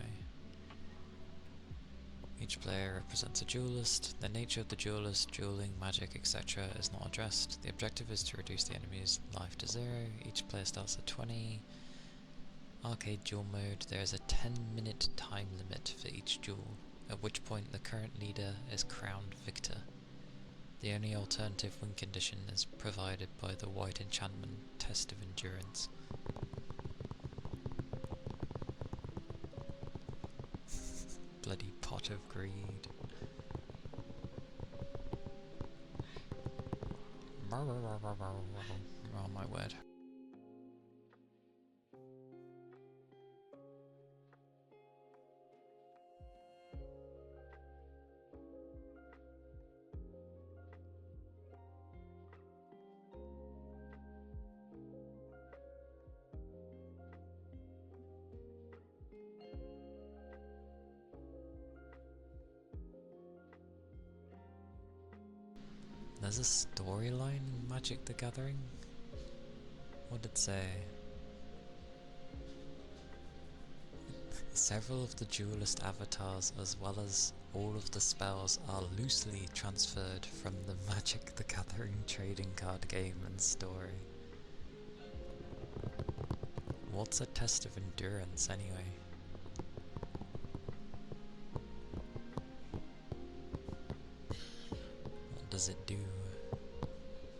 Speaker 1: Each player represents a duelist. The nature of the duelist, dueling, magic, etc. is not addressed. The objective is to reduce the enemy's life to 0. Each player starts at 20. Arcade duel mode. There is a 10-minute time limit for each duel, at which point the current leader is crowned victor. The only alternative win condition is provided by the White Enchantment Test of Endurance. Bloody pot of greed. Oh my word. There's a storyline in Magic the Gathering? What did it say? Several of the duelist avatars as well as all of the spells are loosely transferred from the Magic the Gathering trading card game and story. What's a test of endurance anyway? What does it do?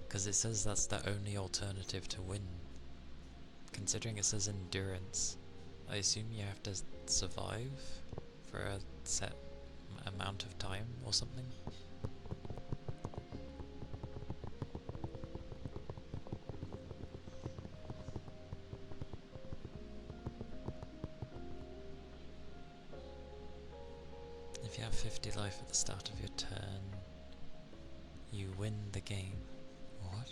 Speaker 1: Because it says that's the only alternative to win. Considering it says endurance, I assume you have to survive for a set amount of time or something? If you have 50 life at the start of your turn, you win the game. What?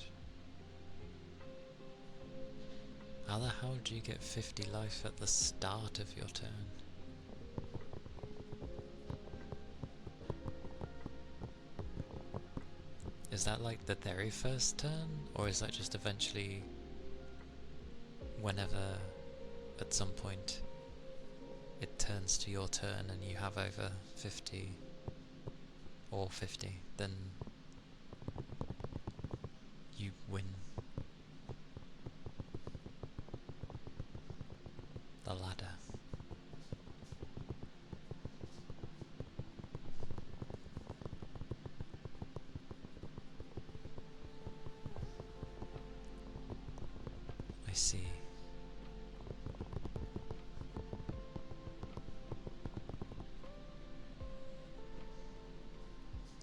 Speaker 1: How the hell do you get 50 life at the start of your turn? Is that like the very first turn, or is that just eventually whenever at some point it turns to your turn and you have over 50 or 50, then you win? The ladder. I see.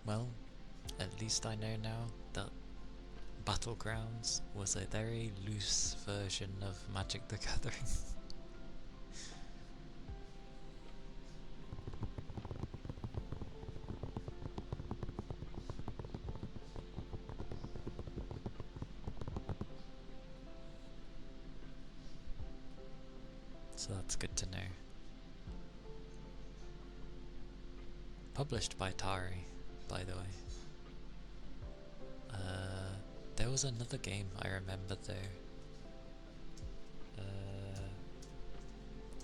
Speaker 1: Well, at least I know now that Battlegrounds was a very loose version of Magic the Gathering. So that's good to know. Published by Atari, by the way. There was another game I remember though.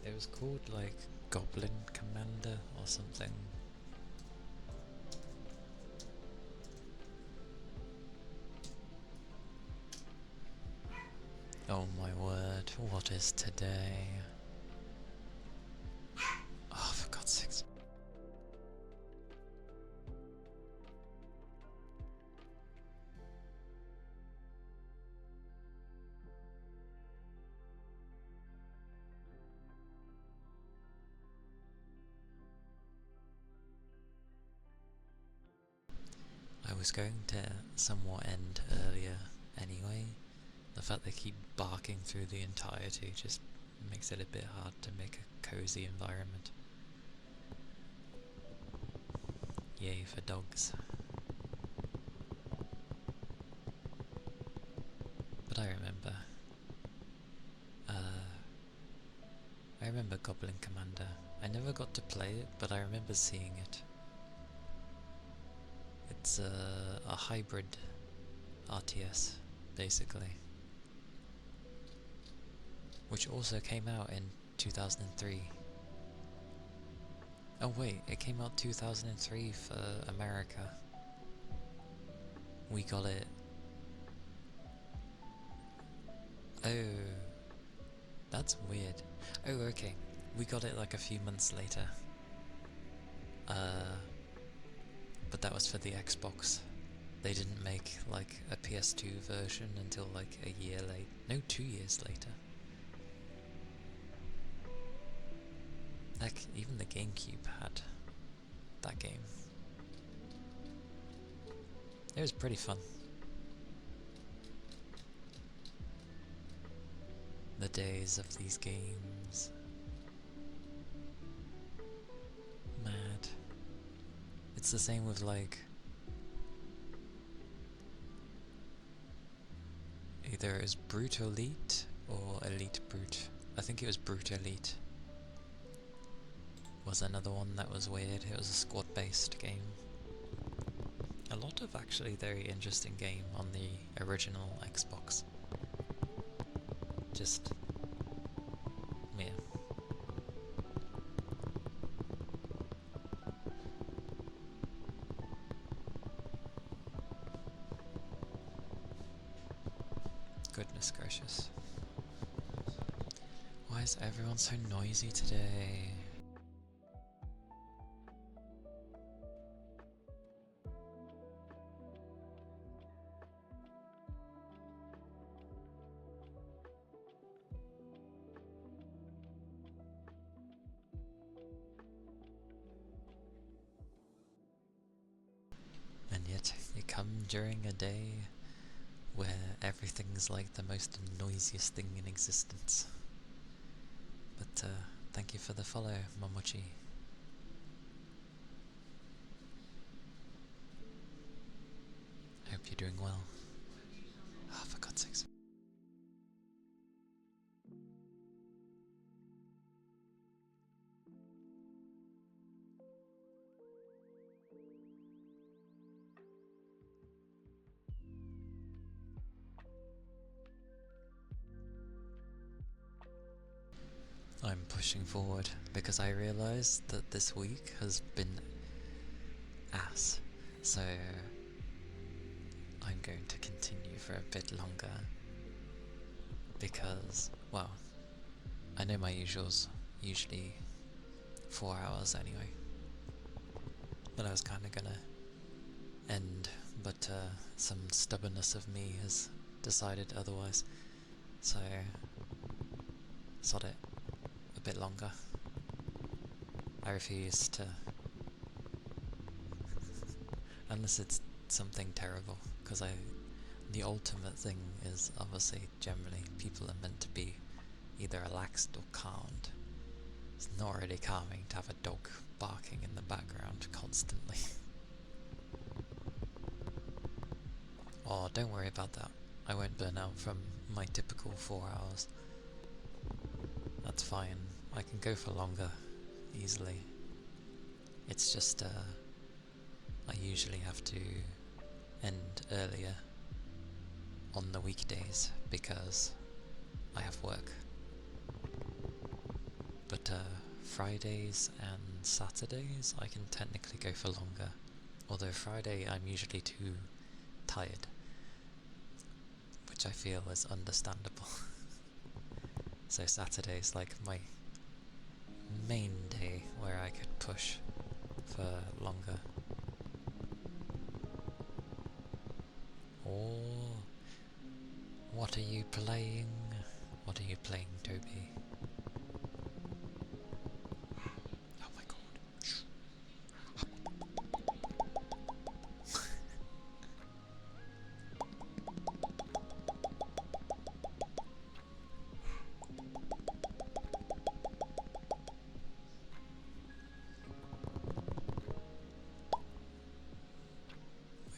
Speaker 1: It was called like Goblin Commander or something. Oh my word, what is today? Oh, for God's sakes. I was going to somewhat end earlier anyway. The fact they keep barking through the entirety just makes it a bit hard to make a cozy environment. Yay for dogs. But I remember Goblin Commander. I never got to play it, but I remember seeing it. It's a hybrid RTS, basically. Which also came out in 2003. Oh wait, it came out 2003 for America. We got it... Oh... That's weird. Oh, okay. We got it like a few months later. But that was for the Xbox. They didn't make like a PS2 version until like a year late. No, 2 years later. Like, even the GameCube had that game. It was pretty fun. The days of these games. Mad. It's the same with like... either it was Brute Elite or Elite Brute. I think it was Brute Elite. Was another one that was weird. It was a squad-based game. A lot of actually very interesting game on the original Xbox. Just... yeah. Goodness gracious. Why is everyone so noisy today? And yet, you come during a day where everything's like the most noisiest thing in existence. But thank you for the follow, Momochi. I hope you're doing well. Ah, for God's sakes. pushing forward because I realised that this week has been ass. So I'm going to continue for a bit longer because, well, I know my usual's usually 4 hours anyway, but I was kind of gonna end, but some stubbornness of me has decided otherwise, so sod it, a bit longer. I refuse to, unless it's something terrible, because the ultimate thing is obviously generally people are meant to be either relaxed or calmed. It's not really calming to have a dog barking in the background constantly. Oh, don't worry about that. I won't burn out from my typical 4 hours. That's fine. I can go for longer, easily. It's just, I usually have to end earlier on the weekdays because I have work. But Fridays and Saturdays I can technically go for longer, although Friday I'm usually too tired, which I feel is understandable. So Saturday's like my main day where I could push for longer. Or what are you playing? What are you playing, Toby? Oh my god.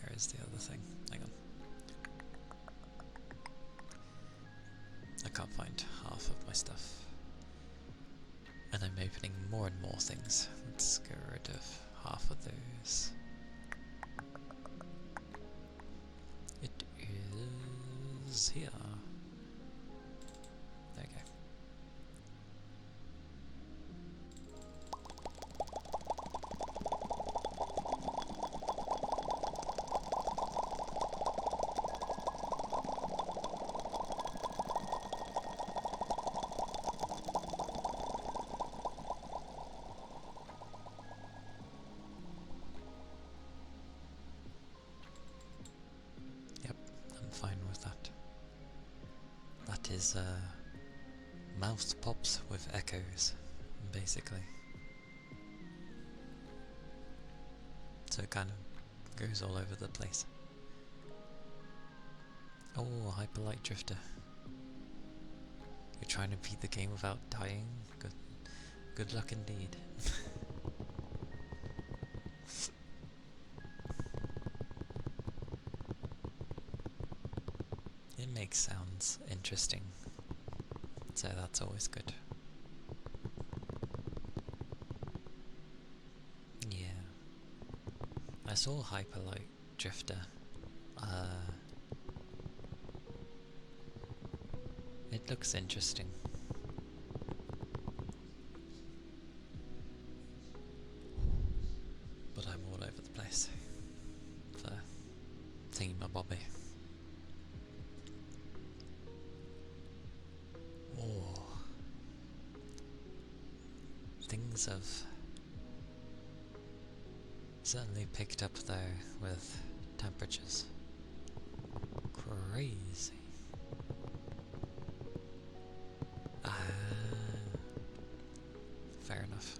Speaker 1: Where is the other thing? Hang on. I can't find half of my stuff. And I'm opening more and more things. Let's get rid of half of those. It is here. There we go. Fine with that. That is mouse pops with echoes, basically. So it kind of goes all over the place. Oh, Hyperlight Drifter. You're trying to beat the game without dying? Good luck indeed. It makes sounds interesting, so that's always good. Yeah. I saw Hyperlight Drifter. It looks interesting. But I'm all over the place for thingamabobby. Oh. Things have certainly picked up there with temperatures. Crazy. Fair enough.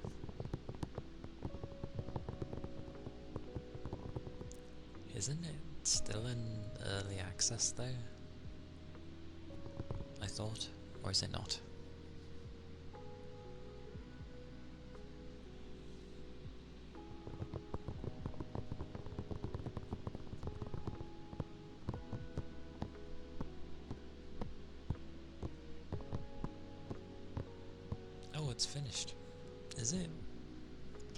Speaker 1: Isn't it still in early access though? I thought, or is it not? Oh, it's finished. Is it?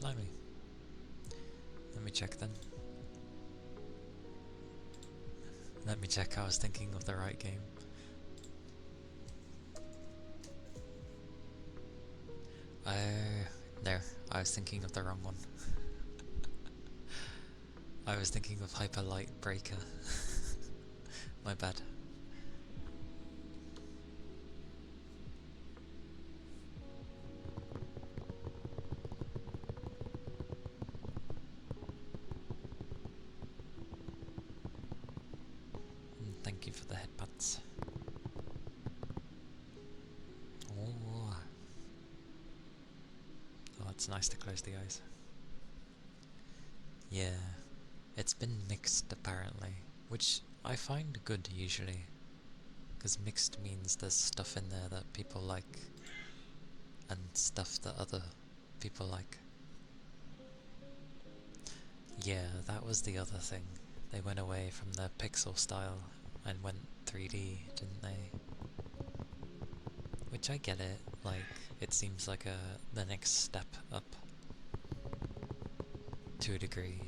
Speaker 1: Blimey. Let me check then. Let me check I was thinking of the right game. No, I was thinking of the wrong one. I was thinking of Hyper Light Breaker. My bad. Thank you for the headpats. Oh, it's nice to close the eyes. Yeah, it's been mixed apparently, which I find good usually, because mixed means there's stuff in there that people like, and stuff that other people like. Yeah, that was the other thing. They went away from the pixel style and went 3D, didn't they? Which I get it, like, it seems like the next step up to a degree.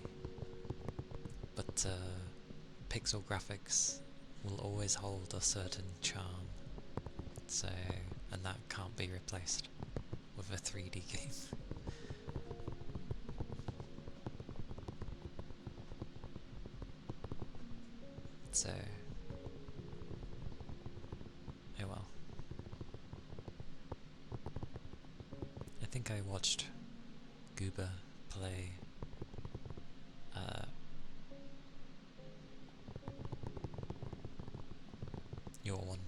Speaker 1: But pixel graphics will always hold a certain charm. So, and that can't be replaced with a 3D game. So, oh well. I think I watched Gooba play your one.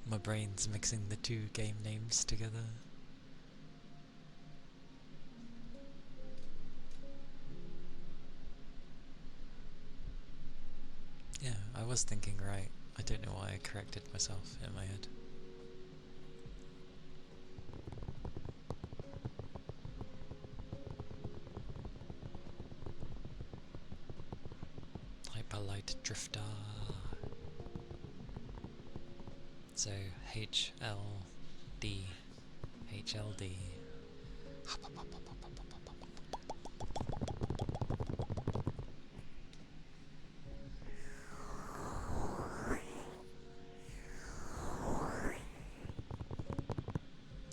Speaker 1: My brain's mixing the two game names together. Yeah, I was thinking right. I don't know why I corrected myself in my head. Hyperlight Drifter. So HLD. HLD.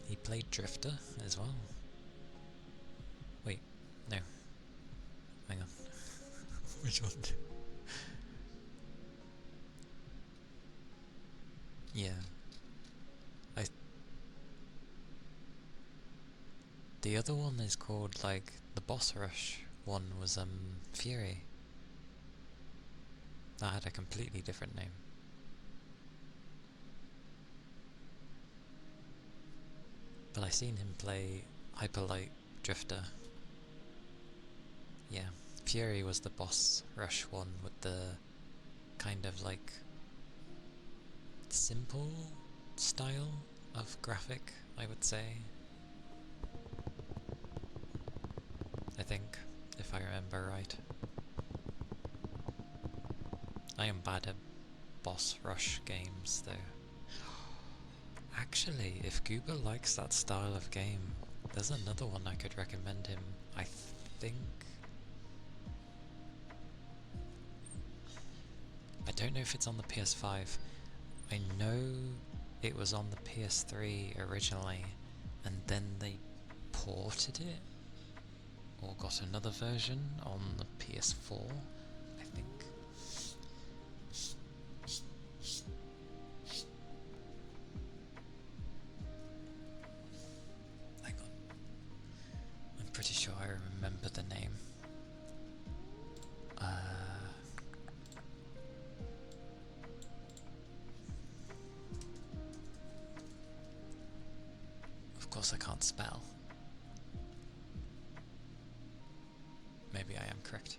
Speaker 1: He played Drifter as well. Wait, no. Hang on. Which one? Yeah. The other one is called, like, the Boss Rush one was, Fury. That had a completely different name. But I seen him play Hyperlight Drifter. Yeah, Fury was the Boss Rush one with the kind of, like, simple style of graphic, I would say. I think, if I remember right. I am bad at boss rush games, though. Actually, if Gooba likes that style of game, there's another one I could recommend him. I think... I don't know if it's on the PS5. I know it was on the PS3 originally, and then they ported it, or got another version on the PS4, I think. Hang on. I'm pretty sure I remember the name. Of course I can't spell. Maybe I am correct.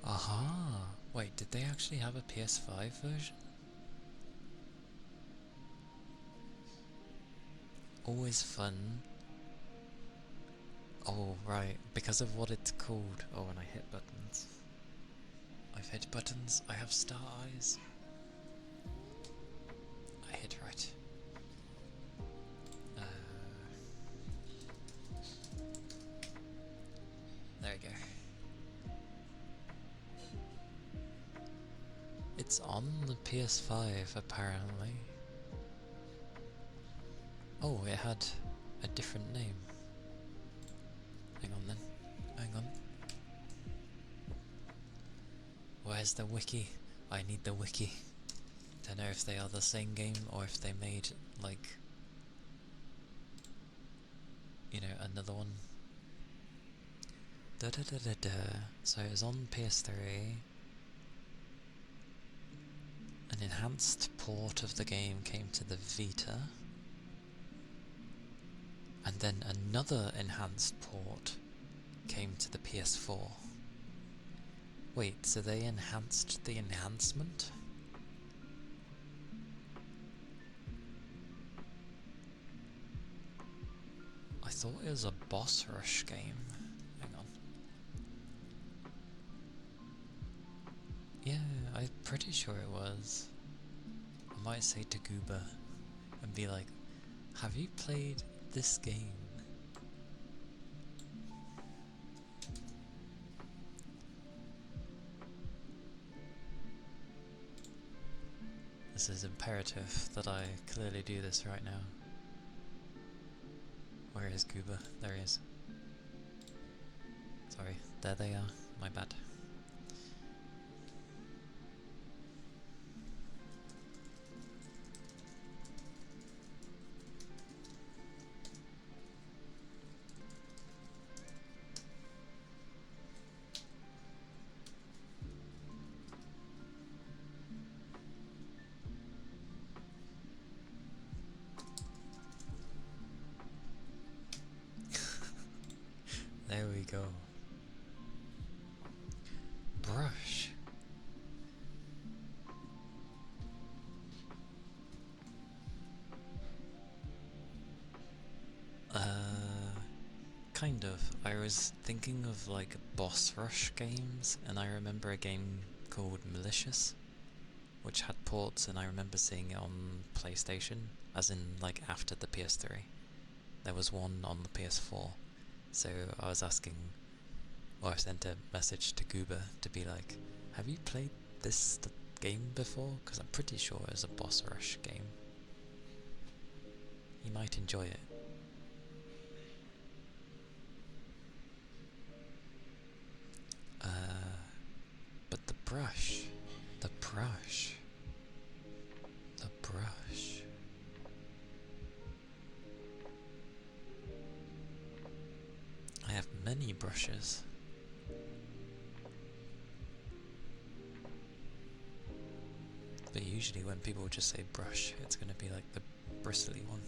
Speaker 1: Aha! Wait, did they actually have a PS5 version? Always fun. Oh, right, because of what it's called. Oh, and I hit buttons. I've hit buttons, I have star eyes. I hit right. There we go. It's on the PS5 apparently. Oh, it had a different name. Hang on then. Hang on. Where's the wiki? I need the wiki. Don't know if they are the same game or if they made, like, you know, another one. Da da da da da. So it was on PS3. An enhanced port of the game came to the Vita. And then another enhanced port came to the PS4. Wait, so they enhanced the enhancement? I thought it was a boss rush game. Hang on. Yeah, I'm pretty sure it was. I might say to Gooba and be like, have you played this game? This is imperative that I clearly do this right now. Where is Gooba? There he is. Sorry, there they are. My bad. There we go. Brush. Kind of. I was thinking of like boss rush games, and I remember a game called Malicious, which had ports, and I remember seeing it on PlayStation, as in like after the PS3. There was one on the PS4, so I was asking, or I sent a message to Gooba to be like, have you played this game before? Because I'm pretty sure it's a boss rush game. You might enjoy it. But the brush. I have many brushes. But usually when people just say brush, it's going to be like the bristly one.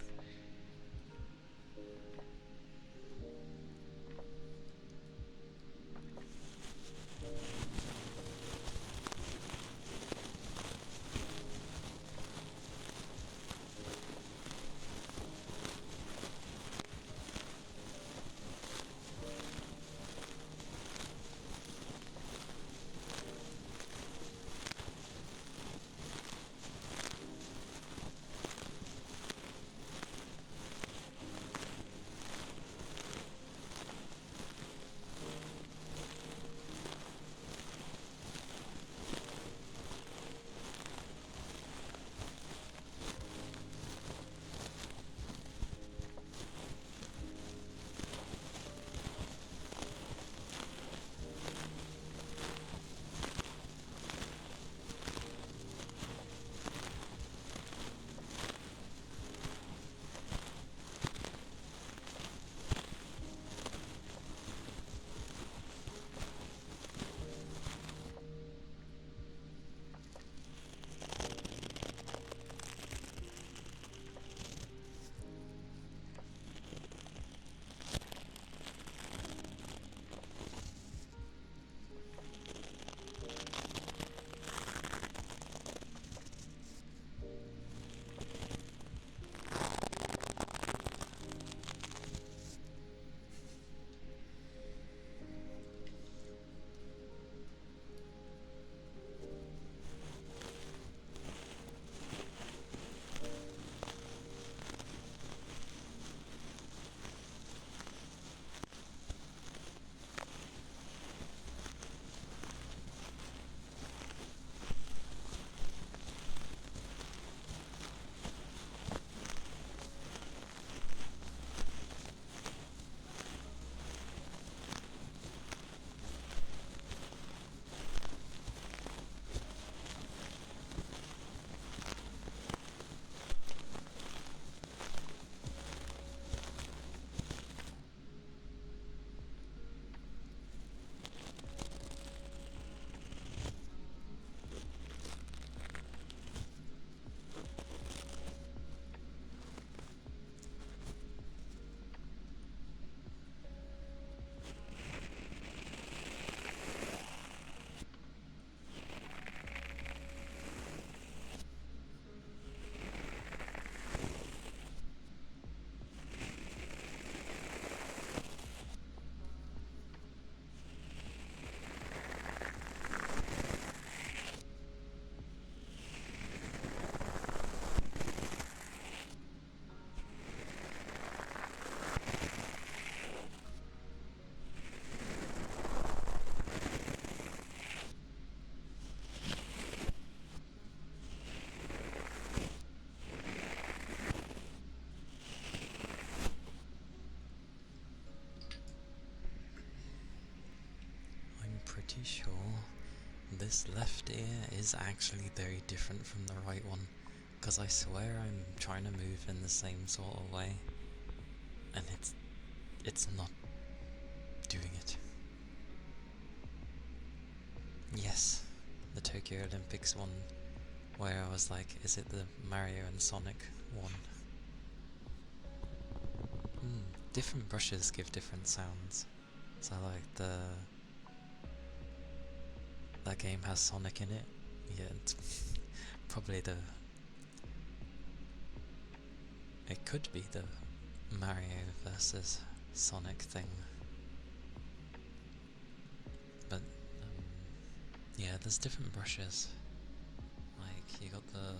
Speaker 1: pretty sure this left ear is actually very different from the right one, because I swear I'm trying to move in the same sort of way, and it's not doing it. Yes, the Tokyo Olympics one, where I was like, is it the Mario and Sonic one? Different brushes give different sounds. So like that game has Sonic in it. Yeah, it's probably it could be the Mario versus Sonic thing. But yeah, there's different brushes. Like you got the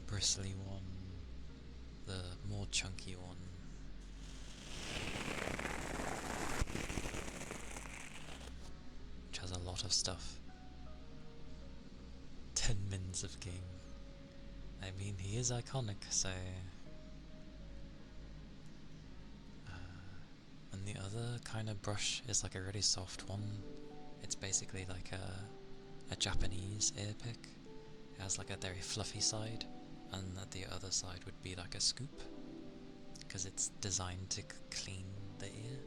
Speaker 1: bristly one, the more chunky one. Which has a lot of stuff. 10 mins of game. I mean, he is iconic, so... and the other kind of brush is like a really soft one. It's basically like a Japanese ear pick. It has like a very fluffy side, and the other side would be like a scoop, because it's designed to clean the ear.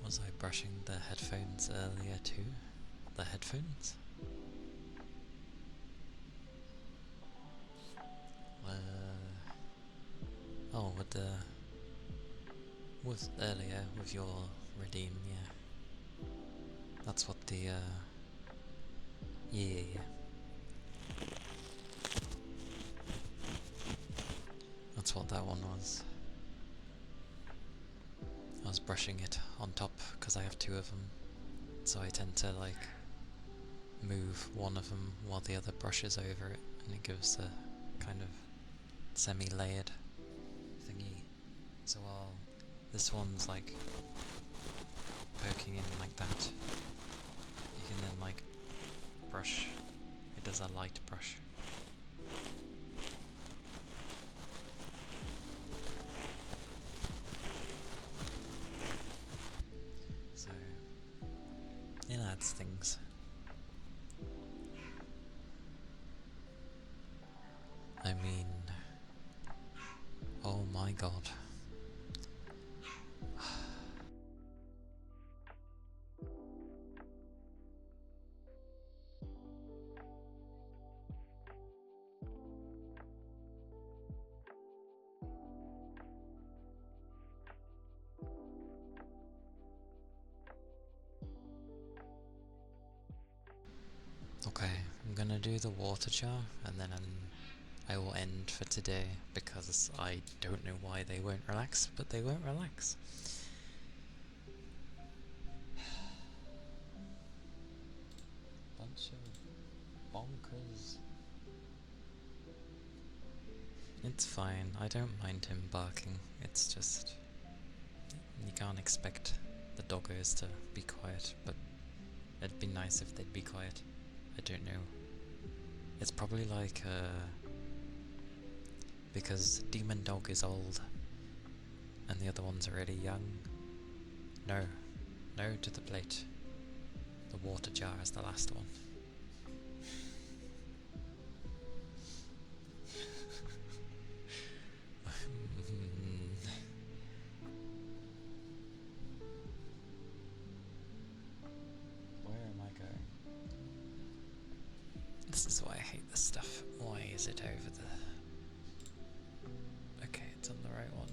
Speaker 1: Was I brushing the headphones earlier too? The headphones? Oh, with earlier with your redeem, yeah. That's what the yeah. That's what that one was. I was brushing it on top because I have two of them, so I tend to like move one of them while the other brushes over it, and it gives a kind of semi-layered thingy. So while this one's like poking in like that, you can then like brush. It does a light brush. So it adds things. I mean, oh my god. Okay, I'm gonna do the water jar, and then I will end for today, because I don't know why they won't relax, but they won't relax. Bunch of bonkers. It's fine, I don't mind him barking, it's just... you can't expect the doggos to be quiet, but it'd be nice if they'd be quiet. I don't know. It's probably like, because Demon Dog is old, and the other ones are really young. No. No to the plate. The water jar is the last one. Where am I going? This is why I hate this stuff. Why is it over there? Okay, it's on the right one.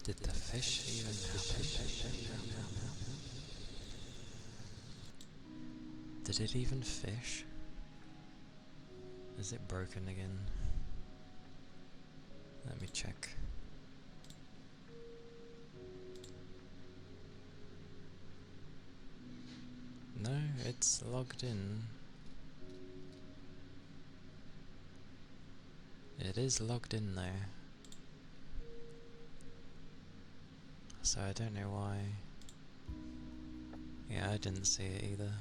Speaker 1: Did the fish even happen? Did it even fish? Is it broken again? Let me check. No, it's logged in. It is logged in there. So I don't know why. Yeah, I didn't see it either.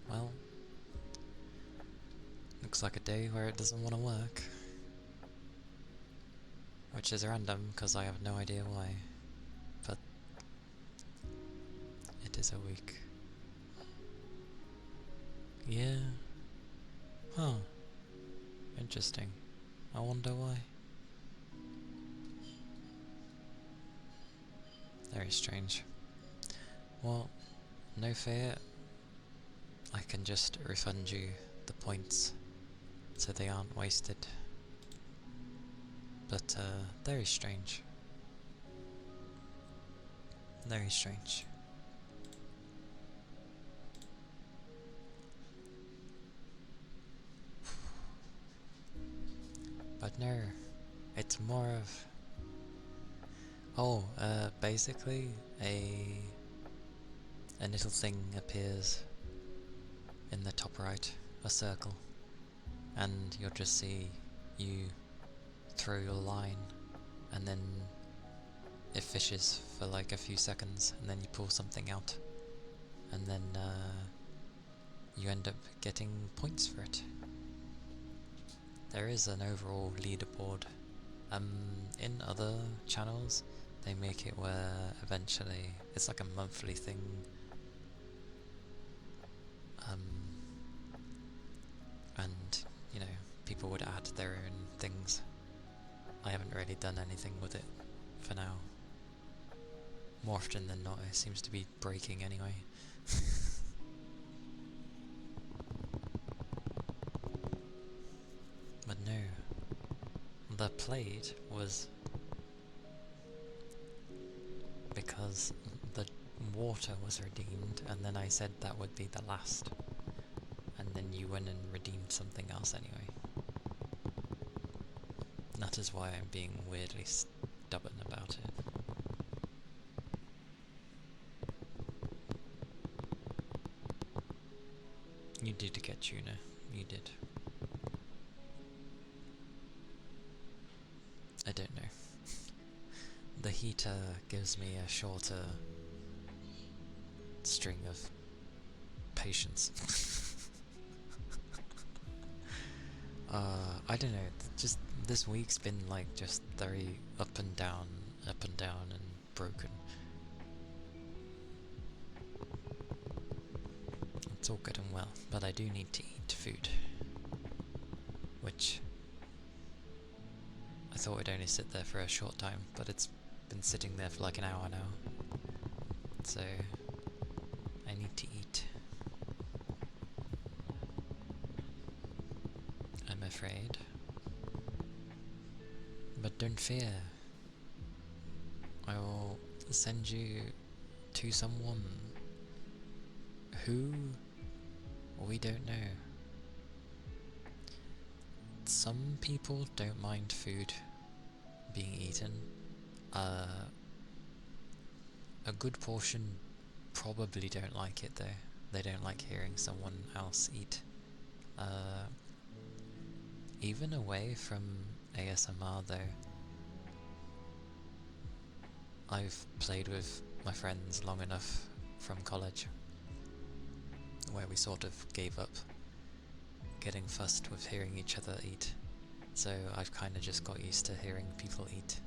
Speaker 1: Well, looks like a day where it doesn't want to work. Which is random, because I have no idea why. But it is a week. Yeah. Huh. Interesting. I wonder why. Very strange. Well, no fear. I can just refund you the points so they aren't wasted. But, very strange. Very strange. But no, it's more of... Oh, basically, a little thing appears in the top right, a circle, and you'll just see you throw your line, and then it fishes for like a few seconds, and then you pull something out, and then you end up getting points for it. There is an overall leaderboard. In other channels, they make it where eventually it's like a monthly thing. And, you know, people would add their own things. I haven't really done anything with it for now. More often than not, it seems to be breaking anyway. But no, the plate was because the water was redeemed, and then I said that would be the last, and then you went and redeemed something else anyway. That is why I'm being weirdly stubborn about it. You did get tuna, you did. I don't know. The heater gives me a shorter string of patience. I don't know, just this week's been like just very up and down and broken. It's all good and well, but I do need to eat food. Which I thought would only sit there for a short time, but it's been sitting there for like an hour now. So I need to eat. I'm afraid. But don't fear. I will send you to someone who we don't know. Some people don't mind food being eaten. A good portion probably don't like it though. They don't like hearing someone else eat. Even away from ASMR though, I've played with my friends long enough from college where we sort of gave up getting fussed with hearing each other eat, so I've kind of just got used to hearing people eat.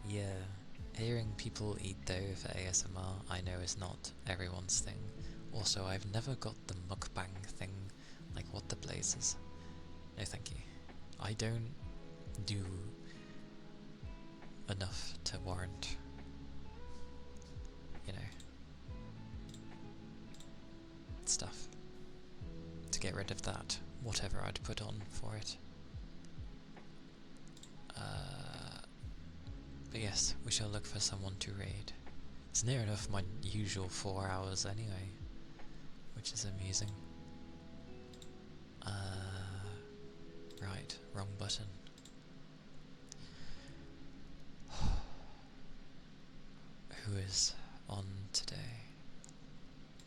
Speaker 1: Yeah, hearing people eat though for ASMR I know is not everyone's thing. Also, I've never got the mukbang thing, like what the blazes. No thank you. I don't do enough to warrant, you know, stuff. To get rid of that whatever I'd put on for it. But yes, we shall look for someone to raid. It's near enough my usual 4 hours anyway, which is amusing. Right, wrong button. Who is on today?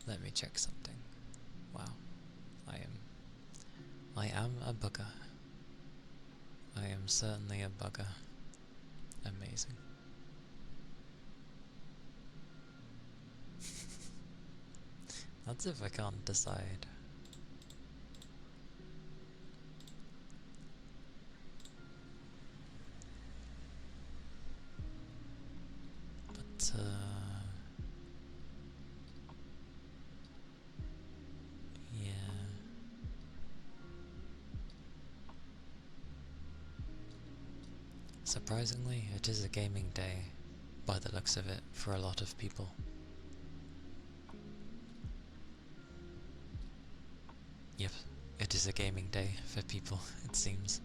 Speaker 1: Let me check something. Wow, I am a bugger. I am certainly a bugger. Amazing. That's if I can't decide. But, yeah. Surprisingly, it is a gaming day, by the looks of it, for a lot of people. Yep, it is a gaming day for people, it seems.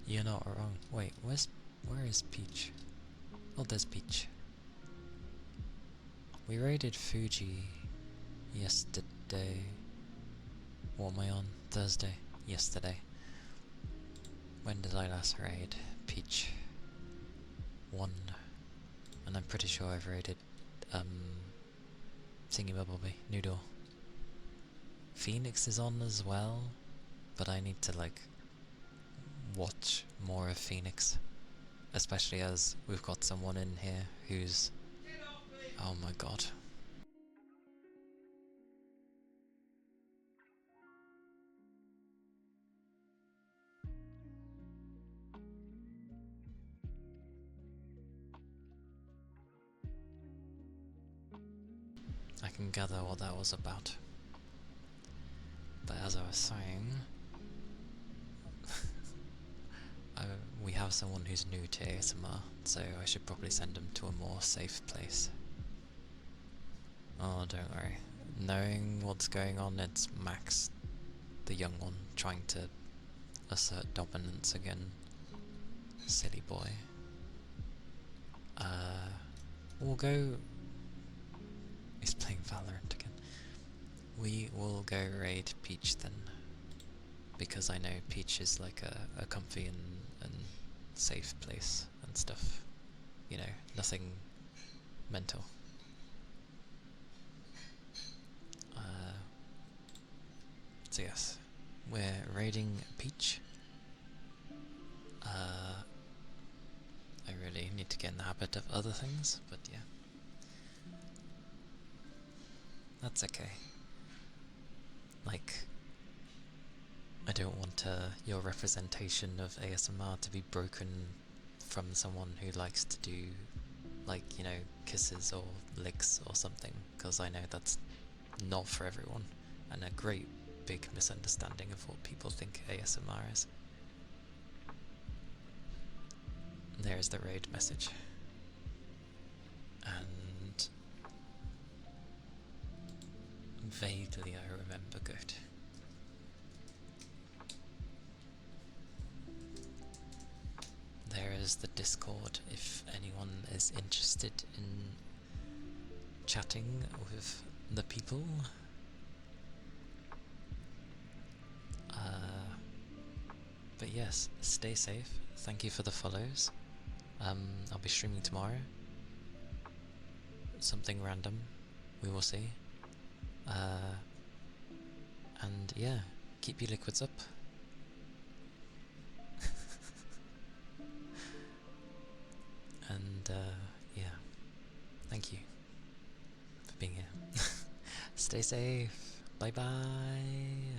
Speaker 1: You're not wrong. Wait, where is Peach? Oh, there's Peach. We raided Fuji yesterday. What am I on? Thursday. Yesterday. When did I last raid? Peach. 1. And I'm pretty sure I've raided, Thingy-Bobby, Noodle. Phoenix is on as well, but I need to, like, watch more of Phoenix. Especially as we've got someone in here who's... Oh my god. I can gather what that was about. But as I was saying... we have someone who's new to ASMR, so I should probably send him to a more safe place. Oh, don't worry. Knowing what's going on, it's Max, the young one, trying to assert dominance again. Silly boy. We'll go... He's playing Valorant again. We will go raid Peach then. Because I know Peach is like a comfy and safe place and stuff. You know, nothing mental. So yes, we're raiding Peach. I really need to get in the habit of other things, but yeah. That's okay. Like, I don't want your representation of ASMR to be broken from someone who likes to do, like, you know, kisses or licks or something, because I know that's not for everyone, and a great big misunderstanding of what people think ASMR is. There's the raid message. And vaguely I remember good. There is the Discord if anyone is interested in chatting with the people. But yes, stay safe. Thank you for the follows. I'll be streaming tomorrow. Something random. We will see. And yeah, keep your liquids up. And yeah, thank you for being here. Stay safe. Bye bye.